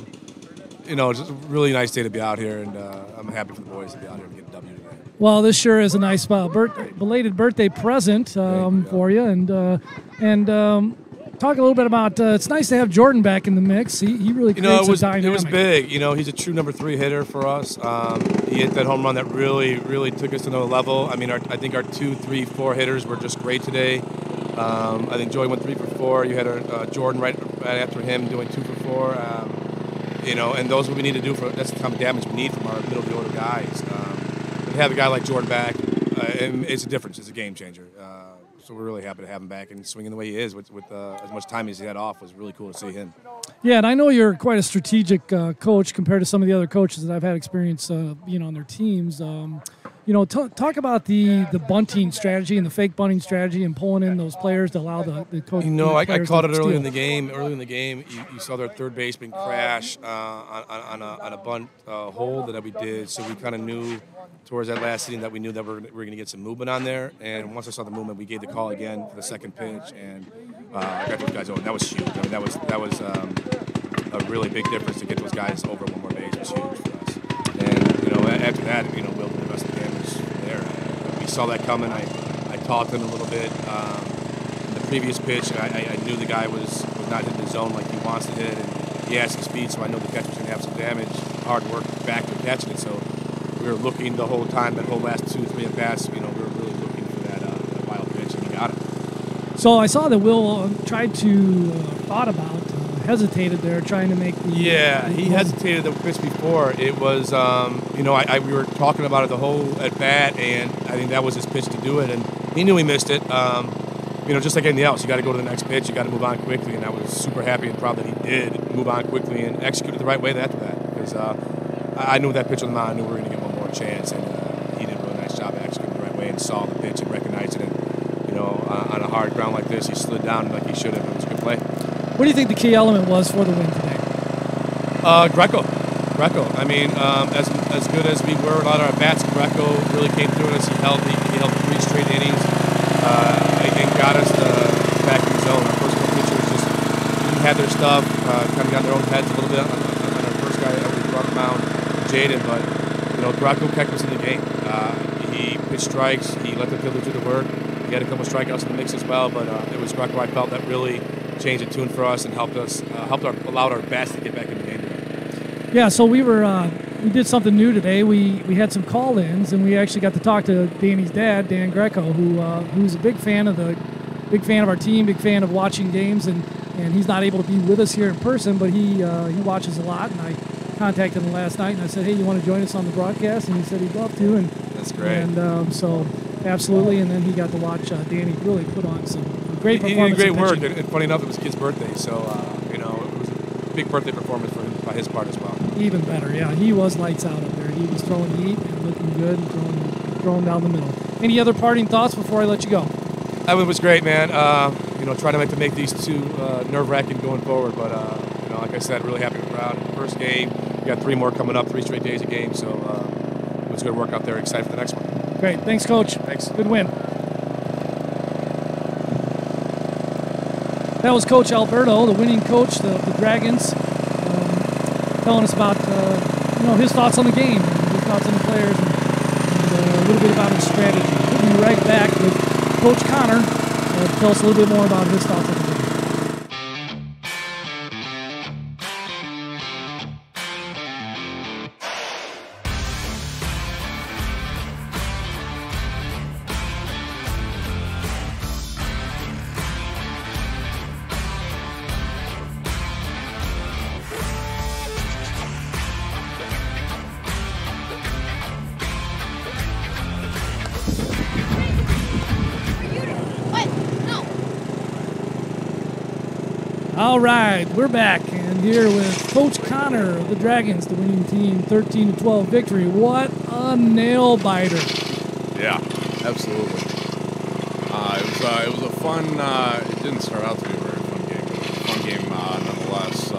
just a really nice day to be out here. And I'm happy for the boys to be out here and get a W today. Well, this sure is a nice belated birthday present for you. And talk a little bit about. It's nice to have Jordan back in the mix. He really creates a dynamic. It was big. He's a true number 3 hitter for us. He hit that home run that really took us to another level. I mean, I think our 2, 3, 4 hitters were just great today. I think Joey went 3 for 4. You had Jordan right after him doing 2 for 4. And those are what we need to do that's the kind of damage we need from our middle of the order guys. To have a guy like Jordan back, it's a difference. It's a game changer. So we're really happy to have him back and swinging the way he is with as much time as he had off. Was really cool to see him. Yeah, and I know you're quite a strategic coach compared to some of the other coaches that I've had experience, on their teams. Talk about the bunting strategy and the fake bunting strategy and pulling in those players to allow the coach. I caught it early in the game. Early in the game, you saw their third baseman crash on a bunt hold that we did. So we kind of knew towards that last inning that we knew that we were going to get some movement on there. And once I saw the movement, we gave the call again for the second pitch, and I got those guys over. That was huge. I mean, that was a really big difference to get those guys over one more base. Was huge for us. And after that, Will did the rest of the damage there. We saw that coming. I talked to him a little bit. In the previous pitch, I knew the guy was not hitting the zone like he wants to hit, and he had some speed, so I know the catcher was going to have some damage. Hard work back to catching it, so we were looking the whole time, that whole last 2, 3 at bats. We were really looking for that wild pitch, and he got it. So I saw that Will hesitated there, trying to make the. Yeah, he hesitated the pitch before. It was, we were talking about it the whole at bat, and I think that was his pitch to do it, and he knew he missed it. Just like anything else, you got to go to the next pitch, you got to move on quickly, and I was super happy and proud that he did move on quickly and execute it the right way after that, because I knew that pitch on the mound, I knew we were going to get one more chance, and he did a really nice job of executing it the right way and saw the pitch and recognized it, and on a hard ground like this, he slid down like he should have. It was a good play. What do you think the key element was for the win today? Greco. I mean, as good as we were, a lot of our bats, Greco really came through us. He held 3 straight innings and got us back in the zone. Our first couple pitchers just didn't have their stuff, kind of got in their own heads a little bit on our first guy that we brought the mound, Jaden. But Greco kept us in the game. He pitched strikes. He let the fielder do the work. He had a couple strikeouts in the mix as well. But it was Greco I felt that really changed the tune for us and allowed our bats to get back in the game today. Yeah, so we did something new today. We had some call-ins, and we actually got to talk to Danny's dad, Dan Greco, who's a big fan of our team, big fan of watching games, and he's not able to be with us here in person, but he watches a lot. And I contacted him last night, and I said, hey, you want to join us on the broadcast? And he said he'd love to. And that's great. And so absolutely, and then he got to watch Danny really put on some great performance. He did great work, and funny enough, it was his kid's birthday, so it was a big birthday performance for him by his part as well. Even better, yeah. He was lights out up there. He was throwing heat and looking good and throwing down the middle. Any other parting thoughts before I let you go? It was great, man. Trying to make these two nerve-wracking going forward, but like I said, really happy with the crowd. First game, we got 3 more coming up, 3 straight days of games, so it was good work out there. Excited for the next one. Great, thanks, Coach. Thanks. Good win. That was Coach Alberto, the winning coach, the Dragons, telling us about his thoughts on the game, and his thoughts on the players, and a little bit about his strategy. We'll be right back with Coach Connor to tell us a little bit more about his thoughts on the game. All right, we're back, and here with Coach Connor of the Dragons, the winning team, 13-12 victory. What a nail biter! Yeah, absolutely. It was a fun. It didn't start out to be a very fun game, but it was a fun game nonetheless.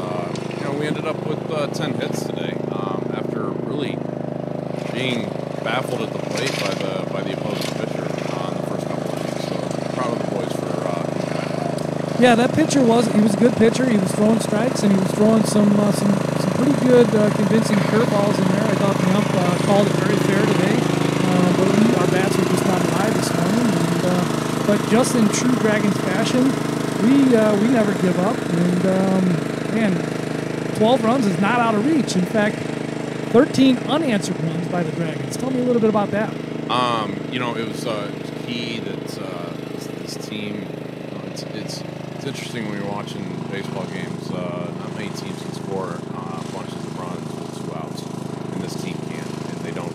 We ended up with 10 hits today after really being baffled at the plate by the opposing pitcher in the first couple of innings. So proud of the boys for. Yeah, that pitcher he was a good pitcher. He was throwing strikes, and he was throwing some pretty good, convincing curveballs in there. I thought the ump called it very fair today, but our bats were just not live this morning. But just in true Dragons fashion, we never give up. And 12 runs is not out of reach. In fact, 13 unanswered runs by the Dragons. Tell me a little bit about that. It was key that this team. It's interesting when you're watching baseball games. Not many teams can score bunches of runs with 2 outs, and this team can. And they don't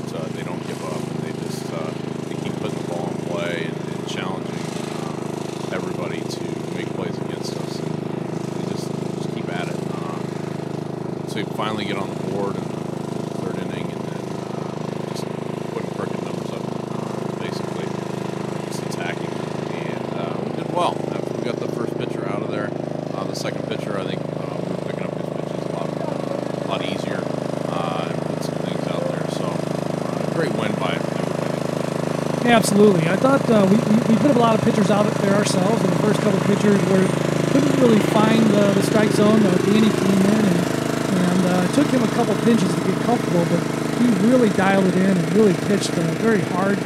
give up, and they just they keep putting the ball in play and challenging everybody to make plays against us. And they just keep at it. So you finally get on the board in the 3rd inning, and then just putting crooked numbers up, basically just attacking. And we did well. Got the first pitcher out of there. The second pitcher, I think we were picking up his pitches a lot easier and put some things out there. So great win by everybody. Yeah, absolutely. I thought we put a lot of pitchers out there ourselves, and the first couple of pitchers couldn't really find the strike zone. Danny came in, and it took him a couple pinches to get comfortable, but he really dialed it in and really pitched very hard,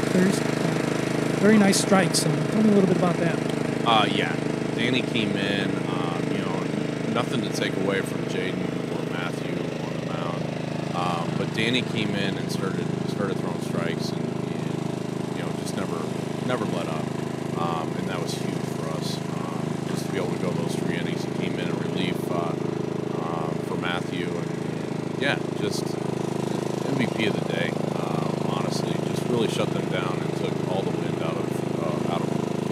very nice strikes. So tell me a little bit about that. Yeah, Danny came in, nothing to take away from Jaden or Matthew on the mound, but Danny came in and started throwing strikes and just never let up, and that was huge for us, just to be able to go those 3 innings. He came in relief for Matthew, and yeah, just MVP of the day, honestly, just really shut them down and took all the wind out of them.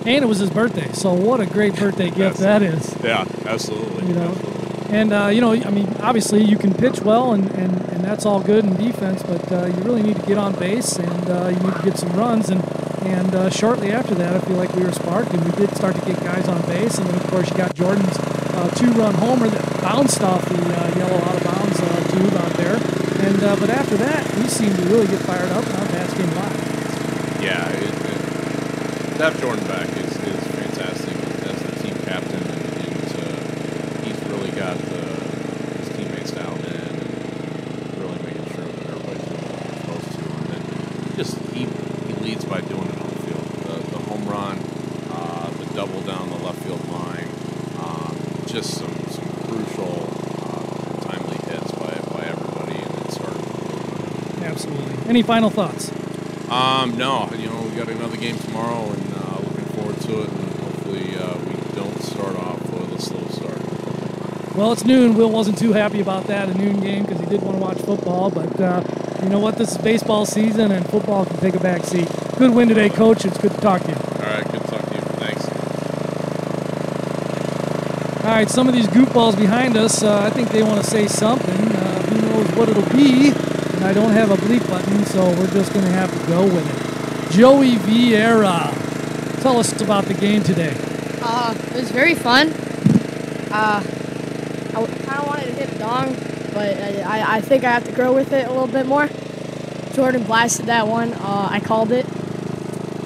And it was his birthday, so what a great birthday gift that is. Yeah, absolutely. Absolutely. And obviously you can pitch well, and that's all good in defense, but you really need to get on base, and you need to get some runs. And And shortly after that, I feel like we were sparked, and we did start to get guys on base. And then, of course, you got Jordan's two-run homer that bounced off the yellow out-of-bounds tube out there. And but after that, we seemed to really get fired up, and our bats came alive. Yeah, to have Jordan back is fantastic as the team captain, and he's really got his teammates down and really making sure that everybody's doing what they're supposed to. And then just he leads by doing it on the field. The home run, the double down the left field line, just some crucial timely hits by everybody, and it started. Absolutely. Any final thoughts? No, we got another game tomorrow, and looking forward to it, and hopefully we don't start off with a slow start. Well, it's noon. Will wasn't too happy about that, a noon game, because he did want to watch football, but you know what? This is baseball season, and football can take a back seat. Good win today, Coach. It's good to talk to you. All right, good to talk to you. Thanks. All right, some of these goofballs behind us, I think they want to say something. Who knows what it'll be? And I don't have a bleep button, so we're just going to have to go with it. Joey Vieira, tell us about the game today. It was very fun. I kind of wanted to hit dong, but I think I have to grow with it a little bit more. Jordan blasted that one. I called it.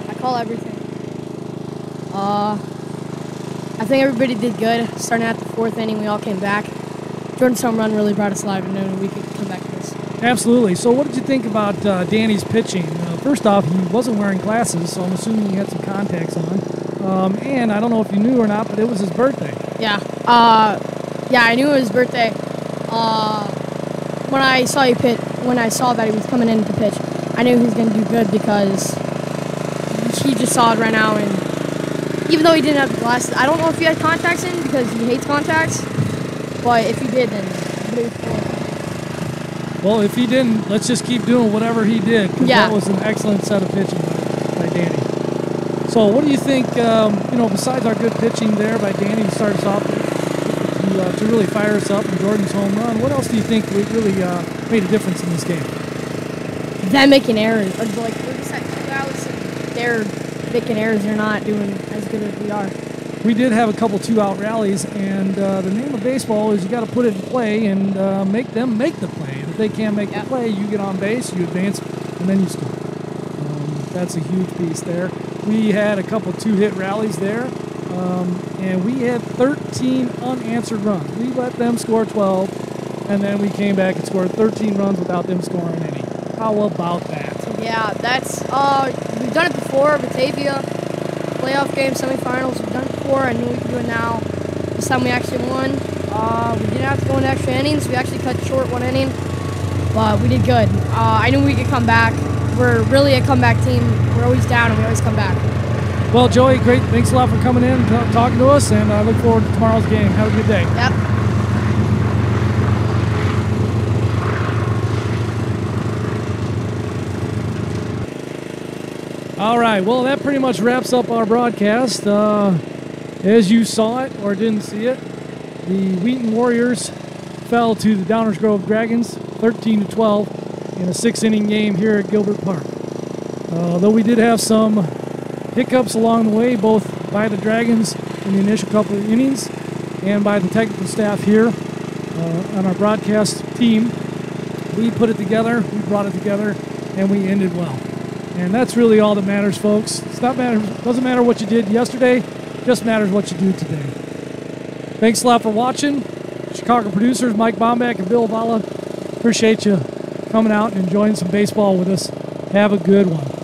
I call everything. I think everybody did good. Starting at the fourth inning, we all came back. Jordan's home run really brought us alive, and we could come back to this. Absolutely. So what did you think about Danny's pitching? First off, he wasn't wearing glasses, so I'm assuming he had some contacts on. And I don't know if you knew or not, but it was his birthday. Yeah. Yeah, I knew it was his birthday. When I saw that he was coming in to pitch, I knew he was going to do good because he just saw it right now. And even though he didn't have the glasses, I don't know if he had contacts in because he hates contacts. But if he did, then it was cool. Well, if he didn't, let's just keep doing whatever he did, because that was an excellent set of pitching by Danny. So what do you think, besides our good pitching there by Danny to start us off to really fire us up and Jordan's home run, what else do you think really made a difference in this game? Them making errors. Like, we're just at 2 outs, and they're making errors. They're not doing as good as we are. We did have a couple 2-out rallies, and the name of baseball is you got to put it in play and make them make the play. And if they can't make the play, you get on base, you advance, and then you score. That's a huge piece there. We had a couple 2-hit rallies there, and we had 13 unanswered runs. We let them score 12, and then we came back and scored 13 runs without them scoring any. How about that? Yeah, that's we've done it before, Batavia. Playoff game, semifinals, we've done it before. I knew we could do it now. This time we actually won. We didn't have to go into extra innings. We actually cut short 1 inning, but we did good. I knew we could come back. We're really a comeback team. We're always down, and we always come back. Well, Joey, great. Thanks a lot for coming in and talking to us, and I look forward to tomorrow's game. Have a good day. Yep. All right, well, that pretty much wraps up our broadcast. As you saw it or didn't see it, the Wheaton Warriors fell to the Downers Grove Dragons 13-12 in a 6-inning game here at Gilbert Park. Though we did have some hiccups along the way, both by the Dragons in the initial couple of innings and by the technical staff here on our broadcast team, we put it together, we brought it together, and we ended well. And that's really all that matters, folks. Doesn't matter what you did yesterday, just matters what you do today. Thanks a lot for watching. Chicago producers Mike Bomback and Bill Valla, appreciate you coming out and enjoying some baseball with us. Have a good one.